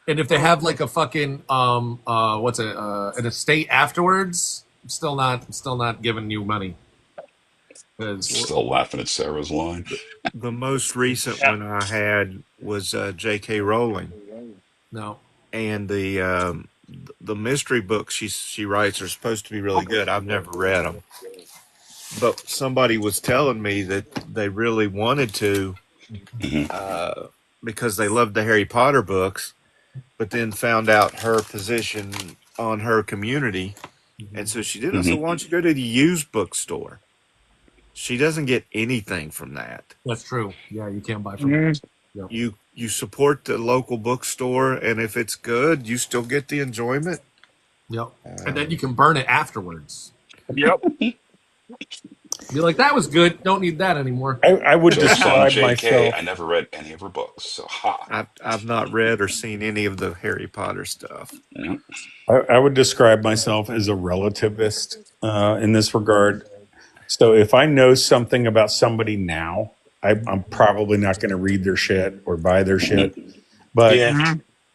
And if they have like a fucking an estate afterwards, I'm still not giving you money. 'Cause- Still laughing at Sarah's line. The most recent one I had was J.K. Rowling, no, and the mystery books she writes are supposed to be really good. I've never read them, but somebody was telling me that they really wanted to because they loved the Harry Potter books, but then found out her position on her community And so she did. I said, why don't you go to the used bookstore? She doesn't get anything from that. That's true. Yeah, you can't buy from it. Yep. You support the local bookstore, and if it's good, you still get the enjoyment. Yep. And then you can burn it afterwards. Yep. Be like, that was good. Don't need that anymore. I would Just on describe JK, myself. I never read any of her books, so ha. I've not read or seen any of the Harry Potter stuff. Yeah. I would describe myself as a relativist in this regard. So if I know something about somebody now, I'm probably not going to read their shit or buy their shit. But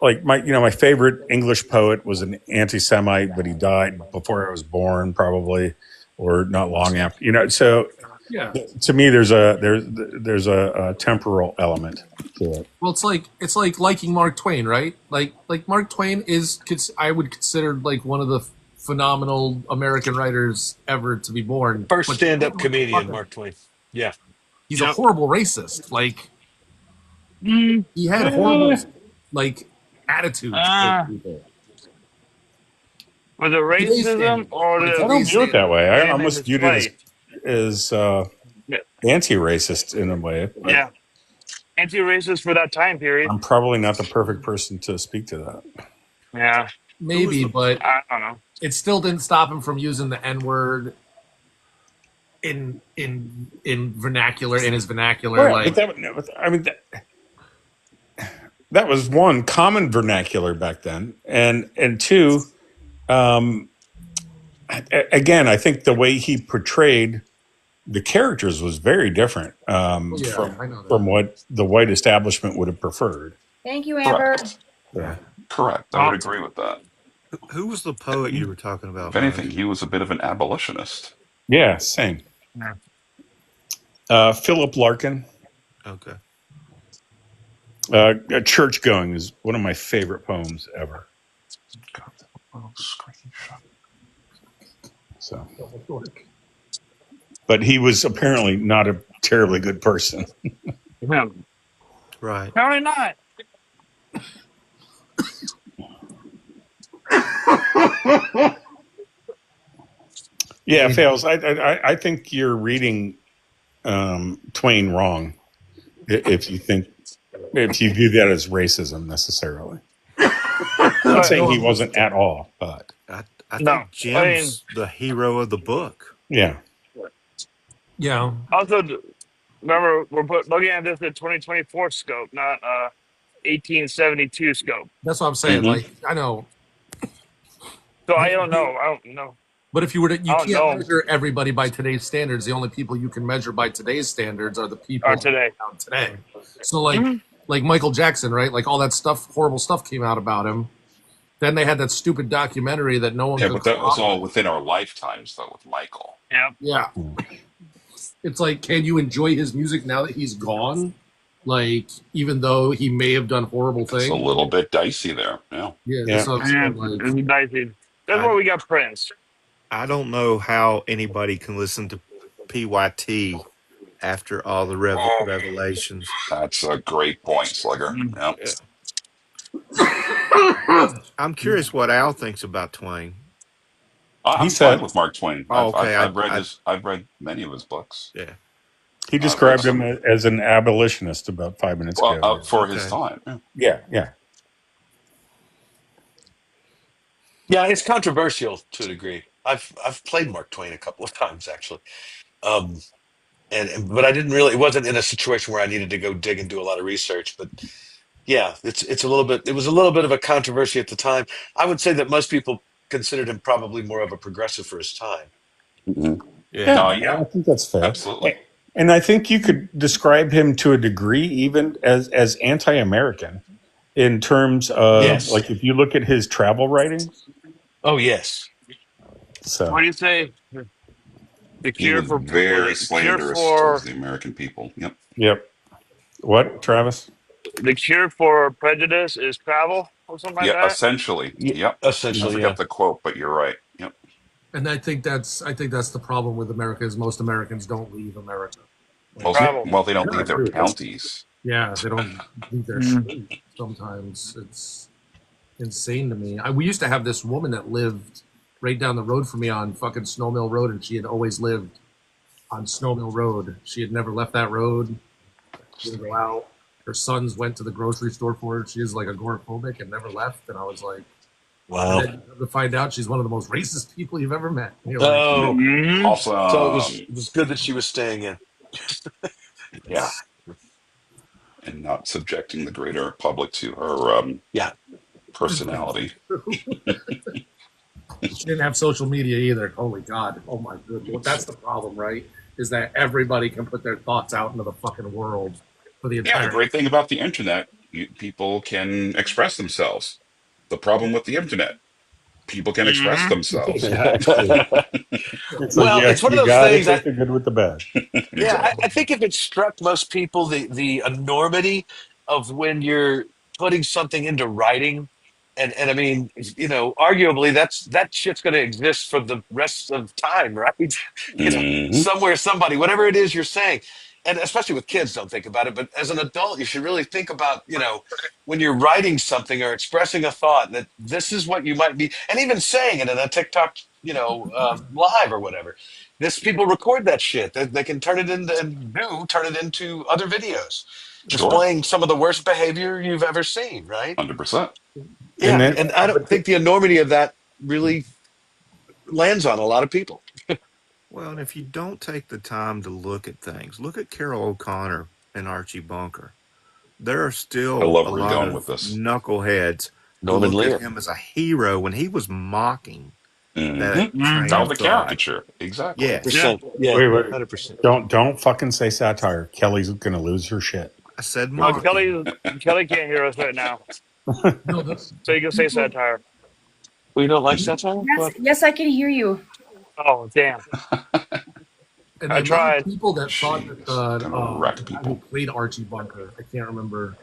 like my favorite English poet was an anti-Semite, but he died before I was born, probably, or not long after. So Yeah. to me, there's a temporal element to it. Well, it's like liking Mark Twain, right? Like Mark Twain I would consider like one of the phenomenal American writers ever to be born. First But stand-up comedian, Mark Twain. Yeah. he's a horrible racist. Like he had horrible like attitudes towards people. For the racism or I the don't view it that way. I and almost his viewed it as anti-racist in a way. But Yeah. Anti-racist for that time period. I'm probably not the perfect person to speak to that. Yeah. Maybe, but I don't know. it still didn't stop him from using the N-word in vernacular, in his vernacular. Right, but that was one, common vernacular back then, and two, again, I think the way he portrayed the characters was very different from what the white establishment would have preferred. Thank you, Amber. Yeah. Correct. I would agree with that. Who was the poet you were talking about? If anything, he was a bit of an abolitionist. Yeah, same. Philip Larkin. Okay. Church Going is one of my favorite poems ever. So, but he was apparently not a terribly good person. Right. Apparently not. Yeah, Fails. I think you're reading Twain wrong if you view that as racism necessarily. I'm not saying he wasn't at all, but I think Jim's the hero of the book. Yeah. Yeah. Also, remember, we're looking at this at 2024 scope, not 1872 scope. That's what I'm saying. Like, I know. So I don't know. I don't know. But if you were to, you I can't don't know. measure everybody by today's standards. The only people you can measure by today's standards are the people Are today. around today. So like Michael Jackson, right? Like all that stuff, horrible stuff came out about him. Then they had that stupid documentary that no one Yeah, could but that was stop. all within our lifetimes, though, with Michael. Yeah. It's like, can you enjoy his music now that he's gone? Like, even though he may have done horrible things. It's a little bit dicey there. Yeah. Yeah. Yeah. So it's like, It's dicey. That's where we got Prince. I don't know how anybody can listen to PYT after all the revelations. That's a great point, Slugger. Yeah. I'm curious what Al thinks about Twain. I'm fine with Mark Twain. Oh, okay. I've read many of his books. Yeah. He described him as an abolitionist about 5 minutes ago. For his time. Yeah. Yeah, it's controversial to a degree. I've played Mark Twain a couple of times actually, but I didn't really. It wasn't in a situation where I needed to go dig and do a lot of research. But yeah, it's a little bit. It was a little bit of a controversy at the time. I would say that most people considered him probably more of a progressive for his time. Mm-hmm. Yeah, yeah. I think that's fair. Absolutely. And I think you could describe him to a degree even as anti-American in terms of like if you look at his travel writings. Oh yes. So What do you say? The He cure was for very slanderous towards the American people. Yep. What, Travis? The cure for prejudice is travel or something like that. Essentially. Yep. Essentially, I forgot the quote, but you're right. Yep. and I think that's the problem with America is most Americans don't leave America. Well, they don't leave their counties. Yeah, they don't leave their state. Sometimes it's insane to me. We used to have this woman that lived right down the road from me on fucking Snowmill Road, and she had always lived on Snowmill Road. She had never left that road. She didn't go out. Her sons went to the grocery store for her. She is like agoraphobic and never left. And I was like, Wow. And then to find out she's one of the most racist people you've ever met. And you're like, Oh, Awesome. so it was good that she was staying in. Yeah. And not subjecting the greater public to her Yeah. personality. She didn't have social media either. Holy God. Oh my goodness. Well, that's the problem, right? Is that everybody can put their thoughts out into the fucking world for the Yeah, entire. the great thing about the internet, people can express themselves. The problem with the internet, people can express themselves. Exactly. It's like, Well, yeah, it's one of you those gotta things take that, the good with the bad. yeah, I think if it struck most people, the enormity of when you're putting something into writing, and I mean, arguably that shit's going to exist for the rest of time, right? Somewhere, somebody, whatever it is you're saying, and especially with kids, don't think about it. But as an adult, you should really think about, when you're writing something or expressing a thought, that this is what you might be, and even saying it in a TikTok, live or whatever. This people record that shit. They can turn it into other videos, displaying some of the worst behavior you've ever seen, right? 100%. Yeah, and I don't think the enormity of that really lands on a lot of people. Well, and if you don't take the time to look at things, look at Carol O'Connor and Archie Bunker. There are still I love a where you're lot going of with this. knuckleheads who Norman look Lear. at him as a hero when he was mocking that train That of was the thought. caricature. Exactly. Yes. Yeah, Wait, wait. 100%. Don't fucking say satire. Kelly's gonna lose her shit. I said No, mocking. Kelly can't hear us right now. So you can say satire. Well, you don't like satire? Yes, I can hear you. Oh, damn. And I the amount tried. of people that thought that gonna wreck the guy who played Archie Bunker, I can't remember,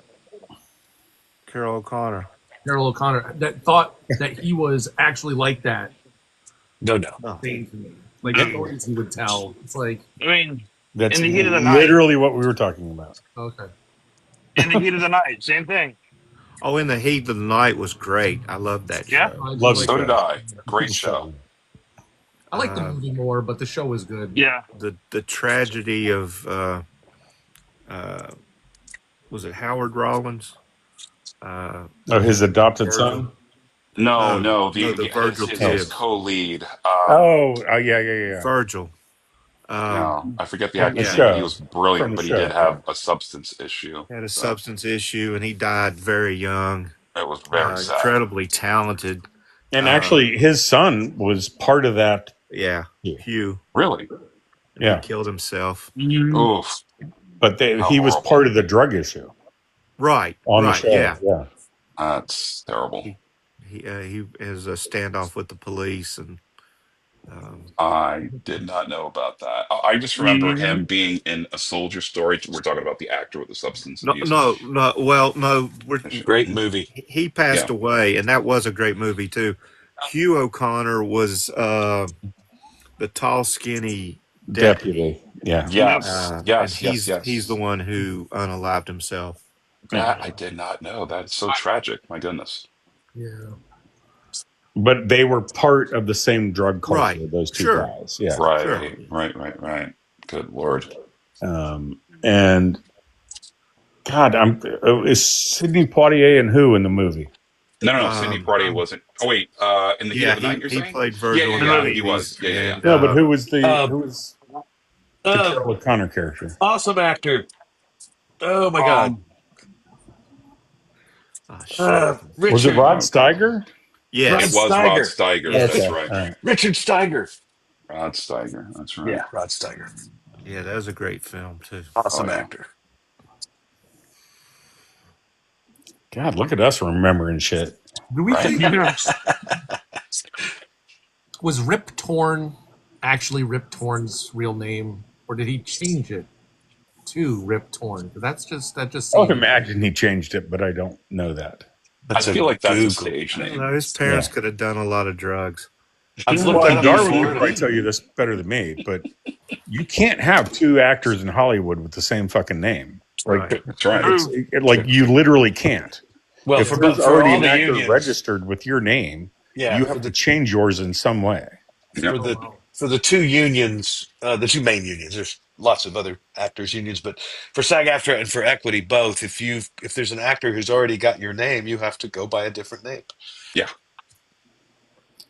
Carol O'Connor. Carol O'Connor, that thought that he was actually like that. No. Insane to me. Like stories he would tell. It's like, I mean, That's in the heat of the night. literally what we were talking about. okay. In the heat of the night, same thing. Oh, In the Heat of the Night was great. I loved that Yeah. show. Love So did I. Great show. I like the movie more, but the show was good. Yeah. The tragedy of was it Howard Rollins? Oh, his adopted son. No, the Virgil his kid. co-lead. Yeah. Virgil. No, I forget the from the actor's show. name. He was brilliant, From the but he show, did have a substance issue. Had a So substance issue, and he died very young. it was very sad. Incredibly talented. And actually, his son was part of that. Yeah, Hugh. Really? Yeah, He killed himself. Oof. but How he was horrible. part of the drug issue Right. on right. the show. Yeah. That's terrible. He has a standoff with the police, and I did not know about that. I just remember him being in A Soldier Story. We're talking about the actor with the substance abuse. no. Well, no. Great movie. He passed Yeah. away, and that was a great movie too. Hugh O'Connor was the tall, skinny deputy. Yeah. Yes. And Yes. he's the one who unalived himself. That I did not know. That's so tragic. My goodness. Yeah. But they were part of the same drug culture. Right. Those two Sure. guys. Yeah. Right. Good Lord. And God, is Sidney Poitier and who in the movie? No. Sidney Poitier wasn't. Oh wait. In the heat of the night, you're he saying? played Virgil. in the Yeah. He movies, was. Yeah. and, No, but who was the Carol O'Connor character? Awesome actor. Oh my God. Richard. Was it Rod Steiger? Yes. It was Rod Steiger. Yes. That's Okay. right. All right. Richard Steiger. Rod Steiger. That's right. Yeah, Rod Steiger. Yeah, that was a great film too. Awesome Oh, yeah. actor. God, look at us remembering shit. Do we Right. think was Rip Torn actually Rip Torn's real name, or did he change it to Rip Torn? That just I would seemed, imagine he changed it, but I don't know that. I feel like that's a Google. stage I don't name. know, his parents could have done a lot of drugs. I've Well, looked and at Darwin could probably tell you this better than me, but you can't have two actors in Hollywood with the same fucking name. Right. That's right. Like you literally can't. Well, If for there's all already an the actor unions. registered with your name, Yeah, you have to change yours in some way. for the two unions, the two main unions. There's lots of other actors unions, but for SAG-AFTRA and for Equity, both. If there's an actor who's already got your name, you have to go by a different name. Yeah.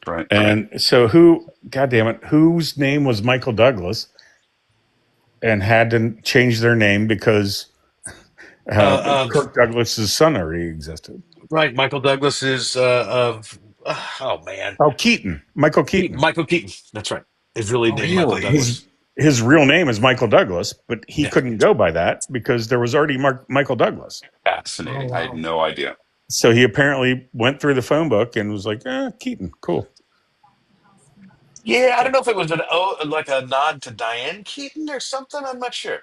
Right. And so God damn it, whose name was Michael Douglas and had to change their name because Kirk Douglas's son already existed? Right, Michael Douglas is Keaton. Michael Keaton. Michael Keaton. That's right. His really name, Michael Douglas. His real name is Michael Douglas, but he couldn't go by that because there was already Michael Douglas. Fascinating. I had no idea. So he apparently went through the phone book and was like, Keaton, cool. Yeah, I don't know if it was like a nod to Diane Keaton or something. I'm not sure.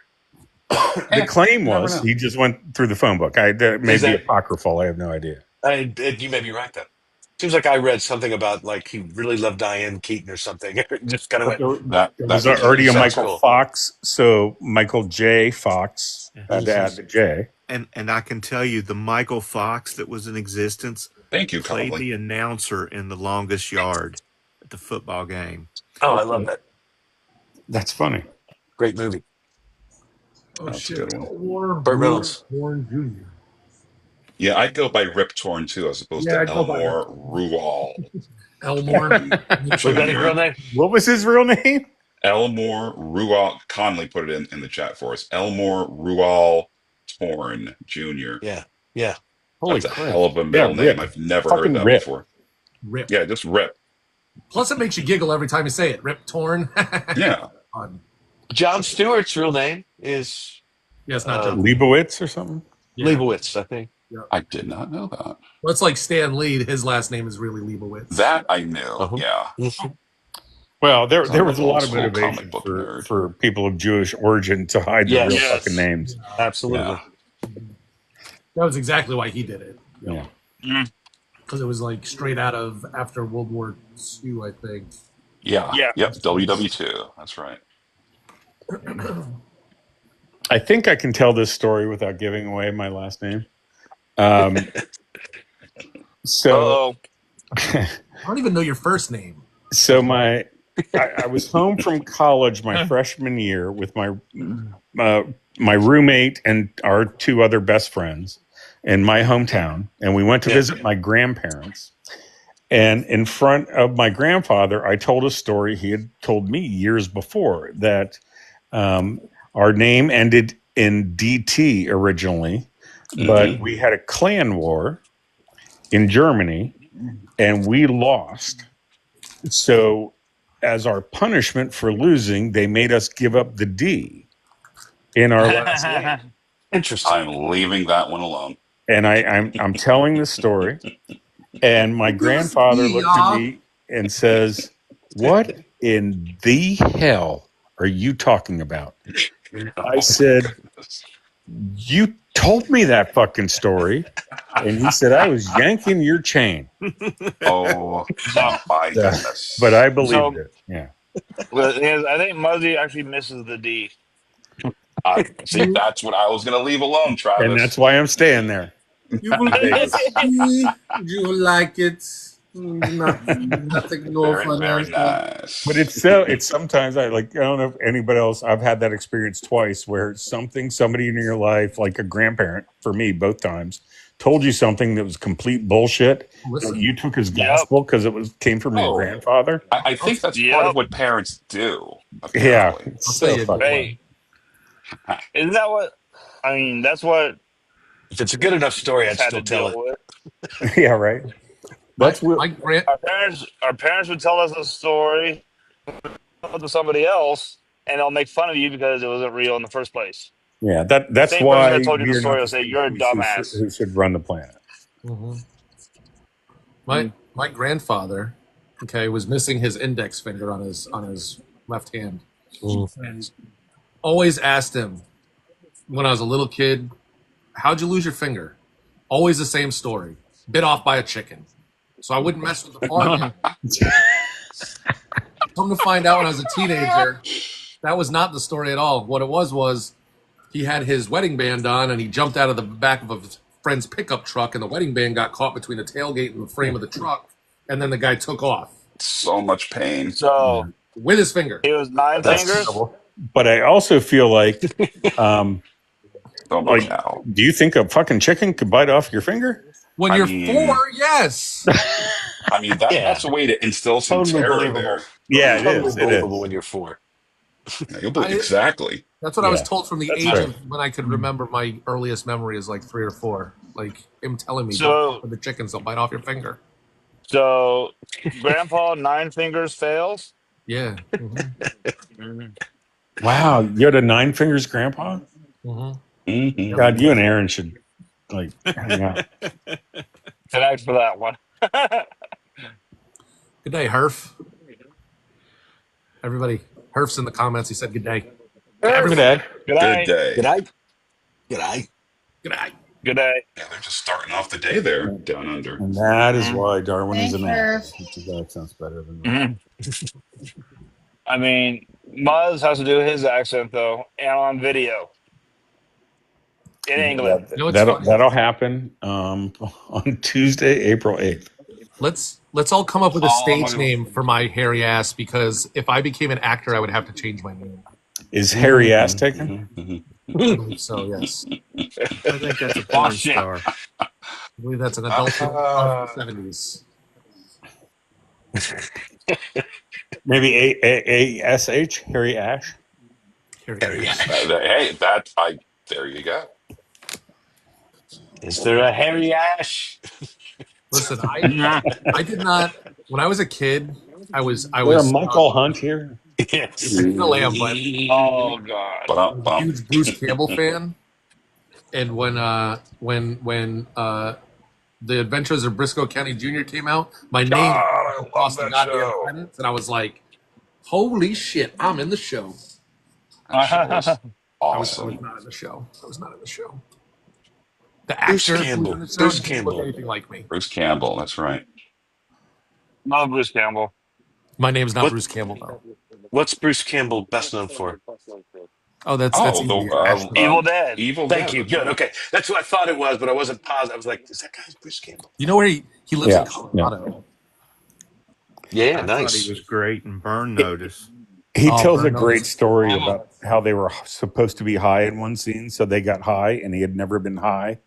The claim was he just went through the phone book. That may be apocryphal. I have no idea. You may be right, though. Seems like I read something about like he really loved Diane Keaton or something. Just kind of went. There was already a Michael Fox, so Michael J. Fox had to add the J. And I can tell you, the Michael Fox that was in existence played the announcer in The Longest Yard at the football game. Oh, I love that. That's funny. Great movie. Oh, That's shit. a good one. Burt Reynolds. Warren Jr. Yeah, I'd go by Rip Torn too, as opposed to Elmore Rual. Elmore. Was that his real name? What was his real name? Elmore Rual. Conley put it in the chat for us. Elmore Rual Torn Jr. Yeah. That's a hell of a middle name. I've never heard that before. Rip. Yeah, just Rip. Plus, it makes you giggle every time you say it. Rip Torn. Yeah. John Stewart's real name is it's not John. Leibowitz or something. Leibowitz, I think. Yeah. I did not know that. Well, it's like Stan Lee. His last name is really Leibowitz. That I knew. Yeah. Well, there was a old lot of school motivation comic book for people of Jewish origin to hide their real fucking names. Absolutely. That was exactly why he did it. Yeah. Because it was like straight out of after World War II, I think. Yeah. Yep. WW2. That's right. I think I can tell this story without giving away my last name. So I don't even know your first name. So I was home from college my freshman year with my roommate and our two other best friends in my hometown, and we went to visit my grandparents. And in front of my grandfather, I told a story he had told me years before that our name ended in DT originally, but we had a clan war in Germany, and we lost. So as our punishment for losing, they made us give up the D in our last name. Interesting. I'm leaving that one alone. And I'm telling the story, and my grandfather looked at me and says, "What in the hell are you talking about?" I said, "You told me that fucking story." And he said, "I was yanking your chain." Oh my goodness. But I believed it. Yeah. Well, I think Muzzy actually misses the D. See, that's what I was going to leave alone, Travis. And that's why I'm staying there. You like it. Nothing no fun. Very nice. But it's sometimes I don't know if anybody else, I've had that experience twice where somebody in your life, like a grandparent for me both times, told you something that was complete bullshit. That you took as gospel because came from your grandfather. I think that's part of what parents do. Yeah. Hey, isn't that what? I mean, that's what. If it's a good enough story, I'd still tell it. Yeah, right. That's what our parents would tell us a story to somebody else, and they'll make fun of you because it wasn't real in the first place. Yeah, that's Same why person that told you the we're story not will say you're a dumbass. who should run the planet. My grandfather, was missing his index finger on his left hand. And always asked him when I was a little kid, "How'd you lose your finger?" Always the same story: bit off by a chicken. So I wouldn't mess with the farm. Come to find out when I was a teenager, that was not the story at all. What it was he had his wedding band on and he jumped out of the back of a friend's pickup truck, and the wedding band got caught between the tailgate and the frame of the truck, and then the guy took off So much pain. So with his finger. he was 9 That's fingers. terrible. But I also feel like, So much out. do you think a fucking chicken could bite off your finger? When I you're mean- 4, yes. I mean, that's a way to instill some Totally terror believable. there. Yeah, it Totally is. It believable is. when you're 4. Yeah, you'll believe exactly. That's what I was Yeah. told from the That's age right. of when I could remember. My earliest memory is like 3 or 4. Like him telling me, So- "Don't for the chickens, they'll bite off your finger." So Grandpa 9 fingers fails. Yeah. Wow, you're the 9 fingers grandpa? Mm-hmm. God, you and Aaron should like hang out. Thanks for that one. Good day, Herf. Everybody, Herf's in the comments. He said good day. Good day. Good night. Good day. Good night. Good night. Good day. Good day. Yeah, they're just starting off the day there down under. And that is why Darwin is a man. Thanks, His accent's better than Mhm. I mean, Muzz has to do his accent though, and on video in England. You know what's that'll funny? that'll happen on Tuesday, April 8th. Let's all come up with a Oh, stage my- name for my hairy ass, because if I became an actor, I would have to change my name. Is Harry Ass taken? I believe so, yes. I think that's a porn star. I believe that's an adult film of the 70s. Maybe ASH, Harry Ash. Harry Ash. Hey, there you go. Is there a Harry Ash? Listen, I did not. When I was a kid, I was We're a Michael Hunt here. Yes. still am, but Oh God. I was a huge Bruce Campbell fan. And when The Adventures of Briscoe County Jr. came out, my name God, I across love the that goddamn show. credits, and I was like, "Holy shit, I'm in the show." That show was I was awesome. not in the show. I was not in the show. The Bruce actor who was Campbell. in the show Bruce didn't look Campbell. anything like me. Bruce Campbell, that's right. Love Bruce Campbell. My name's not What- Bruce Campbell, though. What's Bruce Campbell best known for? Oh, that's easy. Evil Dead. Evil Thank Dead, you. that's Good. right. Okay. That's what I thought it was, but I wasn't positive. I was like, is that guy Bruce Campbell? You know where he lives Yeah, in Colorado. Yeah, I thought nice. he was great in Burn Notice. He Oh, tells a Burn great Notice. story about how they were supposed to be high in one scene, so they got high, and he had never been high,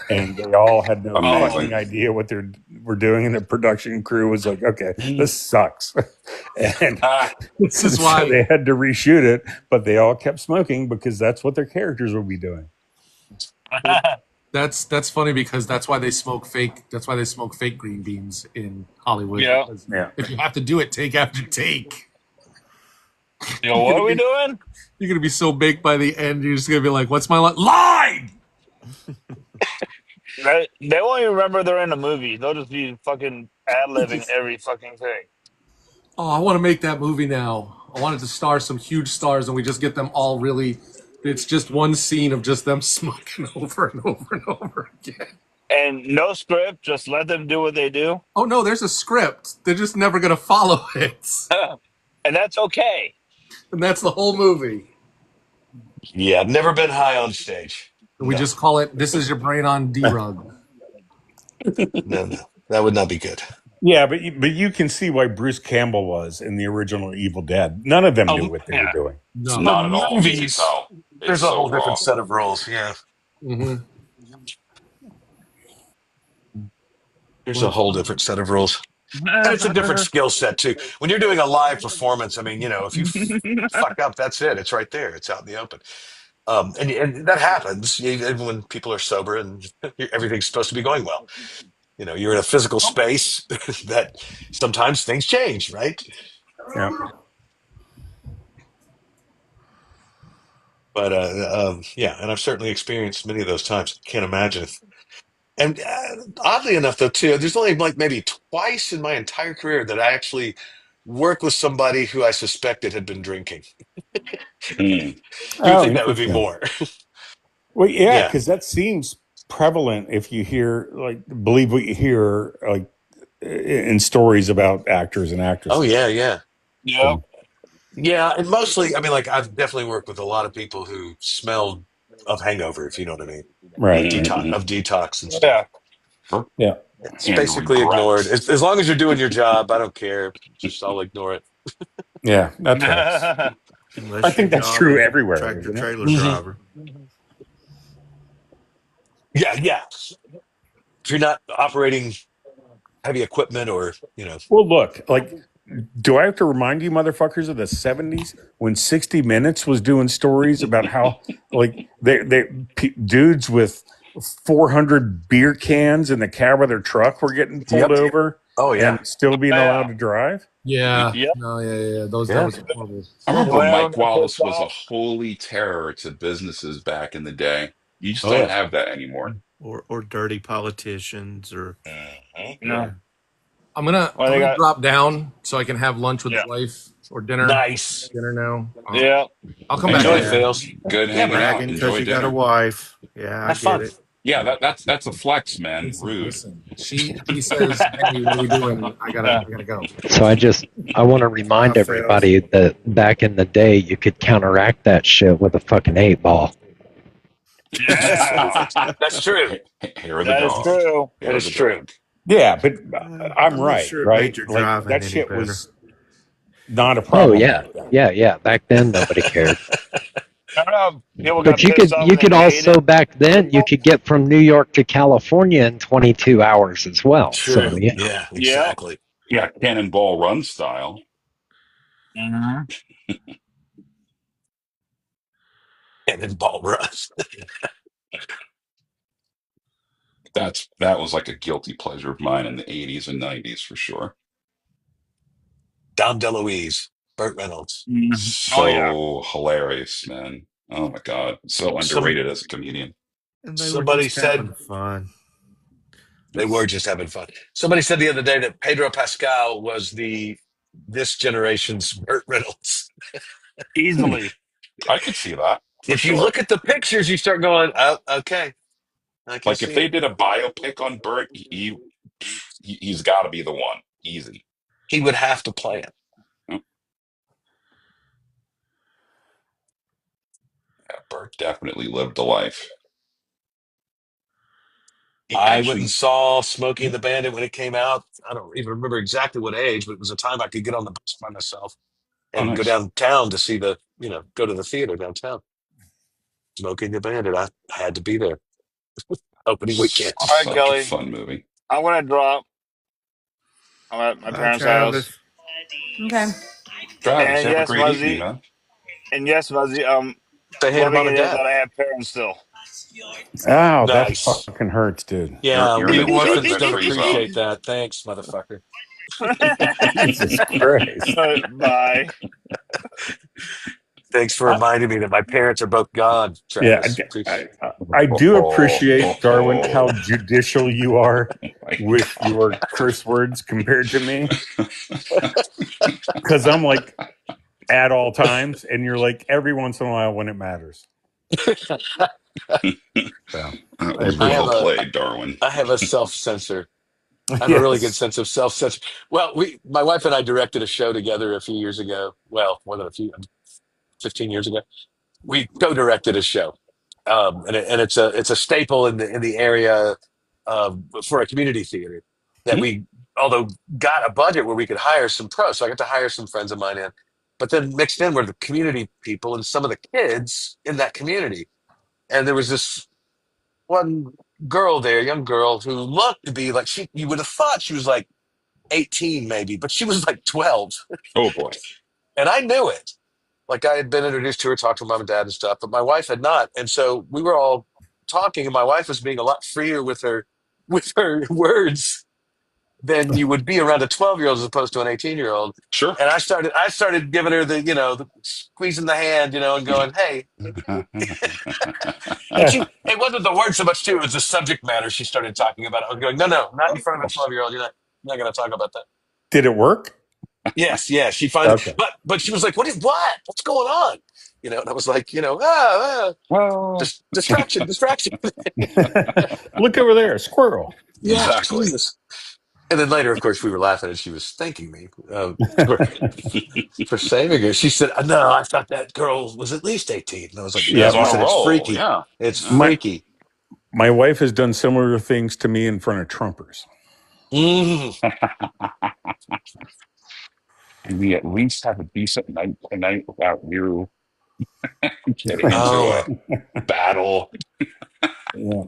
and they all had no Amazing. fucking idea what they were doing, and the production crew was like, "Okay, this sucks," and This is so why they had to reshoot it, but they all kept smoking because that's what their characters would be doing. that's funny, because that's why they smoke fake. That's why they smoke fake green beans in Hollywood. Yeah. because Yeah. If you have to do it take after take, Yo, what are we doing? you're gonna be so baked by the end. You're just gonna be like, "What's my line?" Line. They won't even remember they're in a movie. They'll just be fucking ad-libbing every fucking thing. Oh, I want to make that movie now. I want it to star some huge stars, and we just get them all really. It's just one scene of just them smoking over and over and over again. And no script, just let them do what they do. Oh no, there's a script. They're just never gonna follow it, And that's okay. and that's the whole movie. Yeah, I've never been high on stage. We No. just call it "This Is Your Brain on D-Rug." No, that would not be good. Yeah, but you can see why Bruce Campbell was in the original Evil Dead. None of them knew what they were doing. No. Not at all. Movies. It's so- it's There's a so whole different wrong. set of roles. Yeah. Mm-hmm. There's a whole different set of rules. And it's a different skill set too. When you're doing a live performance, I mean, you know, if you fuck up, that's it. It's right there. It's out in the open. And that happens even when people are sober and everything's supposed to be going well. You know, you're in a physical space that sometimes things change, right? Yeah. But yeah, and I've certainly experienced many of those times. Can't imagine if. And oddly enough, though, too, there's only like maybe twice in my entire career that I actually worked with somebody who I suspected had been drinking. You would think that would be interesting. more. Well, yeah, Yeah. because that seems prevalent if you hear, like, believe what you hear, like, in stories about actors and actresses. Oh, yeah, yeah. Yeah. Yeah, and mostly, I mean, like, I've definitely worked with a lot of people who smelled of hangover, if you know what I mean. Right. Of detox and stuff. Yeah. Yeah. It's And basically ignored. regrets. As long as you're doing your job, I don't care. Just I'll ignore it. Yeah, that's right. I Unless your think that's job true is a everywhere, tractor isn't it? trailer driver. Yeah, yeah. If you're not operating heavy equipment or Well, look, like, do I have to remind you, motherfuckers, of the '70s when 60 Minutes was doing stories about how, like, dudes with 400 beer cans in the cab of their truck were getting pulled Yep. over Oh yeah. and still being Yeah. allowed to drive? Yeah. Yep. No, yeah. That was horrible. I remember When I Mike was a Wallace was a football, holy terror to businesses back in the day. You just Oh don't yeah. have that anymore. or dirty politicians, or yeah. I'm gonna Well, they got drop down so I can have lunch with yeah, the wife or dinner. Nice. Dinner now. yeah. I'll come back. Enjoy, Hey, man, Fails. good Yeah, hanging man. out. bragging because Enjoy you got a dinner. wife. Yeah, I Have get fun. it. Yeah, that's a flex, man. Rude. Listen. He says, "Hey, what are we doing? I gotta go." So I want to remind everybody that back in the day, you could counteract that shit with a fucking 8-ball. That's true. Hair of the That is dog. true. That Hair of is the true. dog. Yeah, but I'm not right, sure it right? made your Like, driving that any shit better. was not a Oh problem. yeah, back then. yeah. Back then, nobody cared. I don't know. People got But you pissed off could when they made also it. back then you could get from New York to California in 22 hours as well. So True. yeah. Yeah, Yeah. exactly. Yeah, cannonball run style. Mm-hmm. And then ball rush. That was like a guilty pleasure of mine in the '80s and '90s for sure. Dom DeLuise, Burt Reynolds. Oh yeah. So hilarious, man. Oh my god, so Some underrated as a comedian. And they were somebody just said having fun. they were just having fun. Somebody said the other day that Pedro Pascal was this generation's Burt Reynolds. Easily. I could see that for If you sure. look at the pictures, you start going, "Oh, okay, I can Like if see they it." did a biopic on Burt, he's got to be the one. Easy. He would have to play it. Yeah, Burt definitely lived a life. I went and saw Smokey and the Bandit when it came out. I don't even remember exactly what age, but it was a time I could get on the bus by myself and go nice. downtown to see go to the theater downtown. Smokey and the Bandit. I had to be there. Opening weekend. All right, Such Kelly. a fun movie. I'm gonna drop. I'm at my Bye, parents' Travis. house. Okay. Travis, And have a yes, great evening, Muzzy. man. And yes, Muzzy. Say hey to Loving mom and it is dad. that I have parents still. Oh, that Nice. fucking hurts, dude. Yeah, You're we in the orphans judgment don't free zone. appreciate that. Thanks, motherfucker. Jesus Christ. Bye. Thanks for reminding me that my parents are both gone, Yeah, Travis. I do appreciate, Darwin, how judicial you are with your curse words compared to me. Because I'm like, at all times, and you're like, every once in a while when it matters. So, That was well played, Darwin. I have a self-censor. I have Yes. a really good sense of self-censor. Well, my wife and I directed a show together a few years ago. Well, more than 15 years ago. We co-directed a show, and it's a staple in the area for a community theater that we, although got a budget where we could hire some pros, so I got to hire some friends of mine in, but then mixed in were the community people and some of the kids in that community, and there was this one girl there, young girl who looked to be like you would have thought she was like 18 maybe, but she was like 12. Oh boy. And I knew it. Like I had been introduced to her, talked to mom and dad and stuff, but my wife had not. And so we were all talking, and my wife was being a lot freer with her words than you would be around a 12-year-old as opposed to an 18-year-old. Sure. And I started giving her the squeezing the hand, and going, hey. And it wasn't the word so much too, it was the subject matter she started talking about. I was going, no, not in front of a 12-year-old. You're not going to talk about that. Did it work? Yes, she finally, Okay. but she was like, what's going on? And I was like, distraction. Look over there, squirrel. Yeah, Exactly. Jesus. And then later, of course, we were laughing, and she was thanking me for saving her. She said, "No, I thought that girl was at least 18." And I was like, She "No," was I on said, a "It's roll. freaky. Yeah. It's My- freaky." My wife has done similar things to me in front of Trumpers. Mm. And we at least have a decent night tonight without you getting into Oh, a battle. Yeah.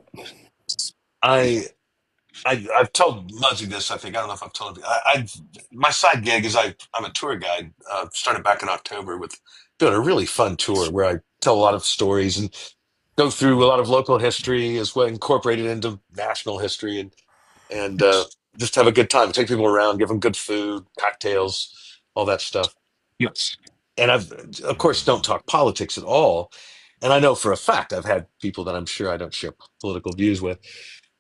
I've told Muzzy this. I think I don't know if I've told you. My side gig is I'm a tour guide. Started back in October with doing a really fun tour where I tell a lot of stories and go through a lot of local history as well, incorporate it into national history, and just have a good time. Take people around, give them good food, cocktails, all that stuff. Yes. And I've, of course, don't talk politics at all. And I know for a fact I've had people that I'm sure I don't share political views with,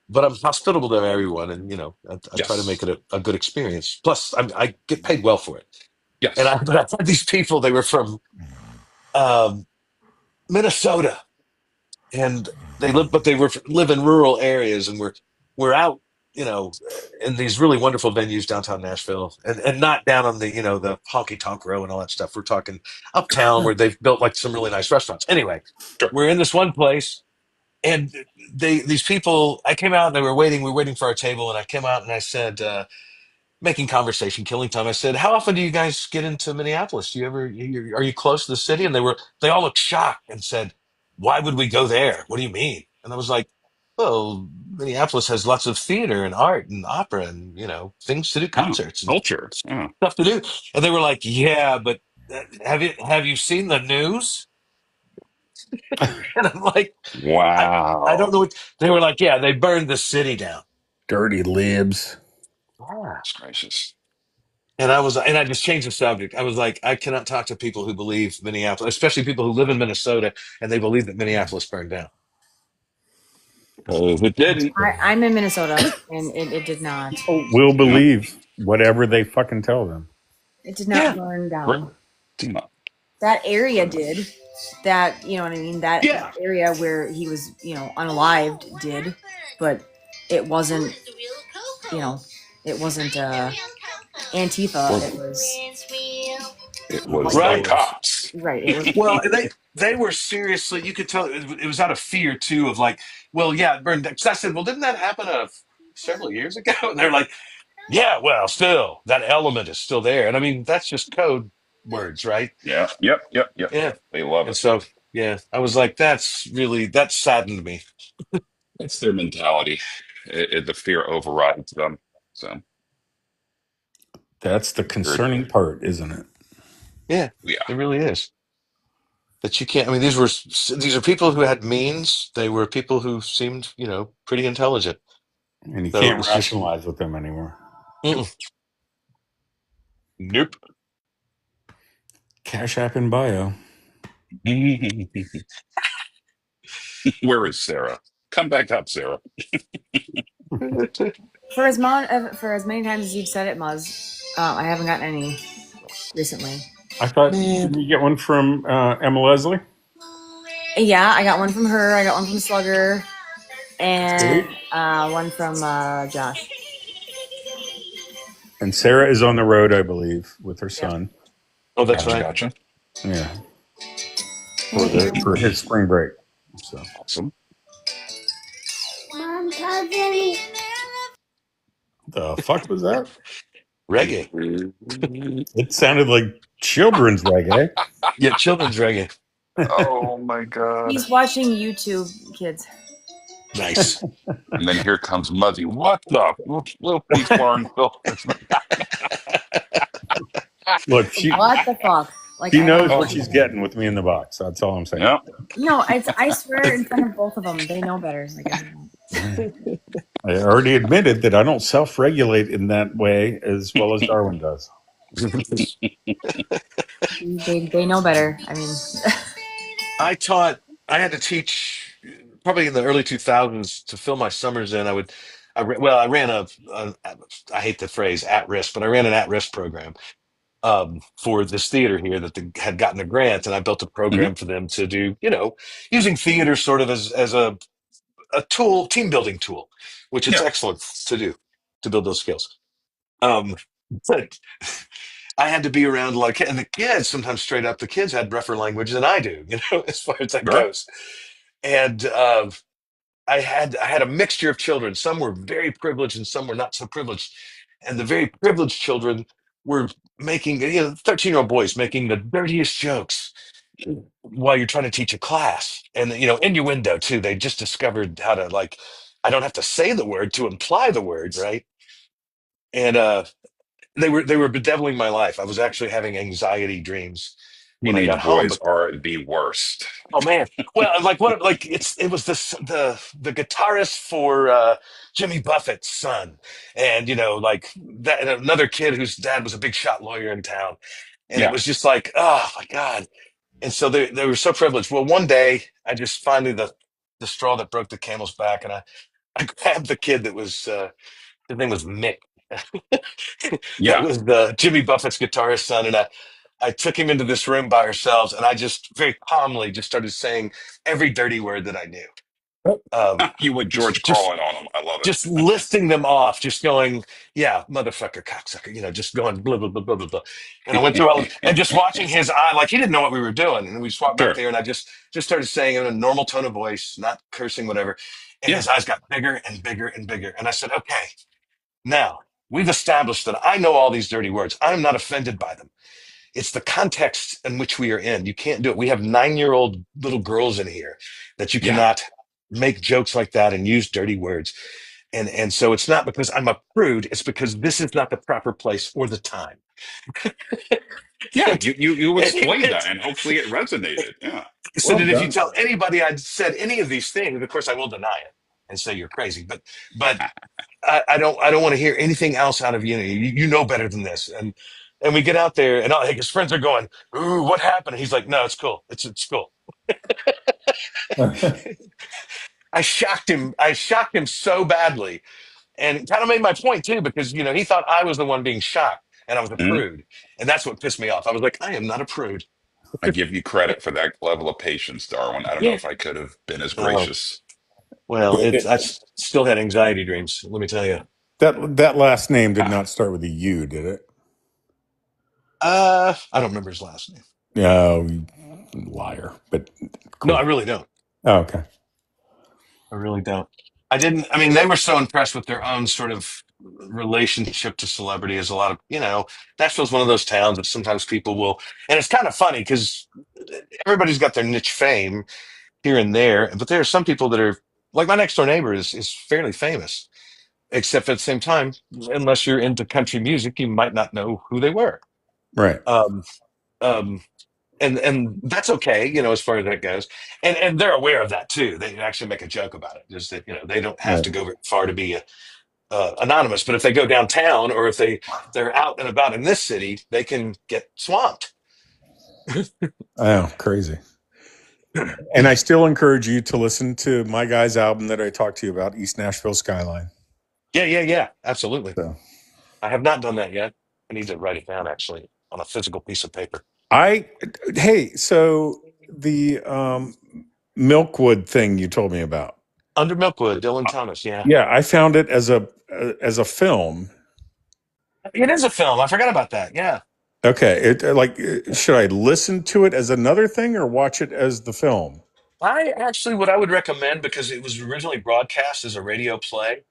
but I'm hospitable to everyone, and I try to make Yes. it a good experience. Plus, I get paid well for it. And Yes. but I've had these people. They were from um, Minnesota, and live in rural areas, and we're out, in these really wonderful venues downtown Nashville, and not down on the honky tonk row and all that stuff. We're talking uptown where they've built like some really nice restaurants. Anyway, Sure. we're in this one place, and these people, I came out and they were waiting. We were waiting for our table, and I came out and I said, making conversation, killing time. I said, "How often do you guys get into Minneapolis? Do you ever? Are you close to the city?" And they all looked shocked and said, "Why would we go there? What do you mean?" And I was like, "Well, Minneapolis has lots of theater and art and opera and things to do, Oh, concerts and culture. Oh. stuff to do." And they were like, "Yeah, but have you seen the news?" And I'm like, I don't Wow. know what they were like. Yeah, they burned the city down. Dirty libs. Yeah. That's gracious. And I just changed the subject. I was like, I cannot talk to people who believe Minneapolis, especially people who live in Minnesota and they believe that Minneapolis burned down. Because it didn't. I'm in Minnesota, and it did not. People will Yeah. believe whatever they fucking tell them. It did not Yeah. burn Right. down. Timo. That area did. That, you know what I mean? That Yeah. area where he was, unalived did, but it wasn't, it wasn't Antifa. Well, It was it was white the Right. folks. cops. Right. It was. Well, they were seriously, you could tell it was out of fear too, of like, well, yeah, it burned down. 'Cause I said, well, didn't that happen several years ago? And they're like, yeah, well, still, that element is still there. And I mean, that's just code words, right? Yeah. Yep. Yep. Yep. Yeah. Yep. They love And it. so, yeah, I was like, that saddened me. It's their mentality. The fear overrides them. So, That's the very concerning part, isn't it? Yeah, yeah. it really is. That you can't. I mean, these are people who had means. They were people who seemed, pretty intelligent. And you So it can't was just, rationalize with them anymore. mm-mm. Nope. Cash App in bio. Where is Sarah? Come back up, Sarah. For as many times as you've said it, Muzz, I haven't gotten any recently. I thought, Man. didn't you get one from Emma Leslie? Yeah, I got one from her. I got one from Slugger, and Sweet. one from Josh. And Sarah is on the road, I believe, with her Yep. son. Oh, that's Gotcha. right. Gotcha. Yeah, Thank you. for his spring break. So Awesome. Mom, cousin. the fuck was that? Reggae. It sounded like children's reggae. Yeah, children's reggae. Oh my God. He's watching YouTube, kids. Nice. And then here comes Muzzy. What the? Little please, Warren filters. Look, she What the fuck? Like, she I knows don't. what she's getting with me in the box. That's all I'm saying. Yep. No, I swear in front of both of them, they know better. Like, I already admitted that I don't self-regulate in that way as well as Darwin does. they know better. I mean, I had to teach probably in the early 2000s to fill my summers in. I ran I hate the phrase at risk, but I ran an at risk program for this theater here that had gotten a grant, and I built a Mhm. program for them to do, using theater sort of as a tool, team building tool, which it's Yeah. excellent to do to build those skills. Um, but I had to be around a lot of kids, and the kids sometimes straight up, the kids had rougher language than I do, as far as that Sure. goes. And I had a mixture of children. Some were very privileged and some were not so privileged. And the very privileged children were making, 13-year-old boys making the dirtiest jokes while you're trying to teach a class. And, innuendo too. They just discovered how to, like, I don't have to say the word to imply the word, right? And they were bedeviling my life. I was actually having anxiety dreams when I got Teenage home. boys are the worst. Oh man. Well, like what? Like it was the guitarist for Jimmy Buffett's son, and like that, and another kid whose dad was a big shot lawyer in town, and it Yeah. was just like, oh my god. And so they were so privileged. Well, one day I just finally the straw that broke the camel's back, and I grabbed the kid that was his name was Mick. That Yeah. was the Jimmy Buffett's guitarist son, and I took him into this room by ourselves, and I just very calmly just started saying every dirty word that I knew. You would Just, George just, Carlin on them. I love just it. listing them off, just going, yeah, motherfucker, cocksucker, just going blah blah blah blah blah blah. And I went through all of, and just watching his eye, like he didn't know what we were doing, and we just walked back Sure. there, and I just started saying in a normal tone of voice, not cursing, whatever. And Yeah. his eyes got bigger and bigger and bigger, and I said, okay, now we've established that I know all these dirty words. I'm not offended by them. It's the context in which we are in. You can't do it. We have 9-year-old little girls in here that you Yeah. cannot make jokes like that and use dirty words. And so it's not because I'm a prude. It's because this is not the proper place or the time. Yeah. And, You explained and that, and hopefully it resonated. Yeah. so Well that if you done. tell anybody I'd said any of these things, of course I will deny it and say you're crazy. But I don't want to hear anything else out of you. You know better than this. And we get out there, and his friends are going, "Ooh, what happened?" And he's like, "No, it's cool. It's cool." I shocked him. I shocked him so badly, and it kind of made my point too, because he thought I was the one being shocked, and I was a Mhm. prude, and that's what pissed me off. I was like, I am not a prude. I give you credit for that level of patience, Darwin. I don't know Yeah. if I could have been as Oh gracious. well, still had anxiety dreams. Let me tell you. That last name did not start with a U, did it? I don't remember his last name. No, liar. But No, I cool. really don't. Oh, okay. I really don't. I didn't. I mean, they were so impressed with their own sort of relationship to celebrity, as a lot of, Nashville's one of those towns that sometimes people will, and it's kind of funny because everybody's got their niche fame here and there, but there are some people that are like my next door neighbor is fairly famous, except at the same time, unless you're into country music, you might not know who they were. Right. Um, um, and that's okay, as far as that goes. And they're aware of that too. They actually make a joke about it, just that they don't have Right. to go very far to be anonymous. But if they go downtown or if they're out and about in this city, they can get swamped. Oh, crazy. And I still encourage you to listen to my guy's album that I talked to you about, East Nashville Skyline. Yeah, absolutely. So I have not done that yet. I need to write it down actually on a physical piece of paper. so the Milkwood thing you told me about. Under Milkwood, Dylan Thomas. Yeah, Yeah, I found it as a film. it is a film. I forgot about that. Yeah. Okay, should I listen to it as another thing or watch it as the film? What I would recommend, because it was originally broadcast as a radio play,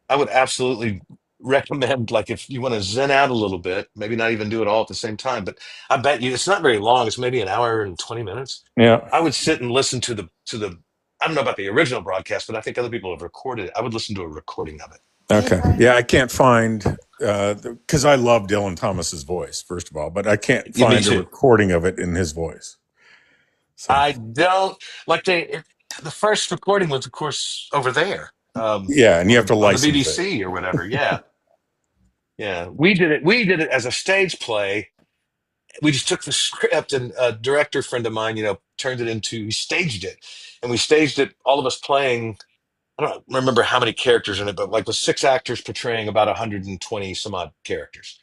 I would absolutely recommend, like, if you want to zen out a little bit, maybe not even do it all at the same time, but I bet you it's not very long. It's maybe an hour and 20 minutes. Yeah. I would sit and listen to I don't know about the original broadcast, but I think other people have recorded it. I would listen to a recording of it. Okay. Yeah, I can't find because I love Dylan Thomas's voice, first of all, but I can't Yeah, me find a too. recording of it in his voice. So I don't like the first recording was, of course, over there, yeah, and you have to on the license it. BBC or whatever. Yeah. Yeah. We did it as a stage play. We just took the script, and a director friend of mine, he staged it, and we staged it, all of us playing. I don't remember how many characters in it, but like with 6 actors portraying about 120 some odd characters.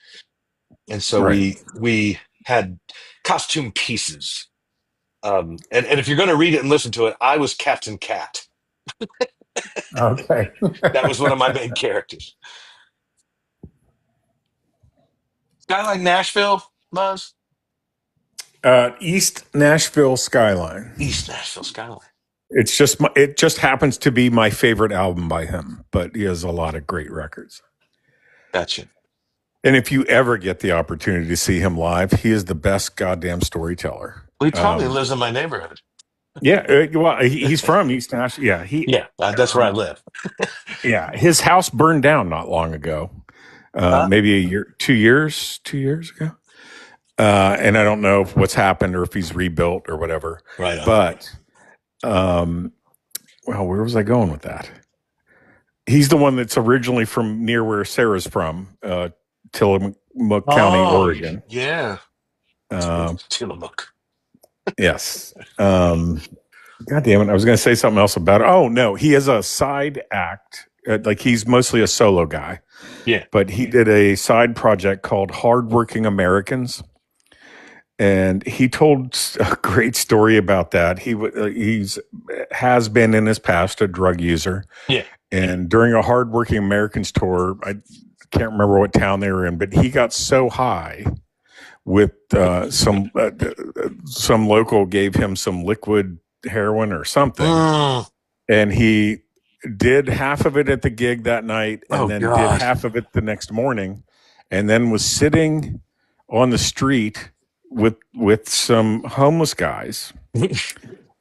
And so Right. we had costume pieces. And if you're going to read it and listen to it, I was Captain Cat. Okay. That was one of my main characters. Skyline Nashville, Muzz? East Nashville Skyline. East Nashville Skyline. it just happens to be my favorite album by him, but he has a lot of great records. Gotcha. And if you ever get the opportunity to see him live, he is the best goddamn storyteller. Well, he probably lives in my neighborhood. Yeah, well, he's from East Nashville. Yeah, That's where I live. Yeah, his house burned down not long ago, maybe a year, 2 years ago. And I don't know what's happened or if he's rebuilt or whatever. Right on. But, well, where was I going with that? He's the one that's originally from near where Sarah's from, Tillamook County, Oregon. Yeah. Tillamook. Yes. God damn it. I was going to say something else about it. Oh, no. He has a side act. Like he's mostly a solo guy. Yeah. But he did a side project called Hardworking Americans. And he told a great story about that. Has been in his past a drug user. Yeah. And during a Hardworking Americans tour, I can't remember what town they were in, but he got so high with some local gave him some liquid heroin or something, and he did half of it at the gig that night, and then did half of it the next morning, and then was sitting on the street with some homeless guys,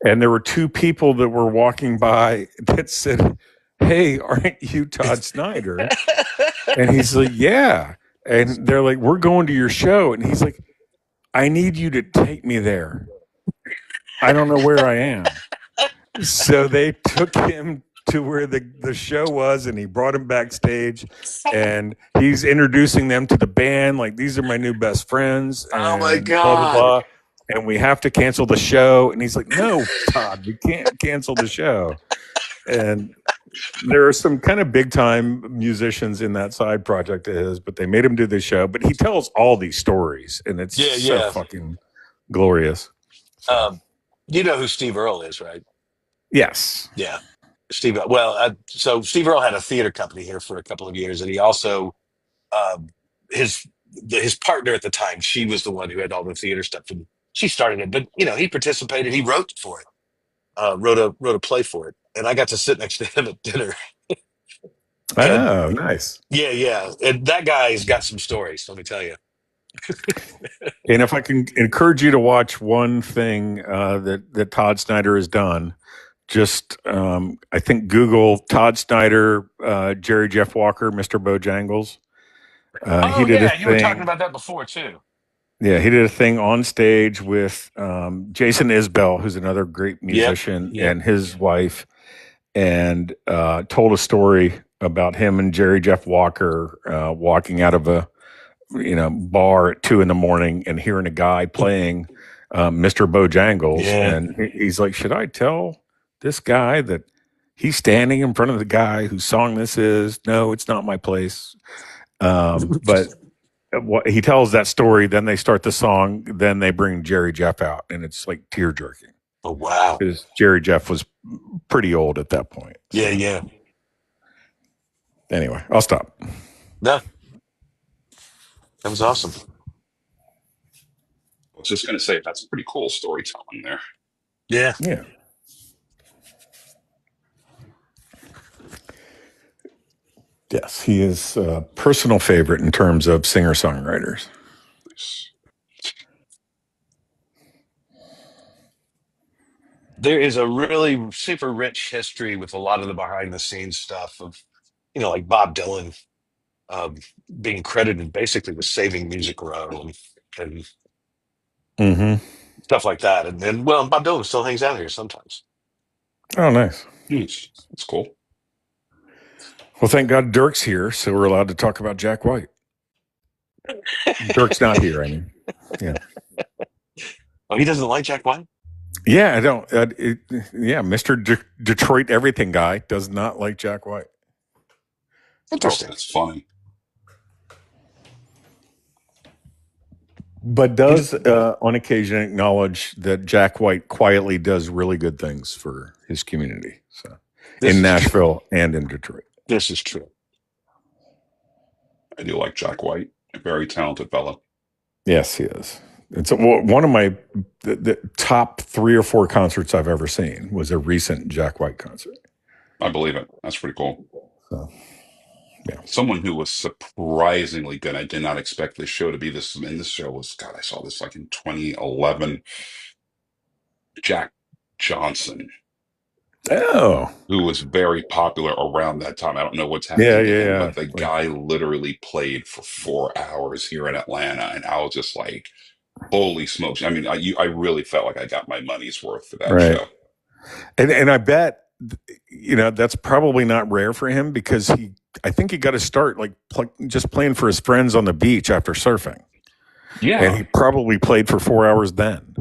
and there were two people that were walking by that said, "Hey, aren't you Todd Snyder?" And he's like, "Yeah." And they're like, "We're going to your show." And he's like, "I need you to take me there. I don't know where I am." So they took him to where the show was, and he brought him backstage, and he's introducing them to the band. Like, these are my new best friends. Oh my and God. blah, blah, blah. And we have to cancel the show. And he's like, "No, Todd, we can't cancel the show." And there are some kind of big time musicians in that side project of his, but they made him do the show. But he tells all these stories, and it's so fucking glorious. You know who Steve Earle is, right? Yes. Yeah. Steve. Well, so Steve Earle had a theater company here for a couple of years, and he also his partner at the time. She was the one who had all the theater stuff, and she started it. But he participated. He wrote for it. Wrote a play for it, and I got to sit next to him at dinner. Oh, nice. Yeah, and that guy's got some stories. Let me tell you. And if I can encourage you to watch one thing that Todd Snyder has done, just I think Google Todd Snyder, Jerry Jeff Walker, Mr. Bojangles. He did a thing. You were talking about that before too. Yeah, he did a thing on stage with Jason Isbell, who's another great musician, and his wife, and told a story about him and Jerry Jeff Walker walking out of a bar at 2 a.m. and hearing a guy playing Mr. Bojangles, and he's like, "Should I tell this guy that he's standing in front of the guy whose song this is? No, it's not my place." But he tells that story, then they start the song, then they bring Jerry Jeff out, and it's like tear jerking. Oh wow! Because Jerry Jeff was pretty old at that point. Yeah. Anyway, I'll stop. No, that was awesome. I was just going to say, that's pretty cool storytelling there. Yeah. Yes, he is a personal favorite in terms of singer-songwriters. There is a really super rich history with a lot of the behind-the-scenes stuff of, like Bob Dylan being credited basically with saving Music Row and stuff like that. And then, Bob Dylan still hangs out here sometimes. Oh, nice. That's cool. Well, thank God Dirk's here, so we're allowed to talk about Jack White. Dirk's not here, I mean. Yeah. Oh, he doesn't like Jack White? Yeah, I don't. Mr. Detroit Everything guy does not like Jack White. Interesting. That's funny. But does on occasion acknowledge that Jack White quietly does really good things for his community. So in Nashville and in Detroit. This is true. I do like Jack White, a very talented fellow. Yes, he is. It's one of my the top 3 or 4 concerts I've ever seen was a recent Jack White concert. I believe it. That's pretty cool. So, yeah. Someone who was surprisingly good. I did not expect this show to be this. And this show was, God, I saw this like in 2011. Jack Johnson. Oh. Who was very popular around that time. I don't know what's happening to him, but the Like, guy literally played for 4 hours here in Atlanta. And I was just like, holy smokes. I mean, I really felt like I got my money's worth for that show. And I bet, that's probably not rare for him because I think he got to start like just playing for his friends on the beach after surfing. Yeah. And he probably played for 4 hours then.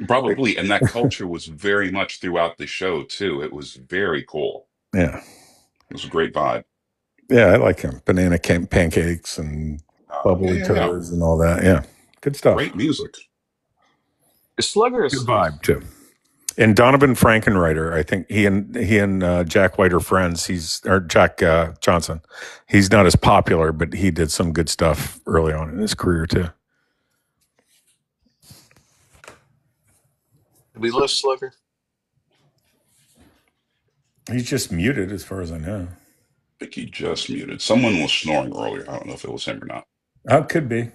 Probably. And that culture was very much throughout the show too. It was very cool. Yeah. It was a great vibe. Yeah, I like him. Banana pancakes and bubbly toes and all that. Yeah. Good stuff. Great music. Slugger is good vibe too. And Donovan Frankenreiter, I think he and Jack White are friends. Jack Johnson. He's not as popular, but he did some good stuff early on in his career too. Did we lose Slugger? He's just muted as far as I know. I think he just muted. Someone was snoring earlier. I don't know if it was him or not. Oh, it could be.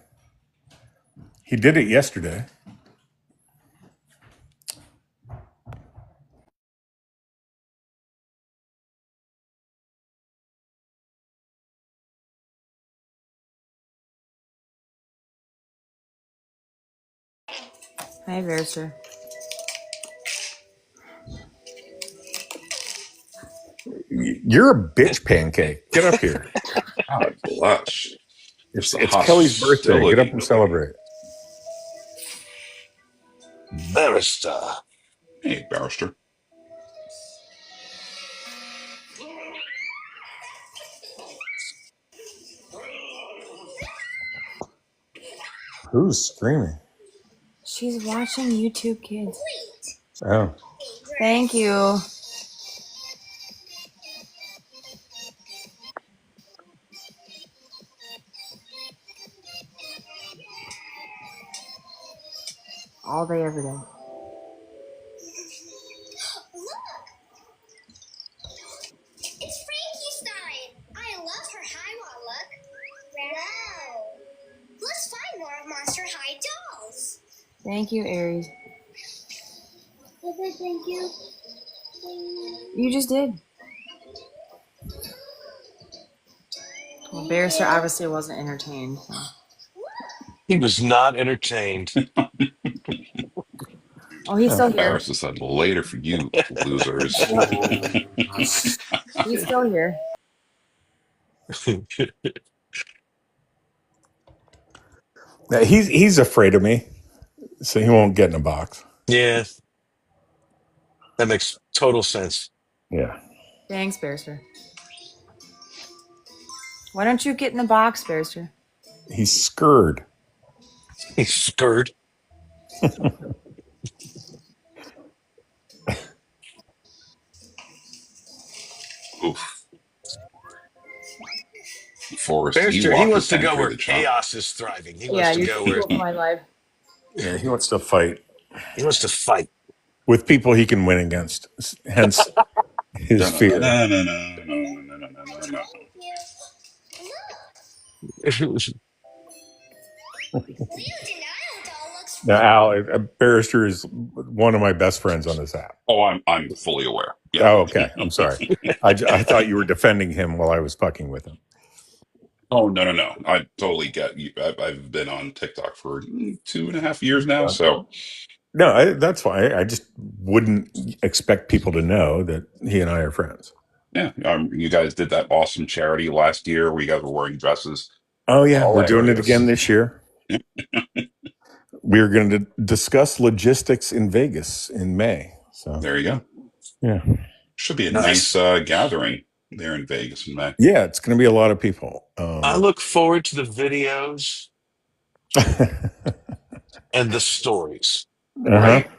He did it yesterday. Hi, Verser. You're a bitch pancake. Get up here. God bless. It's Kelly's birthday. Get up and celebrate. Barrister. Hey, Barrister. Who's screaming? She's watching YouTube Kids. Oh. Thank you. All day, every day. It's Frankenstein. I love her High look. Wow. Let's find more of Monster High dolls. Thank you, Aries. Thank you. You just did. Well, Barrister obviously wasn't entertained. So. He was not entertained. Oh, he's still here. Barrister said later for you, losers. He's still here. He's afraid of me, so he won't get in a box. Yeah. That makes total sense. Yeah. Thanks, Barrister. Why don't you get in the box, Barrister? He's scared. He's scared. Oof. Forrest, Barrister, he wants to go where chaos is thriving. He wants to go where my life. Yeah, he wants to fight. He wants to fight with people he can win against. Hence his fear. Now, Al, Barrister is one of my best friends on this app. Oh, I'm fully aware. Yeah. Oh, okay. I'm sorry. I thought you were defending him while I was fucking with him. Oh, no. I totally get you. I've been on TikTok for 2.5 years now. So, no, that's fine. I just wouldn't expect people to know that he and I are friends. Yeah. You guys did that awesome charity last year where you guys were wearing dresses. Oh, yeah. We're doing it again this year. We're going to discuss logistics in Vegas in May. So there you go. Yeah. Should be a nice gathering there in Vegas in May. Yeah, it's going to be a lot of people. I look forward to the videos and the stories. Right.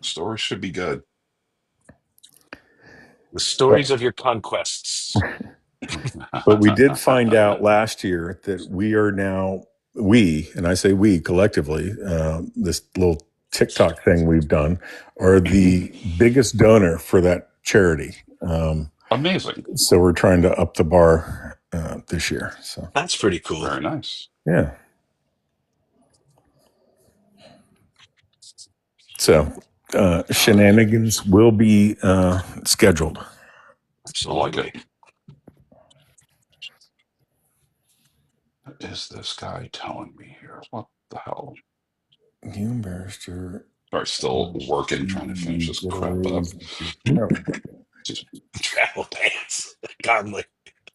Stories should be good. The stories of your conquests. But we did find out last year that we are now and I say we collectively, this little TikTok thing we've done, are the biggest donor for that charity. Amazing. So we're trying to up the bar this year. So That's pretty cool. Very nice. yeah. So shenanigans will be scheduled. I like it. What is this guy telling me here? What the hell? You embarrassed your. Sorry, still working, trying to finish this crap up. Travel pants. Godly.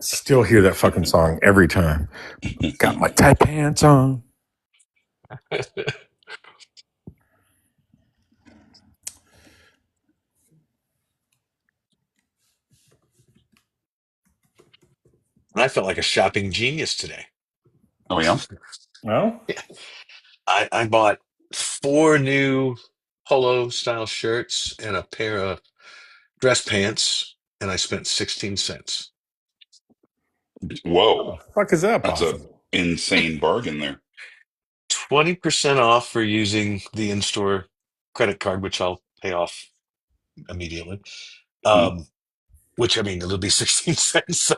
Still hear that fucking song every time. Got my tight pants on. And I felt like a shopping genius today. Oh, yeah? Well, yeah. I bought 4 new polo style shirts and a pair of dress pants, and I spent 16 cents. Whoa. Fuck is that That's possible? an insane bargain there. 20% off for using the in-store credit card, which I'll pay off immediately. Which, I mean, it'll be 16 cents, so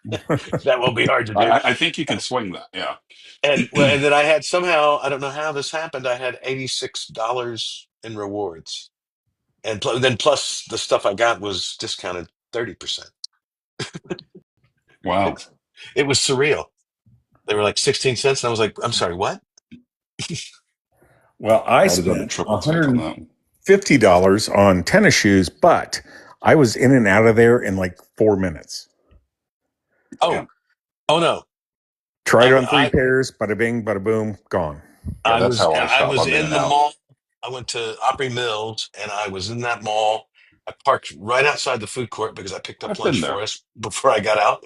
that won't be hard to do. I think you can swing that, yeah. And then I had somehow, I don't know how this happened, I had $86 in rewards. And then plus the stuff I got was discounted 30%. Wow. It was surreal. They were like 16 cents, and I was like, I'm sorry, what? Well, I I'd have done a spent triple take on that one. $150 on tennis shoes, but I was in and out of there in like 4 minutes. Oh, yeah. Oh no. Tried on 3 pairs, bada bing, bada boom, gone. Yeah, I was in the out. mall. I went to Opry Mills, and I was in that mall. I parked right outside the food court because I picked up lunch for us before I got out.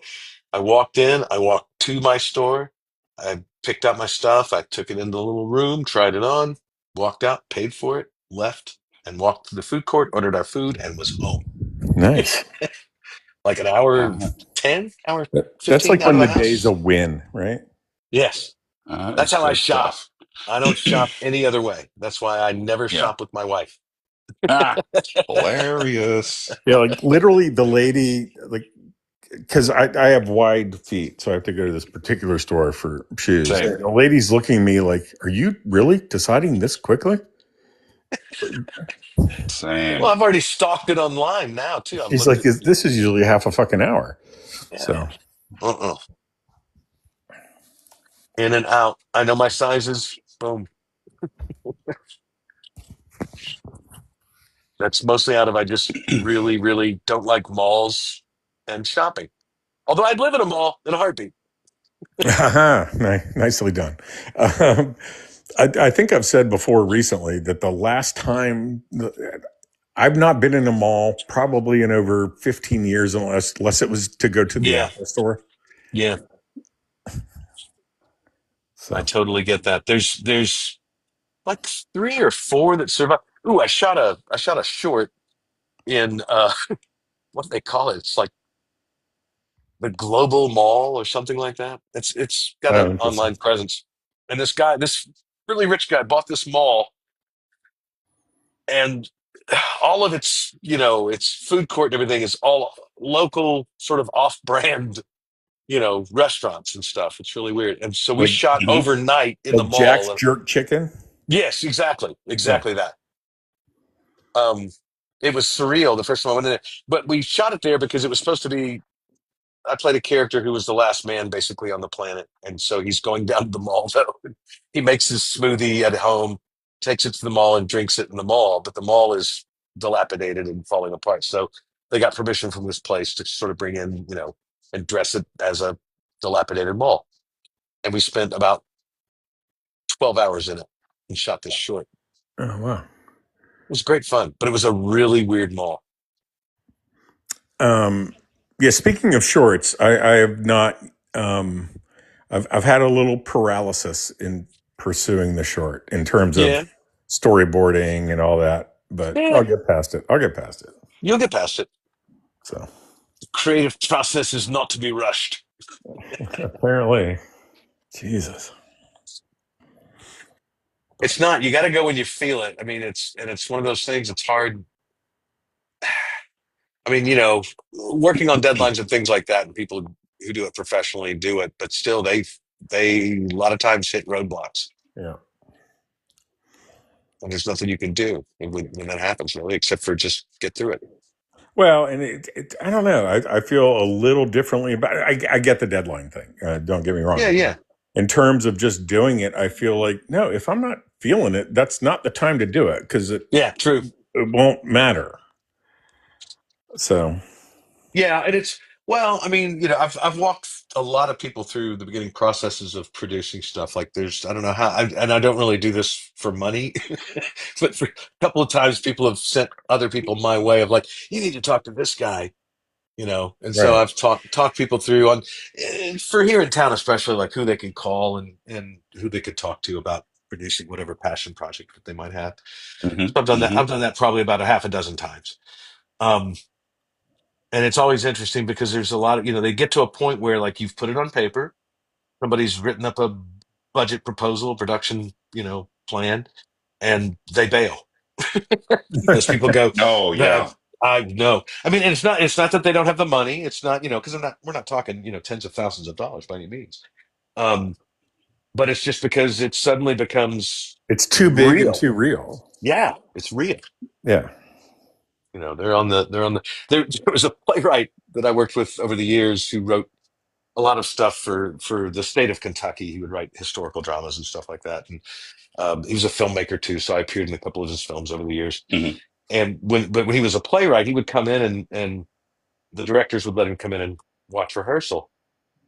I walked in. I walked to my store. I picked up my stuff. I took it into the little room, tried it on, walked out, paid for it, left, and walked to the food court, ordered our food, and was home. Nice. Like an hour 10, hour 15. That's like when the day's a win, right? Yes. That's how I shop. I don't shop any other way. That's why I never shop with my wife. Hilarious. Yeah, like literally the lady, like, because I have wide feet, so I have to go to this particular store for shoes. The lady's looking at me like, "Are you really deciding this quickly?" Same. Well, I've already stalked it online now too. She's like, "This is usually half a fucking hour." Yeah. So, in and out. I know my sizes. Boom. That's mostly out of I just really, really don't like malls and shopping. Although I'd live in a mall in a heartbeat. Nicely done. I think I've said before recently that the last time I've not been in a mall probably in over 15 years, unless it was to go to the Apple store. Yeah. So. I totally get that. There's like 3 or 4 that survive. Ooh, I shot a short in what do they call it? It's like the Global Mall or something like that. It's got an online presence. And this really rich guy bought this mall, and all of its, its food court and everything is all local sort of off-brand, restaurants and stuff. It's really weird. And so we shot overnight in the mall. Jack's Jerk Chicken? Yes, exactly. Exactly that. It was surreal the first time I went in there. But we shot it there because it was supposed to be, I played a character who was the last man basically on the planet. And so he's going down to the mall though. He makes his smoothie at home, takes it to the mall and drinks it in the mall, but the mall is dilapidated and falling apart. So they got permission from this place to sort of bring in, and dress it as a dilapidated mall. And we spent about 12 hours in it and shot this short. Oh, wow. It was great fun, but it was a really weird mall. Yeah, speaking of shorts, I have not, I've had a little paralysis in pursuing the short in terms of storyboarding and all that, but I'll get past it. You'll get past it. So the creative process is not to be rushed. Apparently. Jesus. It's not. You got to go when you feel it. I mean, it's one of those things. It's hard. I mean, working on deadlines and things like that, and people who do it professionally do it, but still, they a lot of times hit roadblocks, Yeah. and there's nothing you can do when that happens, really, except for just get through it. Well, and I don't know. I feel a little differently about it. I get the deadline thing. Don't get me wrong. Yeah, yeah. In terms of just doing it, I feel like, no, if I'm not feeling it, that's not the time to do it because true. It won't matter. So, Yeah, and well, I mean, I've walked a lot of people through the beginning processes of producing stuff. Like I don't know how, and I don't really do this for money, but for a couple of times people have sent other people my way of like, you need to talk to this guy, and so Right. I've talked people through for here in town, especially like who they can call and who they could talk to about producing whatever passion project that they might have. So I've done that. I've done that probably about a half a dozen times. And it's always interesting because there's a lot of, they get to a point where like you've put it on paper, somebody's written up a budget proposal, production, plan, and they bail because people go, Oh yeah. I know. I mean, and it's not that they don't have the money. It's not, because we're not talking, tens of thousands of dollars by any means. But it's just because it suddenly becomes it's too big real. and too real. Yeah, it's real. Yeah. There was a playwright that I worked with over the years who wrote a lot of stuff for the state of Kentucky. He would write historical dramas and stuff like that. And he was a filmmaker too, so I appeared in a couple of his films over the years. Mm-hmm. And when he was a playwright, he would come in and the directors would let him come in and watch rehearsal.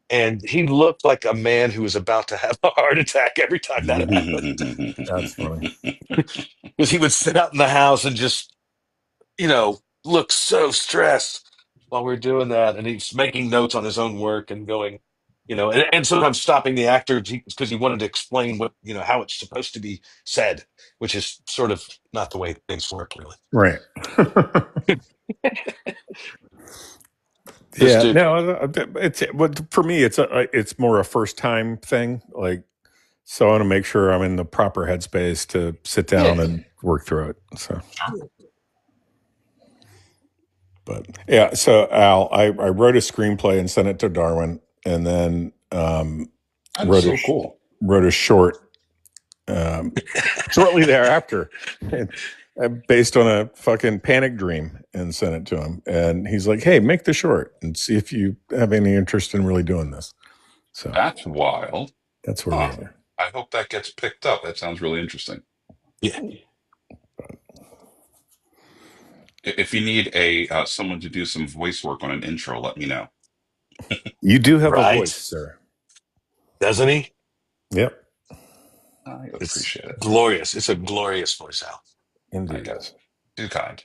And he looked like a man who was about to have a heart attack every time that happened. That's funny. Because he would sit out in the house and just, look so stressed while we're doing that. And he's making notes on his own work and going, and sometimes stopping the actor because he wanted to explain what, how it's supposed to be said, which is sort of not the way things work, really. Right. Yeah. No, it's for me. It's more a first time thing. Like, so I want to make sure I'm in the proper headspace to sit down and work through it. So. But yeah, so Al, I wrote a screenplay and sent it to Darwin, and then wrote a short shortly thereafter, based on a fucking panic dream, and sent it to him. And he's like, "Hey, make the short and see if you have any interest in really doing this." So that's wild. That's where we are. I hope that gets picked up. That sounds really interesting. Yeah. If you need someone to do some voice work on an intro, let me know. You do have a voice, sir. Doesn't he? Yep. I appreciate it. Glorious. It's a glorious voice, Al. Indeed. Too kind.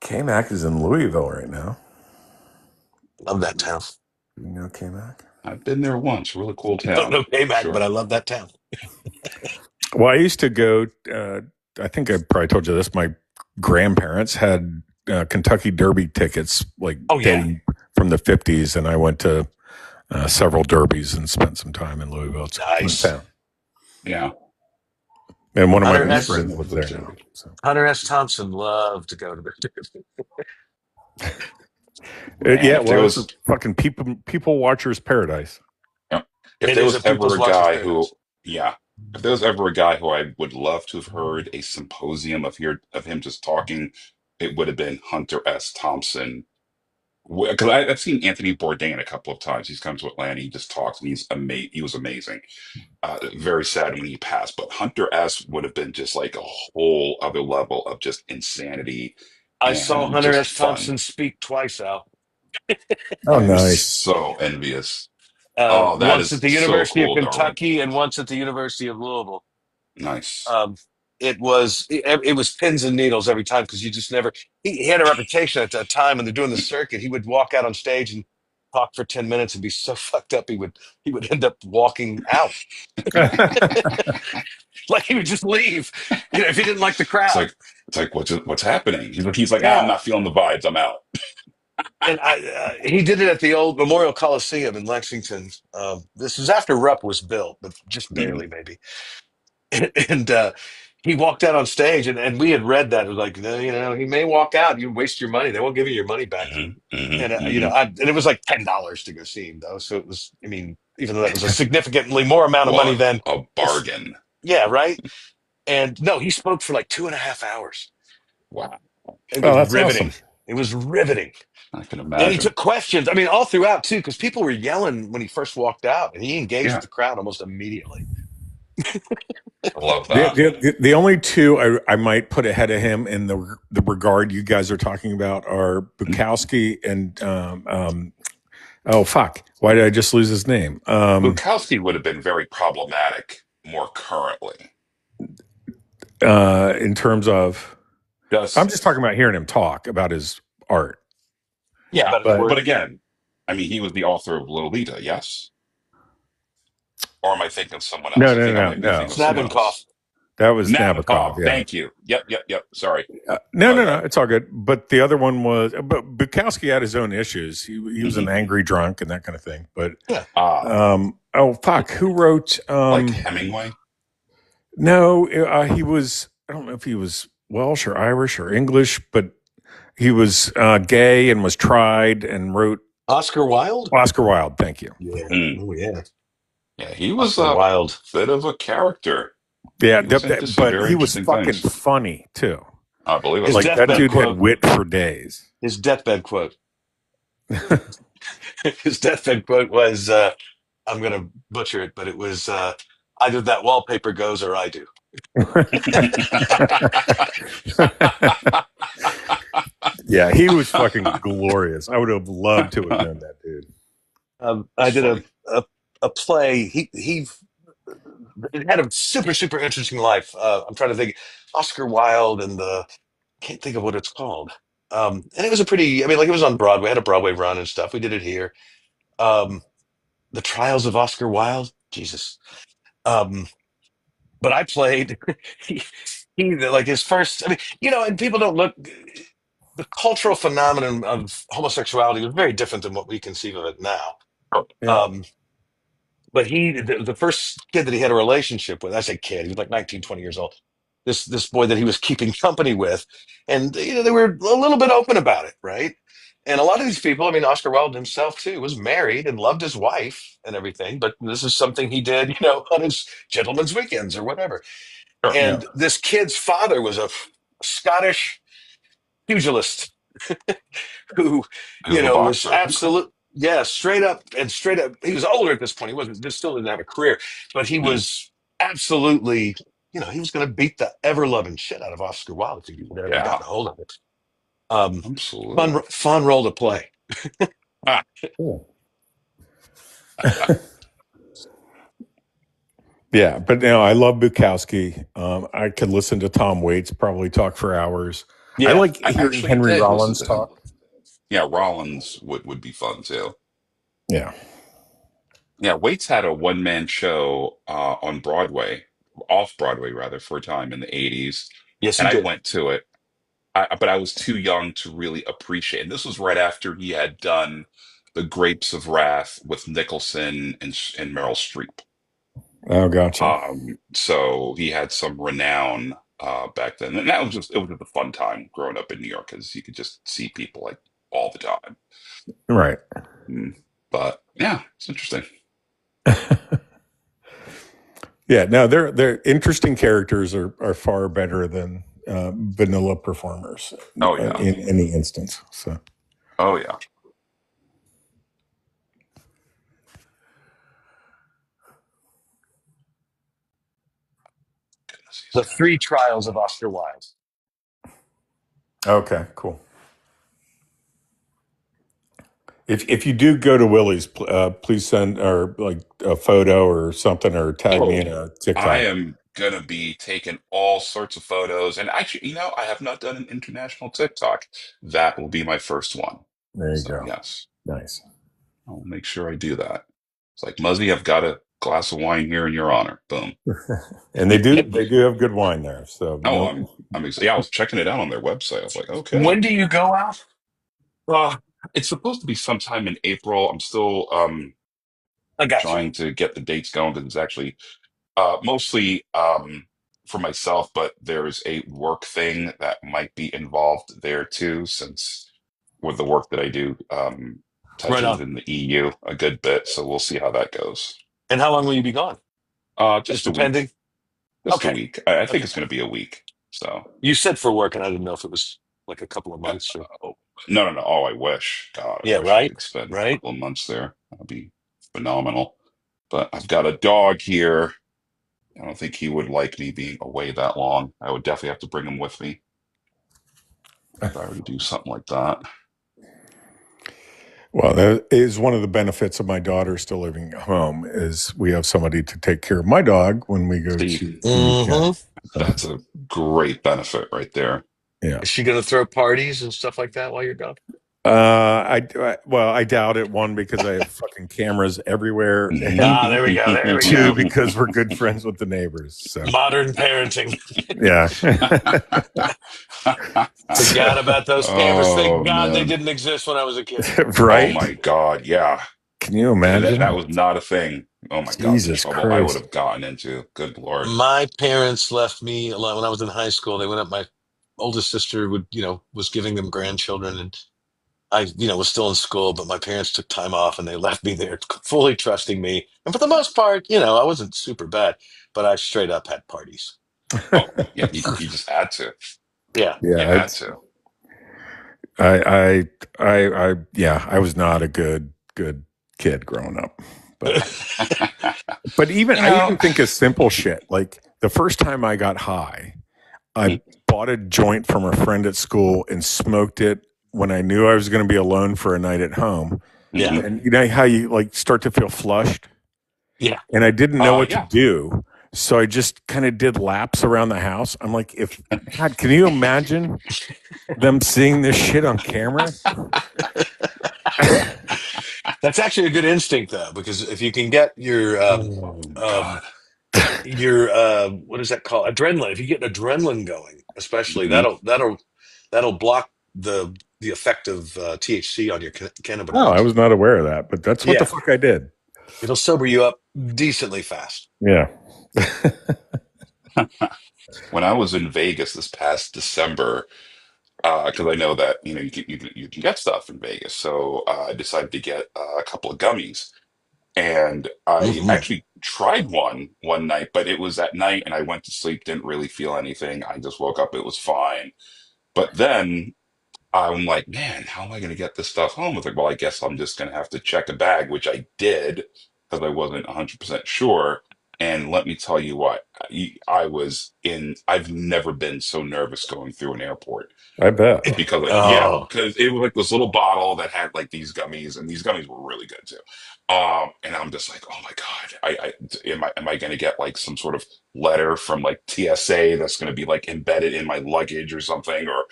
K-Mac is in Louisville right now. Love that town. You know K-Mac? I've been there once. Really cool town. I don't know K-Mac, but I love that town. Well, I used to go, I think I probably told you this, my grandparents had Kentucky Derby tickets, like dating from the 50s, and I went to several derbies and spent some time in Louisville. It's a nice town. Yeah. And one of my best friends was there now. So. Hunter S. Thompson loved to go to the yeah, well, it was a fucking people watcher's paradise. Yeah. If there was ever a guy who, if there was ever a guy who I would love to have heard a symposium of him just talking, it would have been Hunter S. Thompson. Because I've seen Anthony Bourdain a couple of times. He's come to Atlanta. He just talks, and he was amazing. Very sad when he passed. But Hunter S. would have been just like a whole other level of just insanity. I saw Hunter S. Thompson speak twice, Al. Oh, nice! I'm so envious. Once at the University of Kentucky and once at the University of Louisville. Nice. It was pins and needles every time because you just never. He had a reputation at that time when they're doing the circuit. He would walk out on stage and talk for 10 minutes and be so fucked up he would end up walking out. Like he would just leave, if he didn't like the crowd. It's like what's happening? He's like, I'm not feeling the vibes. I'm out. And he did it at the old Memorial Coliseum in Lexington. This was after Rupp was built, but just barely, maybe. And he walked out on stage, and we had read that. It was like, no, he may walk out. You waste your money. They won't give you your money back. And and it was like $10 to go see him, though. So it was. I mean, even though that was a significantly more amount of money than a bargain. Yeah, right. And no, he spoke for like 2.5 hours. Wow, it Oh, was that's riveting. awesome. It was riveting. I can And he imagine. took questions. I mean, all throughout too, because people were yelling when he first walked out, and he engaged Yeah. with the crowd almost immediately. I love that. The only two I might put ahead of him in the regard you guys are talking about are Bukowski and oh fuck, why did I just lose his name? Bukowski would have been very problematic more currently. In terms of, I'm just talking about hearing him talk about his art. Yeah, but but again, I mean, he was the author of Lolita, yes? Or am I thinking of someone else? No. Nabokov. That was Nabokov. Nabokov. Yeah. Thank you. Yep. Sorry. No, it's all good. But the other one was, but Bukowski had his own issues. He was an angry drunk and that kind of thing. But oh fuck, who wrote like Hemingway? No, he was. I don't know if he was Welsh or Irish or English, but he was gay and was tried and wrote Oscar Wilde. Oscar Wilde, thank you. Yeah. Oh yeah. Yeah, he was Oscar a Wilde. bit of a character. Yeah, He was into some but very he was interesting fucking things. funny too. I believe it. His Like that deathbed dude quote. had wit for days. His deathbed quote. His deathbed quote was, I'm going to butcher it, but it was, either that wallpaper goes or I do. Yeah, he was fucking glorious. I would have loved to have known that dude. I did a play. He had a super interesting life. I'm trying to think. Oscar Wilde and can't think of what it's called. And it was it was on Broadway. Had a Broadway run and stuff. We did it here. The Trials of Oscar Wilde. Jesus. But I played he like his first. I mean, and people don't look. The cultural phenomenon of homosexuality was very different than what we conceive of it now. Yeah. But the first kid that he had a relationship with, I say kid, he was like 19, 20 years old. This boy that he was keeping company with, and they were a little bit open about it, right? And a lot of these people, I mean, Oscar Wilde himself too, was married and loved his wife and everything, but this is something he did, on his gentleman's weekends or whatever. And this kid's father was a Scottish pugilist who, was absolute. Yeah, straight up. He was older at this point. He wasn't, just still didn't have a career, but he was absolutely, he was going to beat the ever loving shit out of Oscar Wilde if he would ever got a hold of it. Absolutely. Fun role to play. Cool. Yeah, but I love Bukowski. I could listen to Tom Waits probably talk for hours. Yeah, I like I hearing actually Henry did Rollins listen to him. talk. Yeah, Rollins would be fun too. Yeah. Yeah, Waits had a one-man show on Broadway, off Broadway rather, for a time in the 80s. Yes, And he I did. went to it. But I was too young to really appreciate it. And this was right after he had done The Grapes of Wrath with Nicholson and Meryl Streep. Oh, gotcha. So he had some renown back then. And it was just a fun time growing up in New York because you could just see people like all the time. Right. But yeah, it's interesting. Yeah, no, they're interesting characters are far better than vanilla performers. Oh yeah. In any instance. So. Oh yeah. The Three Trials of Oscar Wilde. Okay, cool. If you do go to Willie's, please send or like a photo or something or tag me in a TikTok. I am gonna be taking all sorts of photos, and actually, I have not done an international TikTok. That will be my first one. There you go. Yes, nice. I'll make sure I do that. It's like Muzzy, I've got a glass of wine here in your honor. Boom. And they do have good wine there. So I'm excited. Yeah, I was checking it out on their website. I was like, okay. When do you go out? It's supposed to be sometime in April. I'm still I got you. trying to get the dates going because it's actually mostly for myself, but there's a work thing that might be involved there too, since with the work that I do, Right touches on. in the EU a good bit. So we'll see how that goes. And how long will you be gone? Just Just a week. depending. Just a Okay. week. I think Okay. it's going to be a week. So You said for work, and I didn't know if it was like a couple of months or. oh, no, no, no. Oh, I wish. God, I Yeah. wish I Right. could spend a Right. couple of months there. That'd be phenomenal. But I've got a dog here. I don't think he would like me being away that long. I would definitely have to bring him with me if I were to do something like that. Well, that is one of the benefits of my daughter still living at home is we have somebody to take care of my dog when we go See, to the Mm-hmm. UK. So, that's a great benefit right there. yeah. Is she going to throw parties and stuff like that while you're gone? Well, I doubt it. One, because I have fucking cameras everywhere, and Ah, there we go. There we two, go. because we're good friends with the neighbors. So, Modern parenting. yeah. Forgot about those cameras. Oh Thank God they man. didn't exist when I was a kid. Oh Right? my God. Yeah. Can you That imagine? was not a thing. Oh my God, the Jesus trouble I would Christ. have gotten into. Good Lord. My parents left me alone when I was in high school. They went up. My oldest sister was giving them grandchildren, and I, was still in school. But my parents took time off, and they left me there, fully trusting me. And for the most part, I wasn't super bad, but I straight up had parties. Oh, yeah, you just had to. Yeah. You Yeah, had it's to. yeah, I was not a good kid growing up, but even You I know, even think of simple shit like the first time I got high, I bought a joint from a friend at school and smoked it when I knew I was going to be alone for a night at home. Yeah. And you know how you like start to feel flushed, Yeah. and I didn't know what to yeah. do. So I just kind of did laps around the house. I'm like, God, can you imagine them seeing this shit on camera? That's actually a good instinct, though, because if you can get your Oh God. what is that called? Adrenaline. If you get adrenaline going, especially Mhm. that'll block the effect of THC on your No, I cannabinoids. was not aware of that, but that's what the Yeah, fuck I did. it'll sober you up decently fast. Yeah. When I was in Vegas this past December, because I know that you can get stuff in Vegas, so I decided to get a couple of gummies, and I Hmm. actually tried one night, but it was at night, and I went to sleep, didn't really feel anything. I just woke up, it was fine. But then I'm like, man, how am I going to get this stuff home? I was like, well, I guess I'm just going to have to check a bag, which I did because I wasn't 100% sure. And let me tell you what, I've never been so nervous going through an airport I bet. because Oh, because it was like this little bottle that had like these gummies, and these gummies were really good too. And I'm just like, oh my God, am I going to get like some sort of letter from like TSA that's going to be like embedded in my luggage or something, or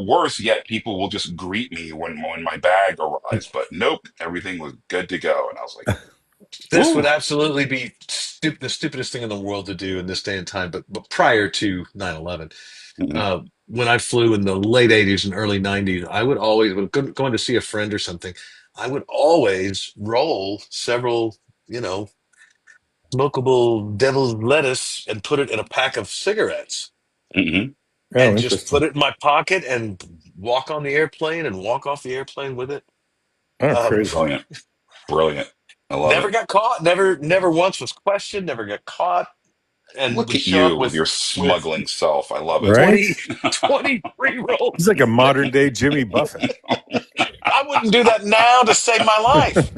worse yet, people will just greet me when my bag arrives. But nope, everything was good to go, and I was like, this woo. would absolutely be the stupidest thing in the world to do in this day and time. But prior to 9/11, Mhm, when I flew in the late 80s and early 90s, I would always, when going to see a friend or something, I would always roll several, you know, smokable devil's lettuce and put it in a pack of cigarettes mhm. Oh, and just put interesting. it in my pocket and walk on the airplane and walk off the airplane with it. Oh, Um, crazy. Brilliant, brilliant. I love never it. got caught. Never once was questioned. Never got caught, and Look would at show up you with with your with smuggling self. I love it. Right? 20, 23 He's rolls. like a modern day Jimmy Buffett. I wouldn't do that now to save my life.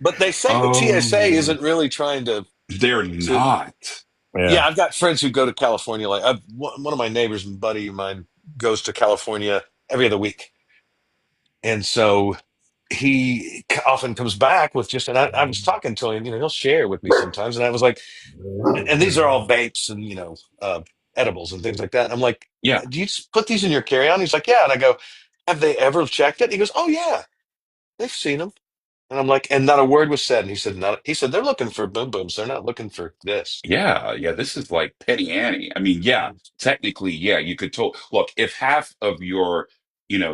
But they say the TSA Oh, isn't really trying they're to. not. Yeah. Yeah, I've got friends who go to California. Like one of my neighbors and buddy of mine goes to California every other week, and so he often comes back with just. And I was talking to him. He'll share with me sometimes, and I was like, and these are all vapes and edibles and things like that. I'm like, Yeah, do you just put these in your carry-on? He's like, yeah, and I go, have they ever checked it? He goes, oh yeah, they've seen them. And I'm like, and not a word was said. And he said, not. He said, they're looking for boom booms. They're not looking for this. yeah. This is like Penny Annie. I mean, yeah, technically, yeah, you could look if half of your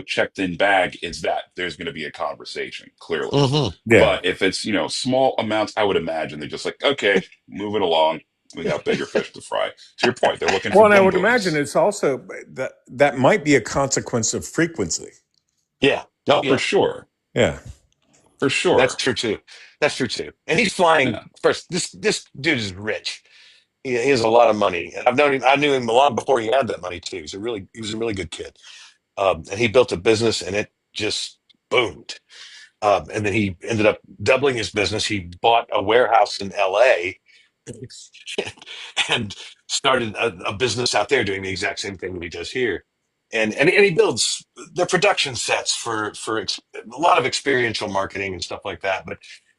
checked in bag is that there's going to be a conversation, clearly. Hmm. Yeah. But if it's, small amounts, I would imagine they're just like, okay, move it along. We got bigger fish to fry. To your point, they're looking for Well, and I boom would imagine booms. it's also that might be a consequence of frequency. Yeah. Oh, For yeah. sure. Yeah. For That's sure. true too. That's true too. And he's flying Yeah. first. This dude is rich. He has a lot of money. And I've known him. I knew him long before he had that money too. He was a really good kid. And he built a business, and it just boomed. And then he ended up doubling his business. He bought a warehouse in L.A. and started a business out there doing the exact same thing that he does here. And he builds the production sets a lot of experiential marketing and stuff like that. But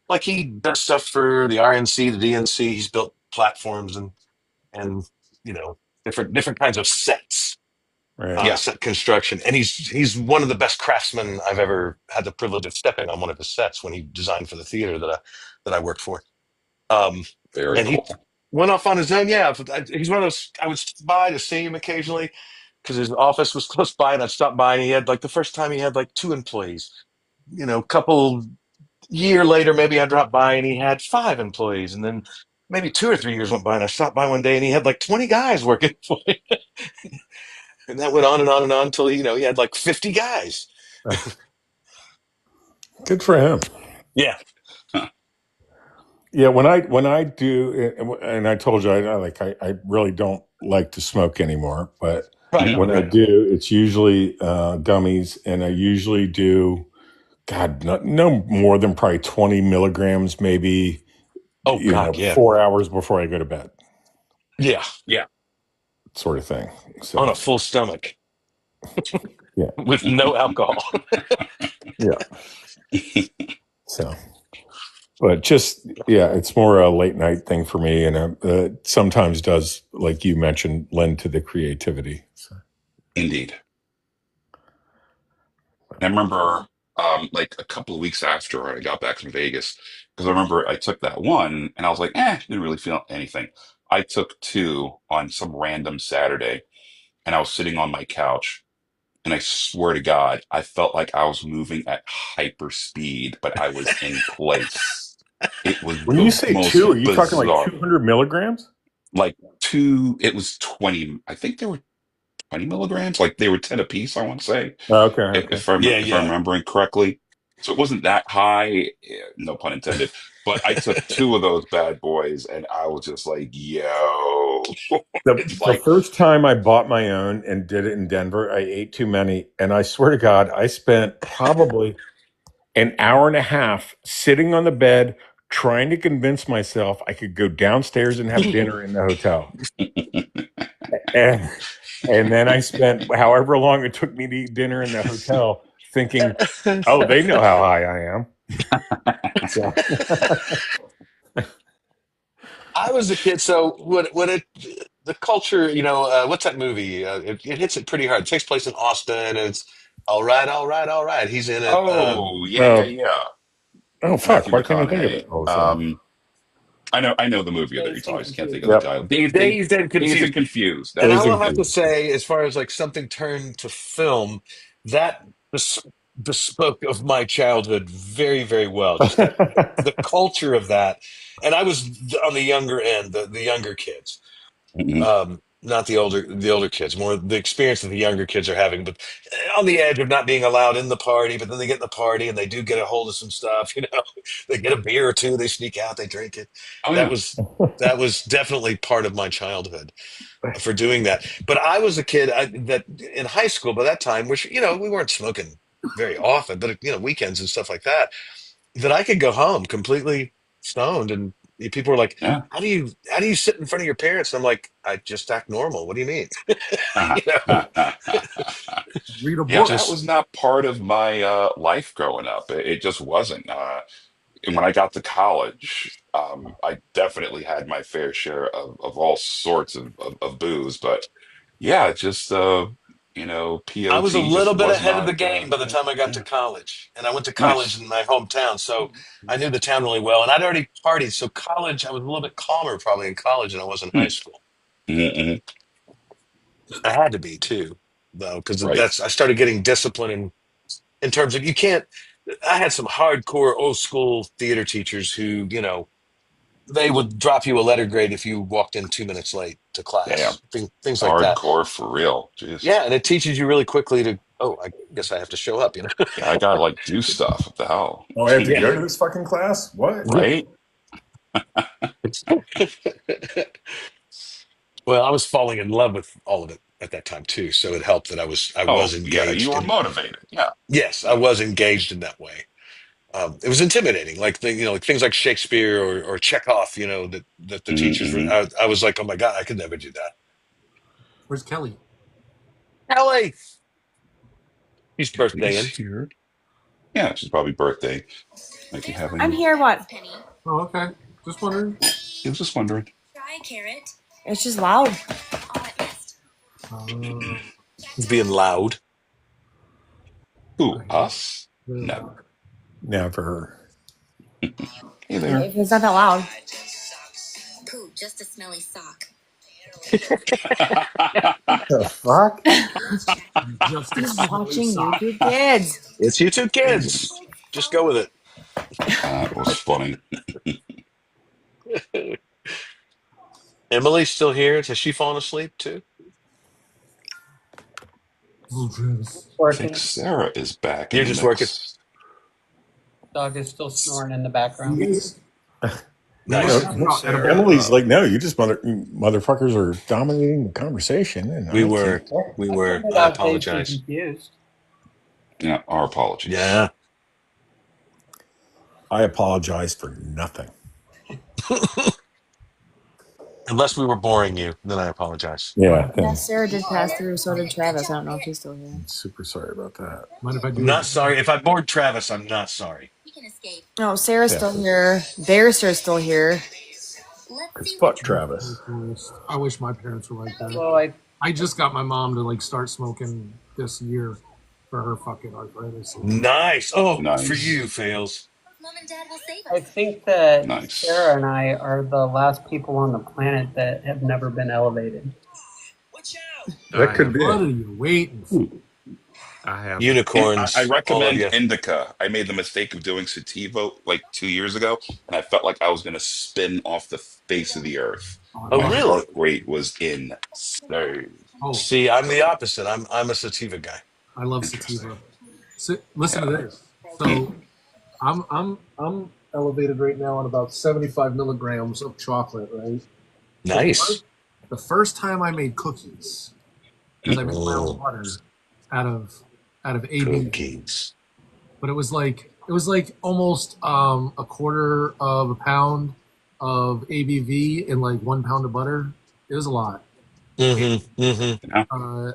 like he does stuff for the RNC, the DNC. He's built platforms and you know different kinds of sets, Right. Yeah. set construction. And he's one of the best craftsmen I've ever had the privilege of stepping on one of his sets when he designed for the theater that I worked for. Very And he cool. went off on his own. Yeah, he's one of those. I would stop by to see him occasionally because his office was close by, and I'd stop by, and he had like the first time he had like 2 employees. Couple year later, maybe I dropped by and he had 5 employees, and then maybe 2 or 3 years went by, and I stopped by one day and he had like 20 guys working for him, and that went on and on and on until he had like 50 guys. Good for him. Yeah. Yeah, when I do, and I told you I really don't like to smoke anymore, but Right. when I Right. do, it's usually gummies, and I usually do, God, no more than probably 20 milligrams, maybe, Oh God. Yeah. 4 hours before I go to bed, Yeah. Yeah. sort of thing. On a So full stomach yeah, with no alcohol. yeah. So, but just yeah, it's more a late night thing for me, and sometimes does, like you mentioned, lend to the creativity. So. Indeed. I remember like a couple of weeks after I got back from Vegas, because I remember I took that one and I was like, didn't really feel anything. I took two on some random Saturday and I was sitting on my couch and I swear to God, I felt like I was moving at hyper speed, but I was in place. It was When you the say two, are most you talking like bizarre. 200 milligrams? Like two, it was 20. I think there were 20 milligrams. Like they were 10 apiece, I want to say, Okay, if, okay. if I'm Yeah. if I'm Yeah. remembering correctly. So it wasn't that high, no pun intended. But I took two of those bad boys, and I was just like, "Yo!" It's The like, first time I bought my own and did it in Denver, I ate too many, and I swear to God, I spent probably an hour and a half sitting on the bed trying to convince myself I could go downstairs and have dinner in the hotel. And and then I spent however long it took me to eat dinner in the hotel thinking, oh, they know how high I am. So, I was a kid, so the culture, what's that movie? It hits it pretty hard. It takes place in Austin, and it's all right, all right, all right. He's in it. oh yeah, yeah, oh, yeah. oh, fuck. Matthew Why can't I think of it McConaughey. all of a sudden? I know the movie that you're talking. I just can't think of the Yep. title. Dazed and Dazed and Confused. Confused. And That I was will it. have Isn't to say, as far as like something turned to film, that bespoke of my childhood very, very well. Just that the culture of that, and I was on the younger end, the younger kids, Mhm. not the older kids, more the experience that the younger kids are having, but on the edge of not being allowed in the party. But then they get in the party and they do get a hold of some stuff. They get a beer or two, they sneak out, they drink it. Oh That yeah. was that was definitely part of my childhood for doing that. But I was a kid that in high school by that time, which we weren't smoking very often, but weekends and stuff like that. That I could go home completely stoned, and people were like, Yeah. "How do you sit in front of your parents?" And I'm like, "I just act normal. What do you mean?" Uh-huh. you know, Read a Yeah, book. that just was not part of my life growing up. It just wasn't. And when I got to college, I definitely had my fair share of all sorts of booze. But yeah, just I was a POT just little bit was ahead of the not. game by the time I got to Yeah. college, and I went to college Nice. in my hometown, so I knew the town really well, and I'd already partied. So college, I was a little bit calmer probably in college than I was in high Hmm. school. Hmm. I had to be too. though, because Right. I started getting discipline in terms of you can't. I had some hardcore old school theater teachers who, they would drop you a letter grade if you walked in 2 minutes late to Damn. class, things like that. Hardcore for real. Jeez. Yeah, and it teaches you really quickly to. Oh, I guess I have to show up. Yeah, I gotta like do stuff. What the hell? Oh, I have to Yeah. go to this fucking class? What? Right? Well, I was falling in love with all of it at that time too, so it helped that I was Oh, yeah, you engaged were in. motivated. Yeah. Yes, I was engaged in that way. It was intimidating, like like things like Shakespeare or Chekhov. That the teachers were. Mm-hmm. I was like, oh my god, I could never do that. Where's Kelly? Kelly, he's birthday He's in. here. Yeah, she's probably birthday. Like you having. I'm here. What? Oh, okay. Just wondering. I was just wondering. Try carrot. It's just loud. He's being loud. Who? Us? No. Never. Hey there. If it's not that loud. Pooh, just a smelly sock. The fuck? Just watching YouTube Kids. It's YouTube Kids. Just go with it. That was funny. Emily's still here. Has she fallen asleep too? I Working. think Sarah is back. You're in the just mix. Dog is still snoring in the background. Nice. Emily's like, no, you just motherfuckers are dominating the conversation. And We I were. can't- We were. Without I Dave apologize. being confused. Yeah, our apologies. Yeah. I apologize for nothing. Unless we were boring you, then I apologize. Yeah, Yeah, Sarah did pass through. So did Travis. I don't know if he's still here. I'm super sorry about that. Mind if I do I'm not sorry. If I bored Travis, I'm not sorry. You can escape. No, Sarah's Yeah. still here. Barrister's still here. Because fuck Travis. I wish my parents were like that. Well, I just got my mom to like start smoking this year for her fucking arthritis. Nice. Oh, Nice. for you, Fails. Mom and Dad will save I us. think that Nice. Sarah and I are the last people on the planet that have never been elevated. That could be What it. are you waiting for? I have. Unicorns. I all of recommend you. indica. I made the mistake of doing sativa like 2 years ago, and I felt like I was going to spin off the face of the earth. Oh, My really? heart rate was insane. Oh, See, I'm the opposite. I'm a sativa guy. I love sativa. Listen to this. So, I'm elevated right now on about 75 milligrams of chocolate. Right. Nice. The first time I made cookies, because I made my own butter out of ABV, Cookies. but it was like almost a quarter of a pound of ABV in like 1 pound of butter. It was a lot. Mm-hmm. Mm-hmm.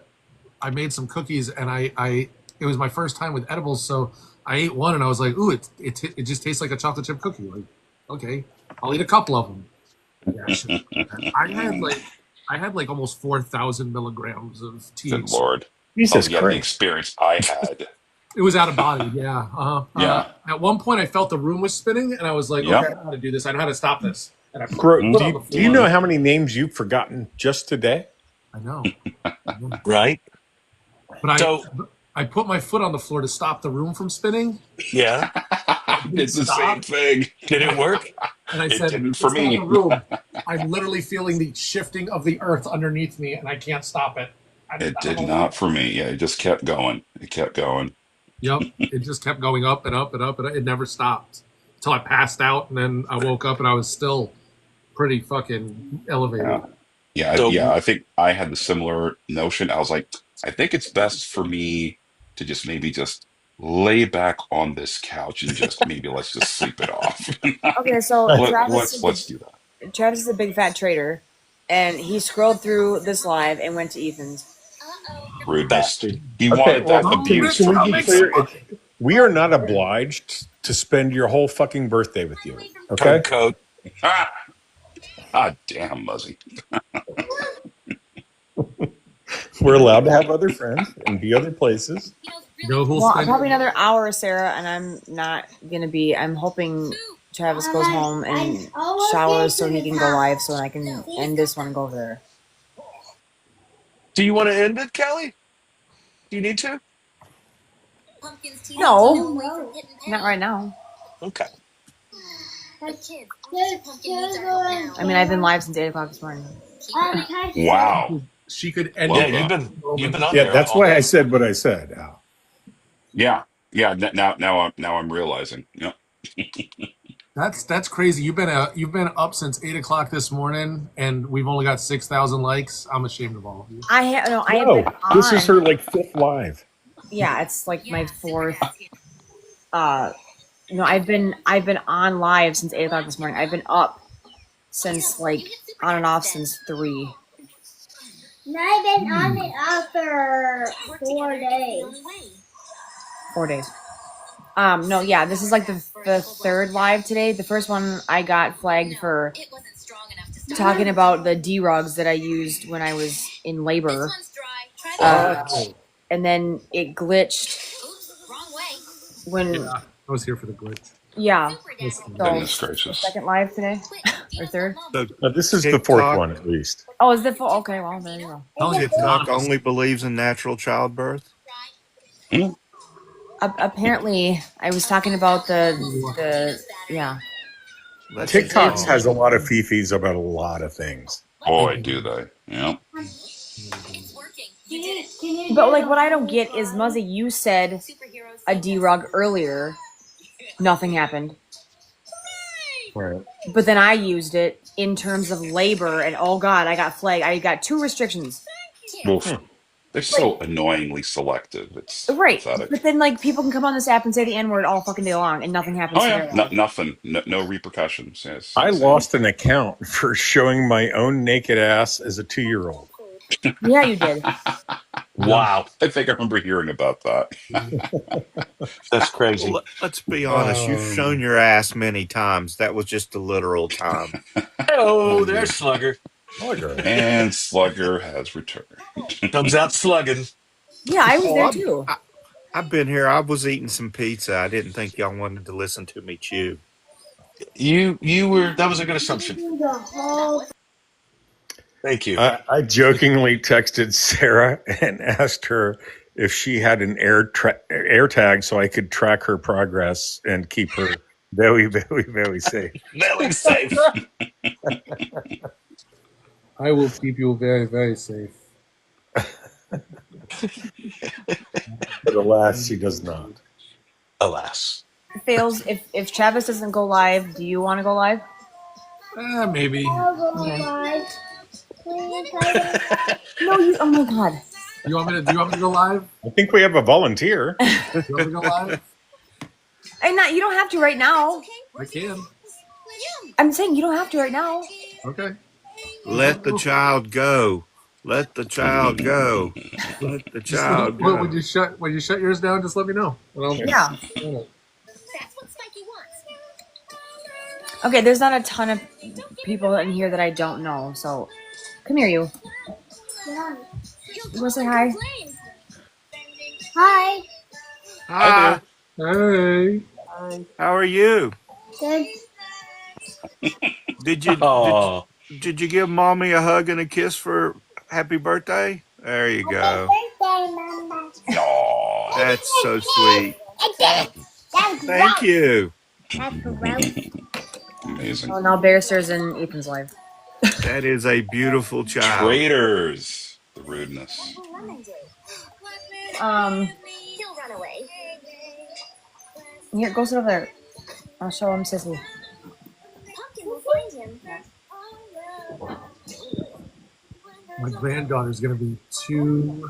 I made some cookies, and it was my first time with edibles, so I ate one, and I was like, ooh, it just tastes like a chocolate chip cookie. Like, okay, I'll eat a couple of them. Yeah, I had like almost 4,000 milligrams of THC. Good Lord. Jesus yeah, the Christ. experience I had. It was out of body, yeah. Yeah. At one point, I felt the room was spinning, and I was like, Yep. okay, I know how to do this. I know how to stop this. And I Bro, put it do on the you floor. know how many names you've forgotten just today? I know. Right? But So- I put my foot on the floor to stop the room from spinning. Yeah. It's the same Stop. thing. Did it work? And I It said, didn't for "It's not me." the room. I'm literally feeling the shifting of the earth underneath me, and I can't stop it. It did not for me. Yeah, it just kept going. It kept going. Yep. It just kept going up and up and up, and it never stopped until I passed out, and then I woke up, and I was still pretty fucking elevated. Yeah. So- I think I had the similar notion. I was like, I think it's best for me to just maybe just lay back on this couch and just maybe let's just sleep it off. Okay, so Let's do that. Travis is a big fat trader, and he scrolled through this live and went to Ethan's. Rude Bastard. He Okay, wanted that well, abuse. can we from be me. clear? We are not obliged to spend your whole fucking birthday with you. Okay? Coat. Ah, damn, Muzzy. We're allowed to have other friends and be other places. You know who'll Well, spend probably another hour, Sarah, and I'm not gonna be. I'm hoping Travis goes home and showers so he can go live, so I can end this one and go over there. Do you want to end it, Kelly? Do you need to? No, not right now. Okay. I mean, I've been live since 8 o'clock this morning. Wow. She could end Yeah, Love it. you've that. been on Yeah, there that's all why I day. said what I said, Al. Yeah. Yeah. Now I'm realizing. Yep. That's crazy. You've been up since 8 o'clock this morning, and we've only got 6,000 likes. I'm ashamed of all of you. I have No, been this is her on. like fifth live. Yeah, it's like my fourth. I've been on live since 8 o'clock this morning. I've been up since like on and off since 3. No, I've been on it after 4 days. 4 days. No, yeah, this is like the third live today. The first one I got flagged for talking about the D-rugs that I used when I was in labor. And then it glitched when. Yeah, I was here for the glitch. Yeah. Goodness So, gracious. second live today? Or third? This is the fourth one at least. Oh, is it full? Okay, well, there you go. TikTok only believes in natural childbirth. Apparently, I was talking about the yeah. TikTok has a lot of fifis about a lot of things. Boy, do they. Yep. But like, what I don't get is, Muzzy, you said a D-rug earlier, nothing happened. Right. But then I used it in terms of labor, and oh god, I got flagged. I got 2 restrictions. Oof. They're so annoyingly selective. It's Right, pathetic. but then like people can come on this app and say the N-word all fucking day long, and nothing happens Oh to yeah, their life. nothing. No repercussions. Yes. I lost an account for showing my own naked ass as a 2-year-old. Yeah, you did. Wow. I think I remember hearing about that. That's crazy. Well, let's be honest. You've shown your ass many times. That was just a literal time. Oh, there's Slugger. And Slugger has returned. Comes out slugging. Yeah, I was there too. I've been here. I was eating some pizza. I didn't think y'all wanted to listen to me chew. You were. That was a good assumption. Thank you. I jokingly texted Sarah and asked her if she had an air tag so I could track her progress and keep her very, very, very safe. Very safe. I will keep you very, very safe. But alas, she does not. Alas. Fails. If Travis doesn't go live, do you want to go live? Maybe. Okay. No, you. Oh my god. Do you want me to go live? I think we have a volunteer. Do you want me to go live? And not. You don't have to right now. I can. I'm saying you don't have to right now. Okay. Let the child go. Let the child go. Let the child go. When you shut yours down, just let me know. Yeah. Okay, there's not a ton of people in here that I don't know, so come here, you. You want to say hi? Hi. Hi. Hey. How are you? Good. Did you give mommy a hug and a kiss for happy birthday? There you go. Aw. That's so sweet. Thank you. Amazing. Oh, now Barrister's in Ethan's live. That is a beautiful child. Traitors. The rudeness. He'll run away. Here, go sit over there. I'll show him Sissy. Pumpkin will find him. My granddaughter's gonna be 2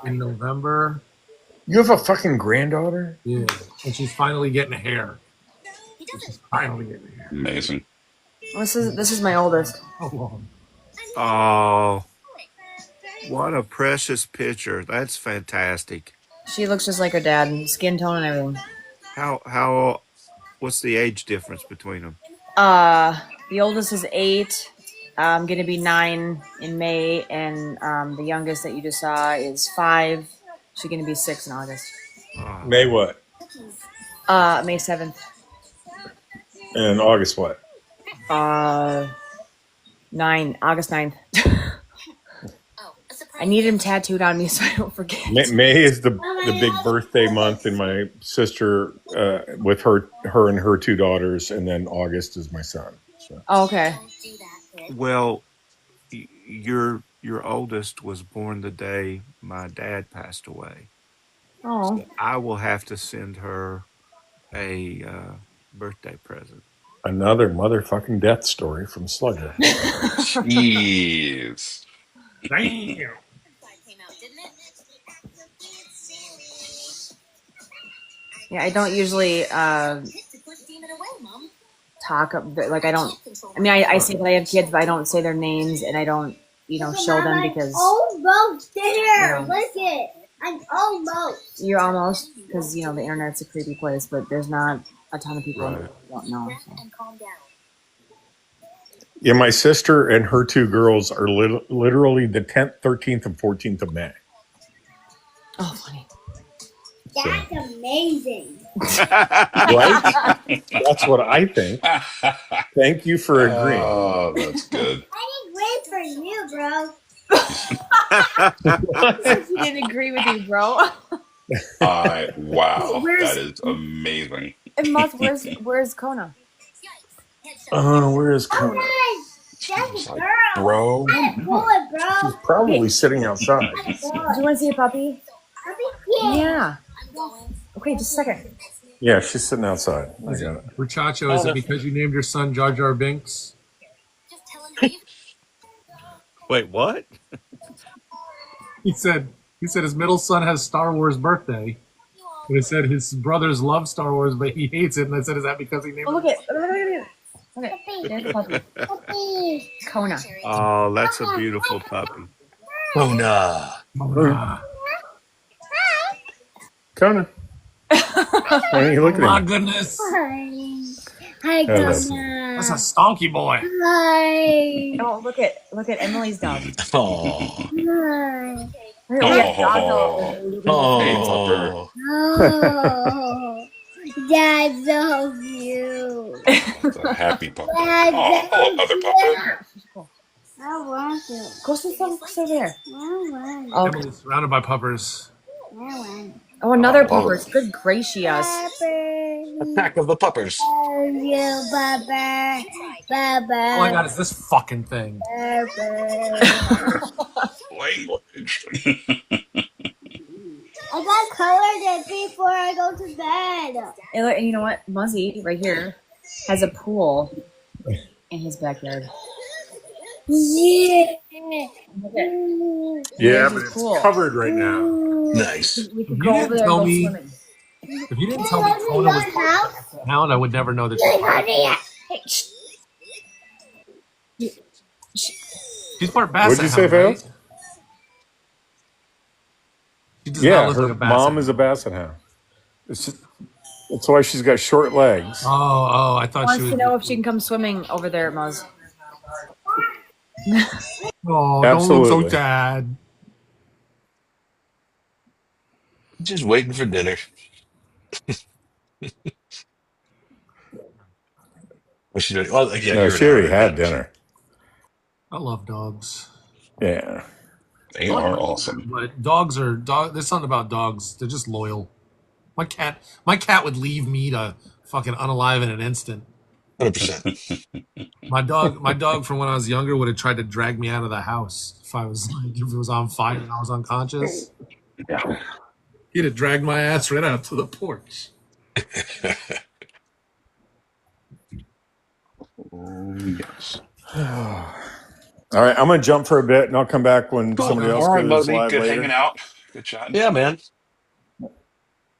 in November. You have a fucking granddaughter? Yeah, and she's finally getting hair. She's finally getting hair. Amazing. This is my oldest. Oh, what a precious picture. That's fantastic. She looks just like her dad, skin tone and everything. How what's the age difference between them? The oldest is 8. I'm gonna be 9 in May, and the youngest that you just saw is 5. She's gonna be 6 in August. May what? May 7th. And August what? 9, August 9th. I need him tattooed on me so I don't forget. May is the big birthday month in my sister with her and her two daughters, and then August is my son. So. Oh, okay. Well, your oldest was born the day my dad passed away. Oh. So I will have to send her a birthday present. Another motherfucking death story from Slugger. Jeez. Damn. Yeah, I don't usually talk like I don't. I mean, I say that I have kids, but I don't say their names and I don't, show them because. Almost there. You know, Look it. I'm almost. You're almost because the internet's a creepy place, but there's not a ton of people who don't know. So. Yeah, my sister and her two girls are literally the 10th, 13th, and 14th of May. Oh, funny. That's amazing. Right? That's what I think. Thank you for agreeing. Oh, that's good. I didn't wait for you, bro. He didn't agree with you, bro. Wow, that is amazing. And Muff, where's Kona? Where is Kona? That's a girl. Bro. I'm bored, bro. She's probably sitting outside. Do you want to see a puppy? Yeah. Okay, just a second. Yeah, she's sitting outside. I got it. Muchacho, is it because you named your son Jar Jar Binks? Wait, what? He said his middle son has Star Wars birthday. And it said his brothers love Star Wars, but he hates it. And I said, is that because he named Look at it. Okay, there's the puppy. Kona. Oh, that's a beautiful puppy. Kona. Kona. Why are you looking Oh my at me? goodness. Hi, That's Kona. That's a stonky boy. Hi. Oh, look at Emily's dog. Oh. Hi. We have dogs all- Hey, Pupper. Oh, that's so cute. It's a happy puppy. That's Oh, hello, other puppy. I want to. Go sit there. I want. Oh, Emily's surrounded by puppers. I want. oh, another Oh, puppers. Good gracious. Attack of the puppers. Love you, Baba. Baba. All I got is this fucking thing. Language. I got colored it before I go to bed. And you know what? Muzzy, right here, has a pool in his backyard. Yeah. Yeah, This but is it's cool. covered right now. Nice. We could If go you over didn't there and tell go me, swimming. if you didn't tell me Kona was a hound, I would never know that Hey, shh. she's part basset What'd you say, hound, Val? right? She does Yeah, not look her like a basset mom hound. is a basset hound. That's why she's got short legs. Oh, I thought she Wants was. to know if she can come swimming over there, Muzz. Oh, don't look so Absolutely. sad. Just waiting for dinner. What's she doing? Well, yeah, No, you're she an hour already in had advance. dinner. I love dogs. Yeah. They are awesome. But dogs are dog. There's something about dogs. They're just loyal. My cat would leave me to fucking unalive in an instant. 100%. My dog from when I was younger would have tried to drag me out of the house if it was on fire and I was unconscious. Yeah. He'd have dragged my ass right out to the porch. Oh, yes. All right, I'm gonna jump for a bit, and I'll come back when Cool. somebody else All right, goes Mosey. live Good later. hanging out. Good chatting. Yeah, man. All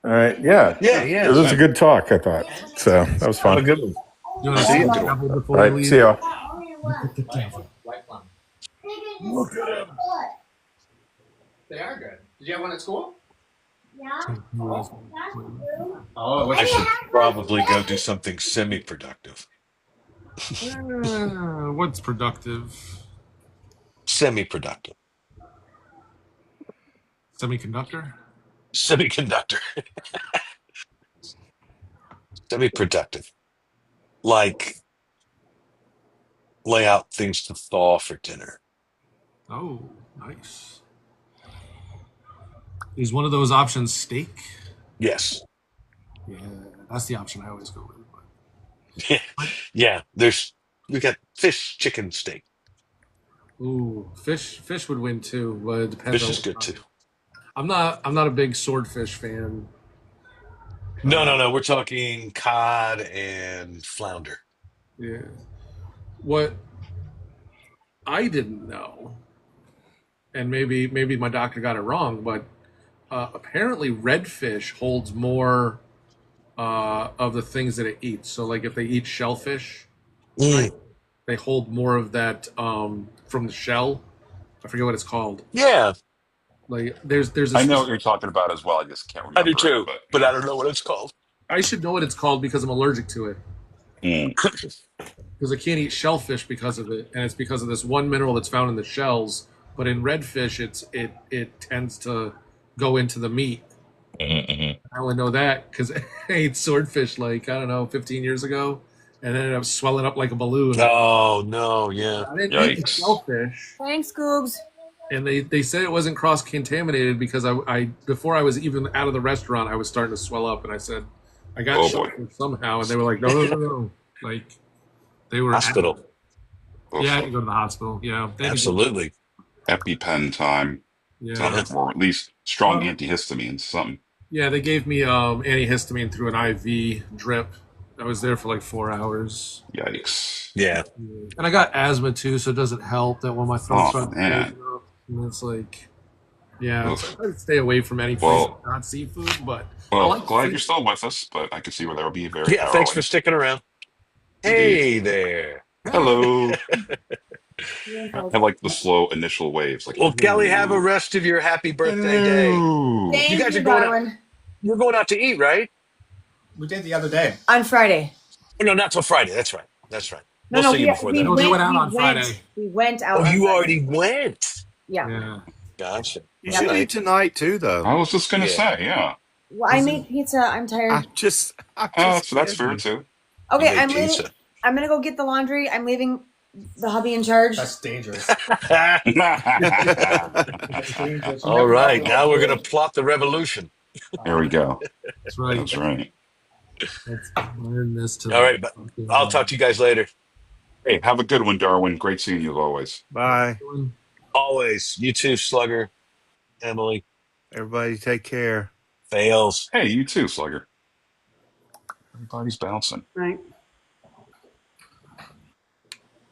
right, yeah, Yeah, it was a good talk. I thought so. That was Have a fun. good one. You want to See see you. the devil All before we right, leave? see y'all. Look at them. They are good. Did you have one at school? Yeah. Oh, I should probably go do something semi-productive. What's productive? Semi-productive. Semiconductor? Semiconductor. Semi-productive. Like lay out things to thaw for dinner. Oh, nice. Is one of those options steak? Yes. Yeah, that's the option I always go with. Yeah. We got fish, chicken, steak. Ooh, fish would win too, but it depends Fish on is what good kind. too. I'm not a big swordfish fan. No. We're talking cod and flounder. Yeah. What I didn't know, and maybe my doctor got it wrong, but apparently redfish holds more of the things that it eats. So like if they eat shellfish, right, they hold more of that from the shell. I forget what it's called. Yeah. Like there's I this. know what you're talking about as well. I just can't I do remember it. too, But but I don't know what it's called. I should know what it's called because I'm allergic to it. Because I can't eat shellfish because of it, and it's because of this one mineral that's found in the shells. But in redfish, it tends to go into the meat. I only know that because I ate swordfish like, I don't know, 15 years ago, and then ended up swelling up like a balloon. Oh no, yeah. I didn't eat the shellfish. Thanks, Goobs. And they said it wasn't cross contaminated because I before I was even out of the restaurant, I was starting to swell up, and I said I got Oh, boy. shellfish somehow, and they were like, no. Like they were Hospital. Yeah, I had to go to the hospital. Yeah, they had to go- Absolutely. EpiPen time. Yeah. Or at least strong antihistamines, something. Yeah, they gave me antihistamine through an IV drip. I was there for like 4 hours. Yikes. Yeah. And I got asthma too, so it doesn't help that when my throat Oh, starts man. closing up, and it's like, yeah, Oof. so I try to stay away from anything not seafood. But I Well, like glad fish. you're still with us, but I can see where that would be very Yeah, thanks for harrowing. sticking around. Indeed. Hey there. Hello. I like the slow initial waves. Like, Well, Kelly, have a rest of your happy birthday day. Thank You guys you, are going out, Darwin. you're going out to eat, right? We did the other day. On Friday. Oh, no, not till Friday. That's right. That's right. No, We'll no, see you before we then. they went, went out we on went, Friday. we went out. Oh, on you Friday. already went. Yeah. Yeah. Gotcha. You Yeah. should eat tonight too, though. I was just going to say, yeah. Well, I made pizza. I'm tired. I'm just So that's fair, kidding. too. Okay, made I'm leaving. pizza. I'm gonna go get the laundry. I'm leaving the hubby in charge. That's dangerous. All right. Now we're going to plot the revolution. There we go. That's right. That's right. Let's learn this to All right. But I'll talk to you guys later. Hey, have a good one, Darwin. Great seeing you as always. Bye. Always. You too, Slugger. Emily. Everybody take care. Fails. Hey, you too, Slugger. Everybody's bouncing. Right.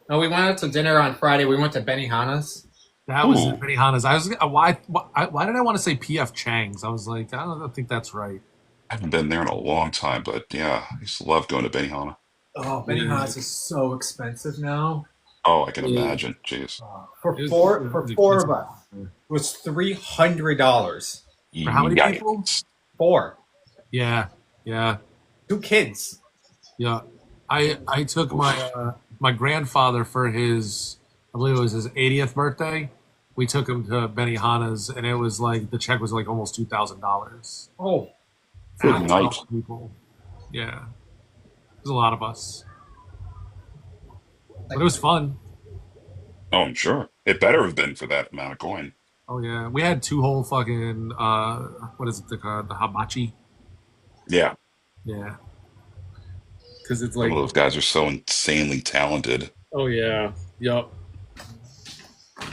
No, we went out to dinner on Friday. We went to Benihana's. That was Ooh. at Benihana's. I was why did I want to say PF Chang's? I was like, I don't think that's right. I haven't been there in a long time, but yeah, I used to love going to Benihana. Oh, Benihana's is so expensive now. Oh, I can imagine. Jeez. For It was- four it was for pretty four of expensive. us, it was $300. For how many Yikes. people? 4. Yeah. 2 kids. Yeah. I took my grandfather for his, I believe it was his 80th birthday. We took him to Benihana's, and it was like the check was like almost $2,000. Oh, Good For night. 12 people. Yeah, there's a lot of us, but it was fun. Oh, I'm sure. It better have been for that amount of coin. Oh yeah, we had 2 whole fucking what is it, the hibachi? Yeah. Yeah, because it's Some like, of those guys are so insanely talented. oh yeah, yup.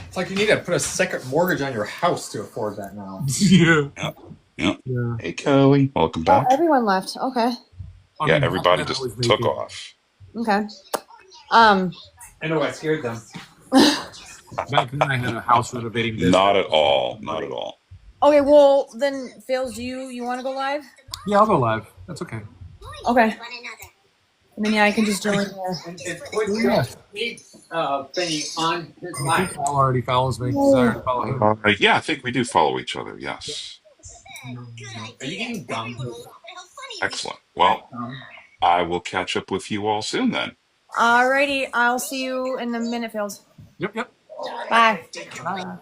it's like you need to put a second mortgage on your house to afford that now. Yeah. Yeah. Hey, Kelly. Welcome Oh, back. everyone left. Okay. I Yeah, mean, everybody Batman just always took make it. off. Okay. I know I scared them. Back then, I had a house renovating business. Not at all. Not at all. Okay. Well, then, Fails, do you want to go live? Yeah, I'll go live. That's okay. Okay. And then I can just join there. And put Benny on his I live. think Al already follows me. 'Cause I already follow him. Yeah, I think we do follow each other. Yes. Are you getting gum? Excellent. Well, I will catch up with you all soon then. Alrighty. I'll see you in a minute, Fails. Yep. Bye. Bye.